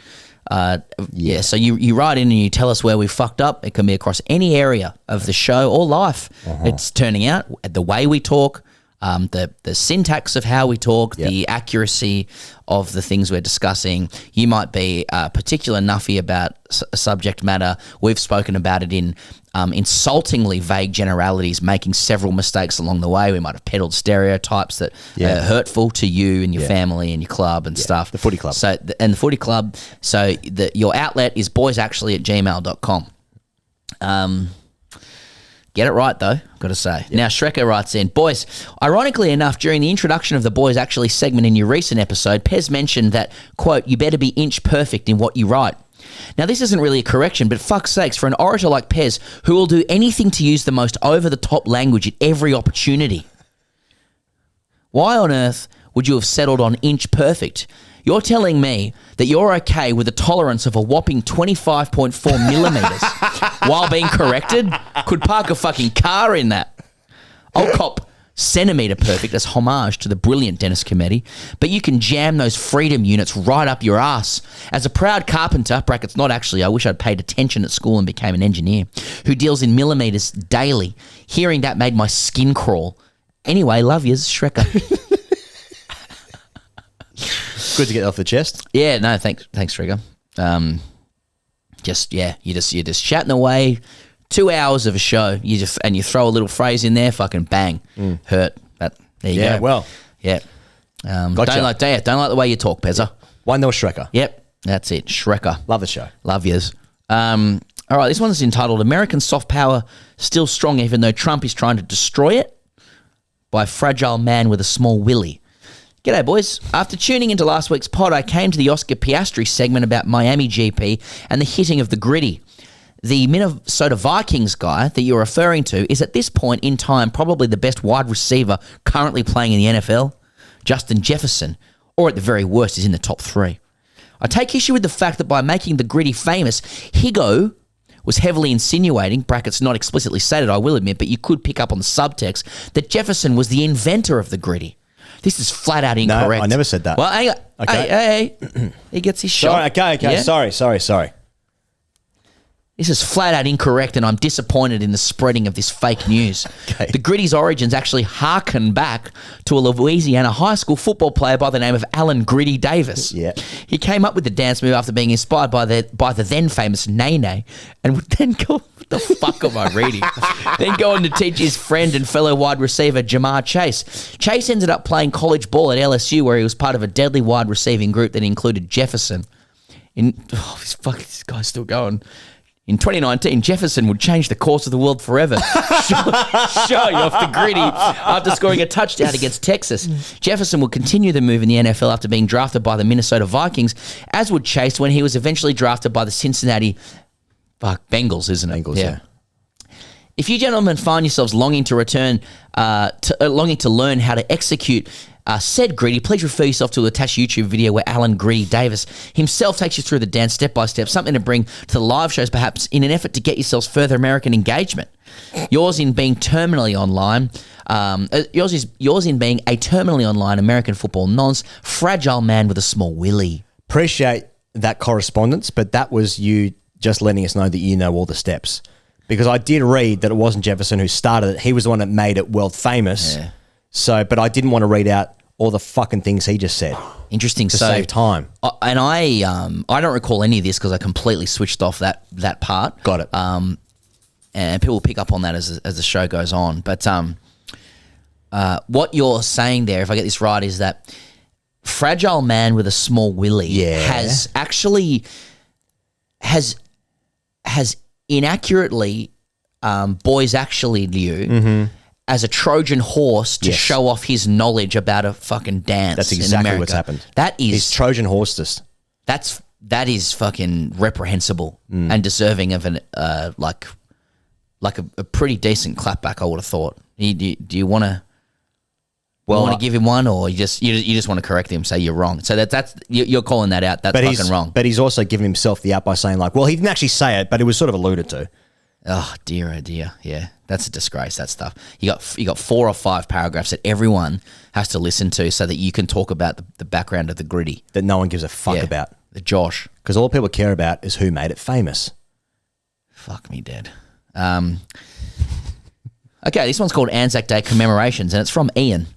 C: So you write in and you tell us where we fucked up. It can be across any area of the show or life. It's turning out the way we talk, the syntax of how we talk, the accuracy of the things we're discussing. You might be particular nuffy about a subject matter. We've spoken about it in insultingly vague generalities, making several mistakes along the way. We might have peddled stereotypes that are hurtful to you and your family and your club and stuff.
B: The footy club.
C: So, and the footy club. So your outlet is boysactually@gmail.com. Get it right, though, got to say. Now, Shrekker writes in, boys, ironically enough, during the introduction of the Boys Actually segment in your recent episode, Pez mentioned that, quote, you better be inch perfect in what you write. Now, this isn't really a correction, but fuck's sakes, for an orator like Pez, who will do anything to use the most over-the-top language at every opportunity, why on earth would you have settled on inch perfect? You're telling me that you're okay with a tolerance of a whopping 25.4 millimetres while being corrected? Could park a fucking car in that. I'll cop centimetre perfect as homage to the brilliant Dennis Cometti, but you can jam those freedom units right up your ass. As a proud carpenter, brackets not actually, I wish I'd paid attention at school and became an engineer, who deals in millimetres daily, hearing that made my skin crawl. Anyway, love yous, Shrekker.
B: Good to get off the chest.
C: Yeah, no, thanks, Shrekker. You're just chatting away. 2 hours of a show, you throw a little phrase in there, fucking bang, hurt. There you go.
B: Yeah, well.
C: Yeah.
B: Gotcha.
C: Don't like the way you talk, Pezza.
B: 1-0 Shrekker.
C: Yep, that's it. Shrekker.
B: Love the show.
C: Love yous. All right, this one's entitled American Soft Power Still Strong Even Though Trump is Trying to Destroy It, by Fragile Man with a Small Willy. G'day, boys. After tuning into last week's pod, I came to the Oscar Piastri segment about Miami GP and the hitting of the Griddy. The Minnesota Vikings guy that you're referring to is at this point in time probably the best wide receiver currently playing in the NFL, Justin Jefferson, or at the very worst is in the top 3. I take issue with the fact that by making the Griddy famous, Higo was heavily insinuating, brackets not explicitly stated, I will admit, but you could pick up on the subtext, that Jefferson was the inventor of the Griddy. This is flat out incorrect.
B: No, I never said that.
C: Well, hang on.
B: Okay.
C: Hey. He gets his shot.
B: Sorry, okay.
C: Yeah?
B: Sorry.
C: This is flat out incorrect, and I'm disappointed in the spreading of this fake news.
B: Okay.
C: The Griddy's origins actually harken back to a Louisiana high school football player by the name of Alan Griddy Davis.
B: Yeah.
C: He came up with the dance move after being inspired by the then famous Nene, and would then go, what the fuck am I reading? Then go on to teach his friend and fellow wide receiver Jamar Chase. Chase ended up playing college ball at LSU, where he was part of a deadly wide receiving group that included Jefferson. This guy's still going. In 2019, Jefferson would change the course of the world forever, showing off the Griddy after scoring a touchdown against Texas. Jefferson would continue the move in the NFL after being drafted by the Minnesota Vikings, as would Chase when he was eventually drafted by the Cincinnati Bengals, isn't it?
B: Bengals, yeah.
C: If you gentlemen find yourselves longing to longing to learn how to execute said Griddy, please refer yourself to the attached YouTube video where Alan Griddy Davis himself takes you through the dance step by step, something to bring to the live shows perhaps in an effort to get yourselves further American engagement. Yours in being terminally online, yours in being a terminally online American football nonce, fragile man with a small willy.
B: Appreciate that correspondence, but that was you just letting us know that you know all the steps. Because I did read that it wasn't Jefferson who started it. He was the one that made it world famous.
C: Yeah.
B: So, but I didn't want to read out all the fucking things he just said.
C: Interesting.
B: To save time.
C: And I don't recall any of this because I completely switched off that part.
B: Got it.
C: And people will pick up on that as the show goes on. But what you're saying there, if I get this right, is that fragile man with a small willy has inaccurately boys actually you as a Trojan horse to show off his knowledge about a fucking dance.
B: That's exactly what's happened.
C: That is
B: he's Trojan horsed us.
C: That is fucking reprehensible and deserving of an like a pretty decent clapback. I would have thought. Do you want to? Well, want to give him one, or you just want to correct him, say you're wrong. So that's you're calling that out. That's fucking wrong.
B: But he's also giving himself the out by saying like, well, he didn't actually say it, but it was sort of alluded to.
C: Oh dear, yeah, that's a disgrace. That stuff. You got 4 or 5 paragraphs that everyone has to listen to, so that you can talk about the background of the Griddy
B: that no one gives a fuck about.
C: The Josh,
B: because all people care about is who made it famous.
C: Fuck me dead. Okay, this one's called Anzac Day Commemorations, and it's from Ian.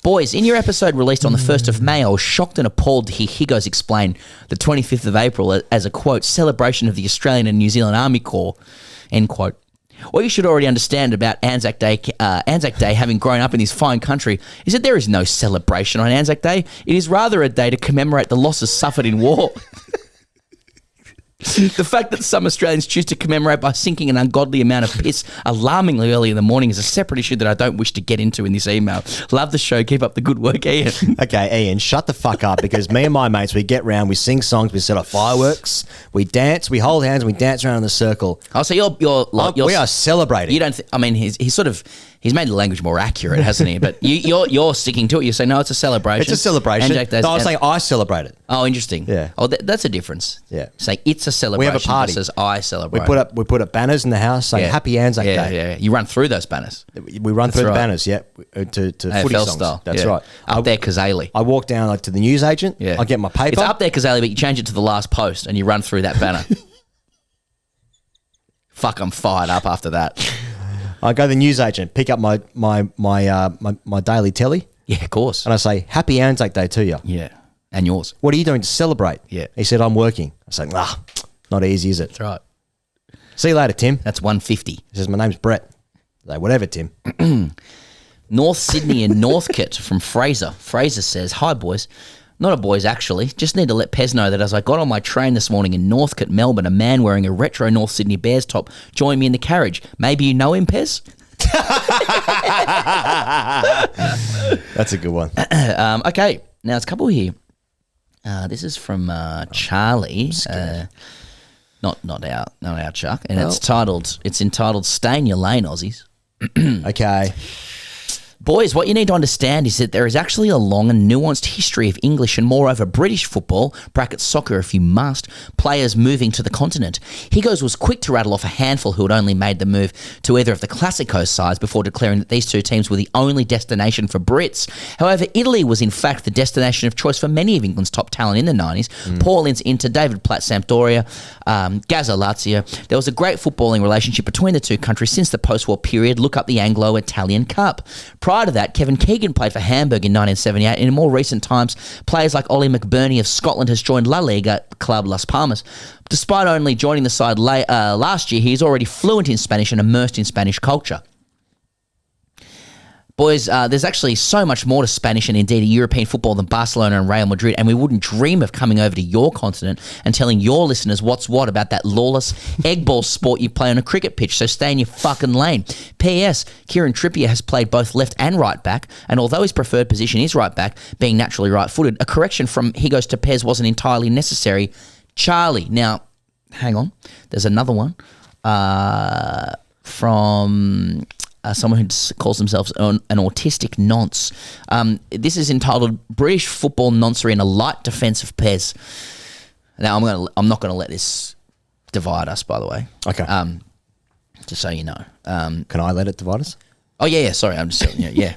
C: Boys, in your episode released on the 1st of May, I was shocked and appalled to hear Higgos explain the 25th of April as a, quote, celebration of the Australian and New Zealand Army Corps, end quote. What you should already understand about Anzac Day having grown up in this fine country is that there is no celebration on Anzac Day. It is rather a day to commemorate the losses suffered in war. The fact that some Australians choose to commemorate by sinking an ungodly amount of piss alarmingly early in the morning is a separate issue that I don't wish to get into in this email. Love the show. Keep up the good work, Ian.
B: Okay, Ian, shut the fuck up, because me and my mates, we get round, we sing songs, we set off fireworks, we dance, we hold hands, and we dance around in a circle.
C: Oh, so you're
B: we are celebrating.
C: You don't. I mean, he's sort of. He's made the language more accurate, hasn't he? But you're sticking to it. You say, no, it's a celebration.
B: It's a celebration.
C: Angelic Days-
B: No, I was saying I celebrate it.
C: Oh, interesting.
B: Yeah.
C: Oh, that's a difference.
B: Yeah.
C: Say it's a celebration.
B: We have a party.
C: Versus I celebrate.
B: We put up banners in the house saying Happy Anzac Day.
C: Yeah. You run through those banners.
B: We run through the banners, to
C: AFL
B: footy songs.
C: style.
B: That's
C: Yeah.
B: right.
C: Up there, Kazali.
B: I walk down to the newsagent.
C: Yeah.
B: I get my paper.
C: It's up there, Kazali, but you change it to the last post and you run through that banner. Fuck, I'm fired up after that.
B: I go to the newsagent, pick up my daily telly.
C: Yeah, of course.
B: And I say, Happy Anzac Day to you.
C: Yeah. And yours.
B: What are you doing to celebrate?
C: Yeah.
B: He said, I'm working. I said, not easy, is it?
C: That's right.
B: See you later, Tim.
C: That's 150.
B: He says, my name's Brett. I say, whatever, Tim.
C: North Sydney and Northcote from Fraser. Fraser says, hi, boys. Not a boys, actually. Just need to let Pez know that as I got on my train this morning in Northcote, Melbourne, a man wearing a retro North Sydney Bears top joined me in the carriage. Maybe you know him, Pez?
B: That's a good one.
C: Okay, now there's a couple here. This is from Charlie. Not our Chuck. And it's entitled Stay in Your Lane, Aussies.
B: Okay.
C: Boys, what you need to understand is that there is actually a long and nuanced history of English and moreover British football, brackets soccer if you must, players moving to the continent. Higgos was quick to rattle off a handful who had only made the move to either of the Classico sides before declaring that these two teams were the only destination for Brits. However, Italy was in fact the destination of choice for many of England's top talent in the 90s. Paul Ince Inter, David Platt Sampdoria, Gazza Lazio. There was a great footballing relationship between the two countries since the post-war period. Look up the Anglo-Italian Cup. Prior to that, Kevin Keegan played for Hamburg in 1978, and in more recent times, players like Ollie McBurney of Scotland has joined La Liga club Las Palmas. Despite only joining the side last year, he is already fluent in Spanish and immersed in Spanish culture. Boys, there's actually so much more to Spanish and indeed European football than Barcelona and Real Madrid, and we wouldn't dream of coming over to your continent and telling your listeners what's what about that lawless egg ball sport you play on a cricket pitch, so stay in your fucking lane. P.S. Kieran Trippier has played both left and right back, and although his preferred position is right back, being naturally right-footed, a correction from Higgos to Pez wasn't entirely necessary. Charlie. Now, hang on. There's another one from... someone who calls themselves an autistic nonce. This is entitled "British Football Noncery and a Light Defence of Pez." Now, I'm not going to let this divide us. By the way,
B: okay.
C: Just so you know,
B: can I let it divide us?
C: Oh yeah. Sorry, I'm just yeah.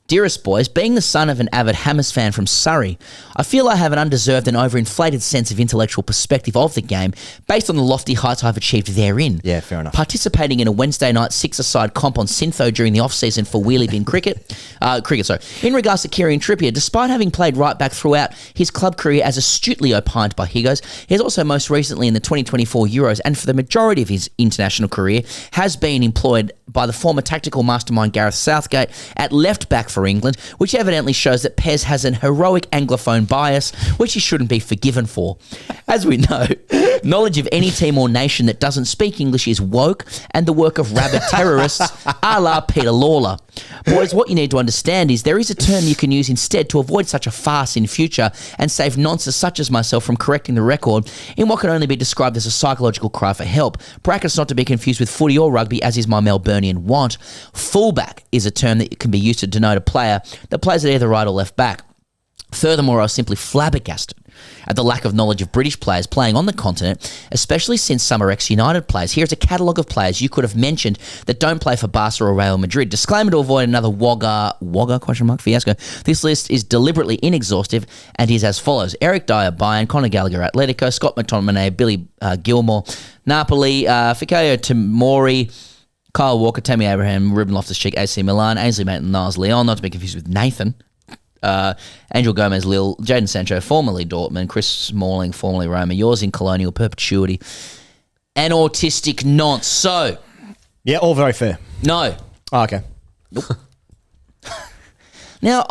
C: Dearest boys, being the son of an avid Hammers fan from Surrey, I feel I have an undeserved and overinflated sense of intellectual perspective of the game based on the lofty heights I've achieved therein.
B: Yeah, fair enough.
C: Participating in a Wednesday night six-a-side comp on Syntho during the off-season for wheelie bin cricket. In regards to Kieran Trippier, despite having played right back throughout his club career as astutely opined by Higgos, he has also most recently in the 2024 Euros and for the majority of his international career has been employed by the former tactical mastermind Gareth Southgate at left back for England, which evidently shows that Pez has an heroic Anglophone bias, which he shouldn't be forgiven for. As we know, knowledge of any team or nation that doesn't speak English is woke and the work of rabid terrorists a la Peter Lawler. Boys, what you need to understand is there is a term you can use instead to avoid such a farce in future and save nonsense such as myself from correcting the record in what can only be described as a psychological cry for help. Brackets not to be confused with footy or rugby, as is my Melburnian want. Fullback is a term that can be used to denote a player that plays at either right or left back. Furthermore, I was simply flabbergasted at the lack of knowledge of British players playing on the continent, especially since some are ex-United players. Here's a catalogue of players you could have mentioned that don't play for Barca or Real Madrid. Disclaimer to avoid another Wagga fiasco. This list is deliberately inexhaustive and is as follows: Eric Dyer, Bayern; Conor Gallagher, Atletico; Scott McTominay, Billy Gilmore, Napoli; Fikayo Tomori, Kyle Walker, Tammy Abraham, Ruben Loftus-Cheek, AC Milan; Ainsley Maitland-Niles, Lyon, not to be confused with Nathan; Angel Gomez, Lille; Jadon Sancho, formerly Dortmund; Chris Smalling, formerly Roma; yours in colonial perpetuity; an autistic nonce. So,
B: yeah, all very fair.
C: No.
B: Oh, okay.
C: Nope. Now,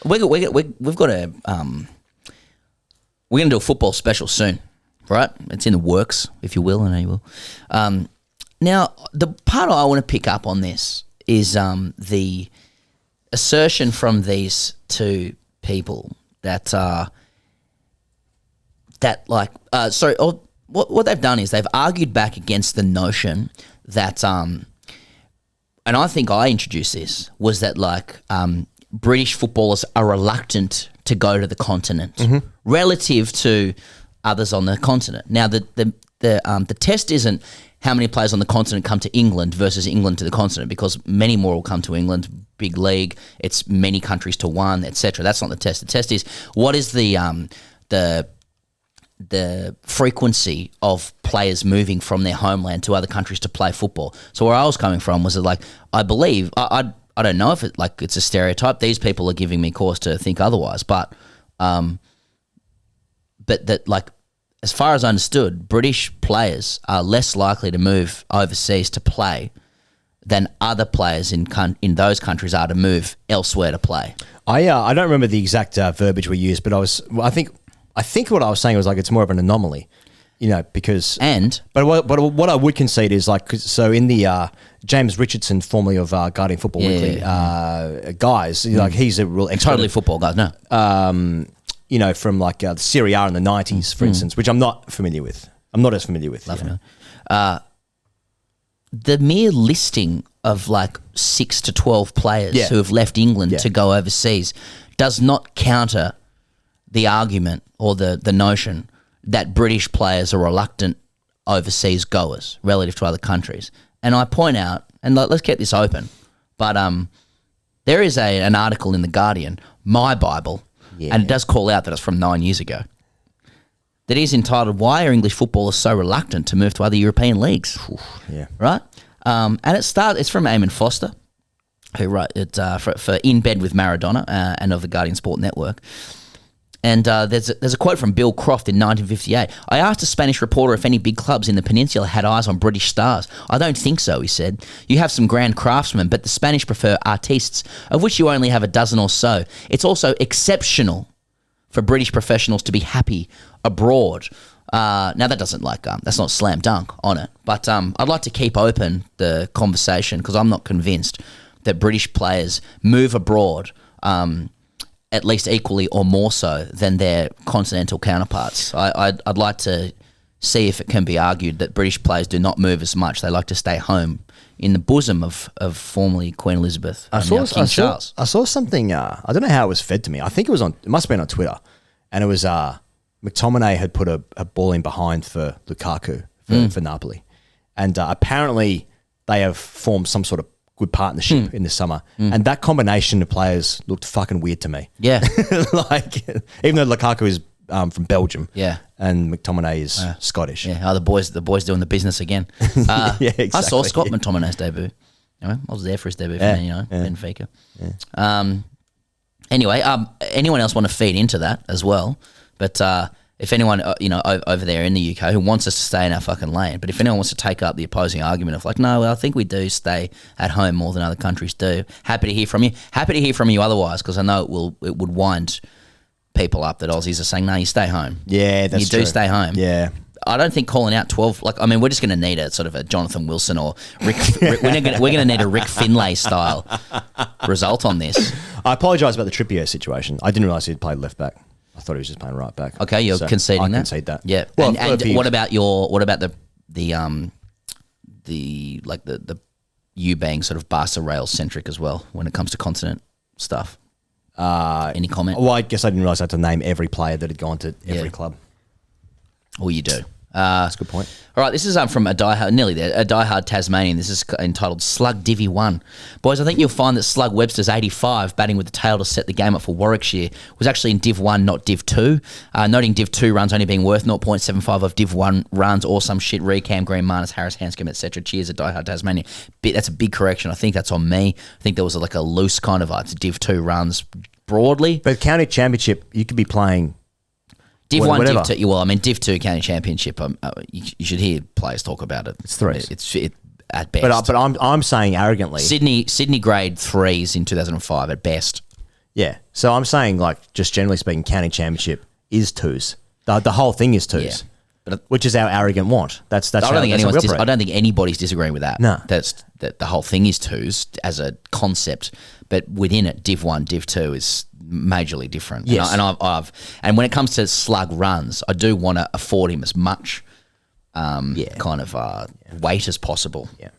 C: we've got a we're going to do a football special soon, right? It's in the works, if you will, I know you will. Now, the part I want to pick up on this is the assertion from these two people that what they've done is they've argued back against the notion that, and I think I introduced this, was that British footballers are reluctant to go to the continent relative to others on the continent. Now, the test isn't how many players on the continent come to England versus England to the continent, because many more will come to England, big league, it's many countries to one, etc. That's not the test. The test is what is the frequency of players moving from their homeland to other countries to play football. So where I was coming from was that, I believe, I don't know if it's a stereotype. These people are giving me cause to think otherwise, but that as far as I understood, British players are less likely to move overseas to play than other players in those countries are to move elsewhere to play.
B: I don't remember the exact verbiage we used, but I think what I was saying was it's more of an anomaly, because but what I would concede is so in the James Richardson, formerly of Guardian Football Weekly, guys, he's a real expert.
C: Totally football guys, no.
B: From the Serie A in the 90s, for instance, which I'm not familiar with. I'm not as familiar with.
C: The mere listing of 6 to 12 players who have left England to go overseas does not counter the argument or the notion that British players are reluctant overseas goers relative to other countries. And I point out, and let's get this open, but there is an article in The Guardian, my Bible, and it does call out that it's from 9 years ago, that is entitled, "Why Are English Footballers So Reluctant to Move to Other European Leagues?" Right? And it's from Eamon Foster, who wrote it for In Bed with Maradona and of the Guardian Sport Network. And there's a quote from Bill Croft in 1958. "I asked a Spanish reporter if any big clubs in the peninsula had eyes on British stars. I don't think so," he said. "You have some grand craftsmen, but the Spanish prefer artistes, of which you only have a dozen or so. It's also exceptional for British professionals to be happy abroad." Now that doesn't that's not slam dunk on it, but I'd like to keep open the conversation because I'm not convinced that British players move abroad at least equally or more so than their continental counterparts. I'd like to see if it can be argued that British players do not move as much. They like to stay home in the bosom of formerly Queen Elizabeth and King Charles.
B: I saw something, I don't know how it was fed to me. I think it must have been on Twitter. And it was McTominay had put a ball in behind for Lukaku for Napoli. And apparently they have formed some sort of good partnership in the summer. And that combination of players looked fucking weird to me.
C: Yeah.
B: Even though Lukaku is from Belgium.
C: Yeah.
B: And McTominay is Scottish.
C: Yeah. The boys doing the business again.
B: Exactly.
C: I saw Scott McTominay's debut. I was there for his debut for Benfica. Yeah. Anyway, anyone else want to feed into that as well? But if anyone, over there in the UK who wants us to stay in our fucking lane, but if anyone wants to take up the opposing argument of no, I think we do stay at home more than other countries do, happy to hear from you. Happy to hear from you otherwise, because I know it would wind people up that Aussies are saying, no, you stay home.
B: Yeah, that's true.
C: You do stay home.
B: Yeah.
C: I don't think calling out 12, we're just going to need a sort of a Jonathan Wilson or Rick we're going to need a Rick Finlay style result on this.
B: I apologise about the Trippier situation. I didn't realise he'd played left back. I thought he was just playing right back.
C: Okay, you're conceding that?
B: I concede that.
C: Yeah.
B: Well,
C: and what about you being sort of Barca Rails centric as well when it comes to continent stuff? Any comment?
B: Well, I guess I didn't realise I had to name every player that had gone to every club.
C: Well, you do.
B: That's a good point.
C: All right, this is from a diehard Tasmanian. This is entitled Slug Divvy 1. Boys, I think you'll find that Slug Webster's 85, batting with the tail to set the game up for Warwickshire, was actually in Div 1, not Div 2. Noting Div 2 runs only being worth 0.75 of Div 1 runs or some shit, Recam, Green, Marnus, Harris, Hanscom, etc. Cheers, a diehard Tasmanian. That's a big correction. I think that's on me. I think there was a loose kind of it's Div 2 runs broadly.
B: But county championship, you could be playing...
C: Div 1, Div 2, well, Div 2 County Championship, you should hear players talk about it.
B: It's threes.
C: It's at best.
B: But I'm saying arrogantly...
C: Sydney grade 3s in 2005 at best.
B: Yeah. So I'm saying, just generally speaking, County Championship is 2s. The whole thing is twos.
C: Yeah. But
B: which is our arrogant want. That's
C: I don't think
B: that's how we operate.
C: I don't think anybody's disagreeing with that.
B: No.
C: That the whole thing is twos as a concept, but within it, Div 1, Div 2 is majorly different.
B: Yes.
C: And when it comes to Slug runs, I do want to afford him as much weight as possible.
B: Yeah.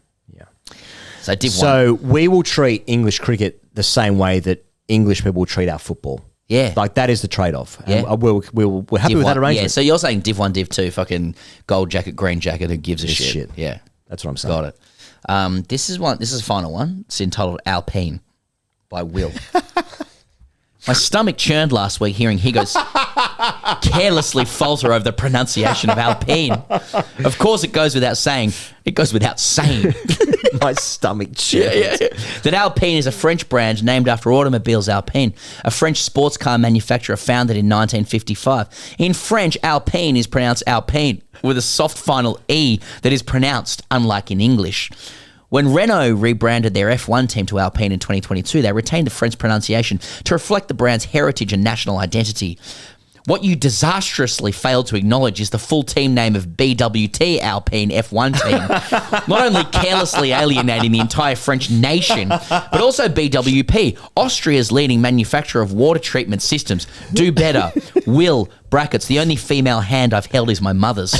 C: So Div 1.
B: So we will treat English cricket the same way that English people treat our football.
C: Yeah.
B: Like that is the trade-off.
C: Yeah.
B: And we're happy
C: Div
B: with that
C: 1,
B: arrangement.
C: Yeah, so you're saying Div 1, Div 2, fucking gold jacket, green jacket, who gives a shit. Yeah.
B: That's what I'm saying.
C: Got it. This is a final one. It's entitled Alpine by Will. My stomach churned last week hearing Higgos carelessly falter over the pronunciation of Alpine. Of course, it goes without saying.
B: My stomach churned.
C: Yeah. That Alpine is a French brand named after automobiles Alpine, a French sports car manufacturer founded in 1955. In French, Alpine is pronounced Alpine with a soft final E that is pronounced unlike in English. When Renault rebranded their F1 team to Alpine in 2022, they retained the French pronunciation to reflect the brand's heritage and national identity. What you disastrously failed to acknowledge is the full team name of BWT Alpine F1 team, not only carelessly alienating the entire French nation, but also BWP, Austria's leading manufacturer of water treatment systems. Do better. Will, brackets, the only female hand I've held is my mother's.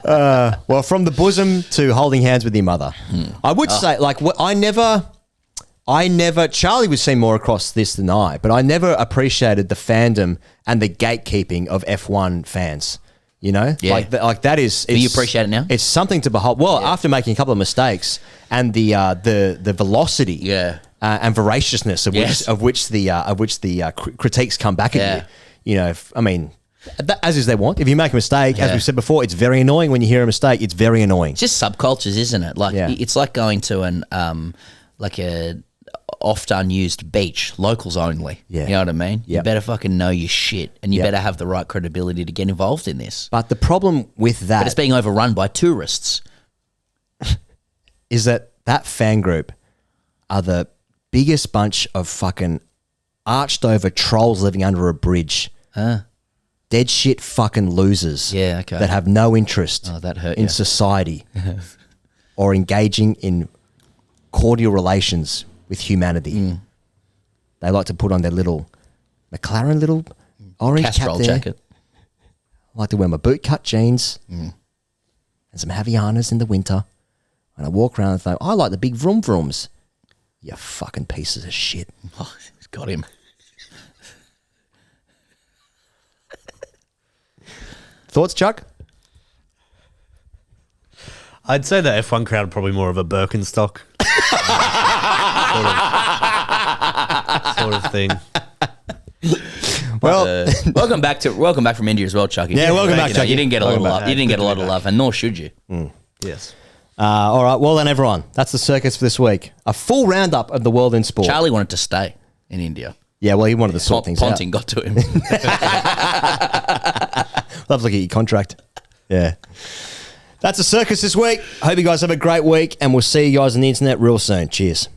B: Well, from the bosom to holding hands with your mother. I would say, I never, Charlie would see more across this than I, but I never appreciated the fandom and the gatekeeping of F1 fans. You know?
C: Yeah.
B: Like that is...
C: Do you appreciate it now?
B: It's something to behold. Well, after making a couple of mistakes and the velocity and voraciousness of which the critiques come back at you. You know, as is they want. If you make a mistake, as we've said before, it's very annoying when you hear a mistake. It's very annoying.
C: It's just subcultures, isn't it? Like it's like going to an like a oft unused beach, locals only. Yeah. You know what I mean? You better fucking know your shit, and you better have the right credibility to get involved in this.
B: But the problem with that,
C: but it's being overrun by tourists,
B: is that fan group are the biggest bunch of fucking arched over trolls living under a bridge. Dead shit fucking losers.
C: Yeah, okay.
B: That have no interest in society or engaging in cordial relations with humanity. They like to put on their little McLaren little orange
C: Castrol
B: cap there.
C: jacket.
B: I like to wear my boot cut jeans and some Havianas in the winter. And I walk around and think, I like the big vroom vrooms. You fucking pieces of shit.
C: Oh, he's got him.
B: Thoughts, Chuck?
U: I'd say the F1 crowd are probably more of a Birkenstock sort of thing.
B: Well,
C: welcome back from India as well, Chucky.
B: Yeah, welcome back, Chucky.
C: You didn't get a lot of
B: Welcome
C: love.
B: back.
C: You didn't get a
B: Good to
C: lot
B: be
C: of
B: back.
C: love, and nor should you.
U: Yes.
B: All right. Well then, everyone. That's the circus for this week. A full roundup of the world in sport.
C: Charlie wanted to stay in India.
B: Yeah, well, he wanted to sort things
C: Ponting
B: out.
C: got to him.
B: Love to look at your contract. Yeah. That's a circus this week. Hope you guys have a great week, and we'll see you guys on the internet real soon. Cheers.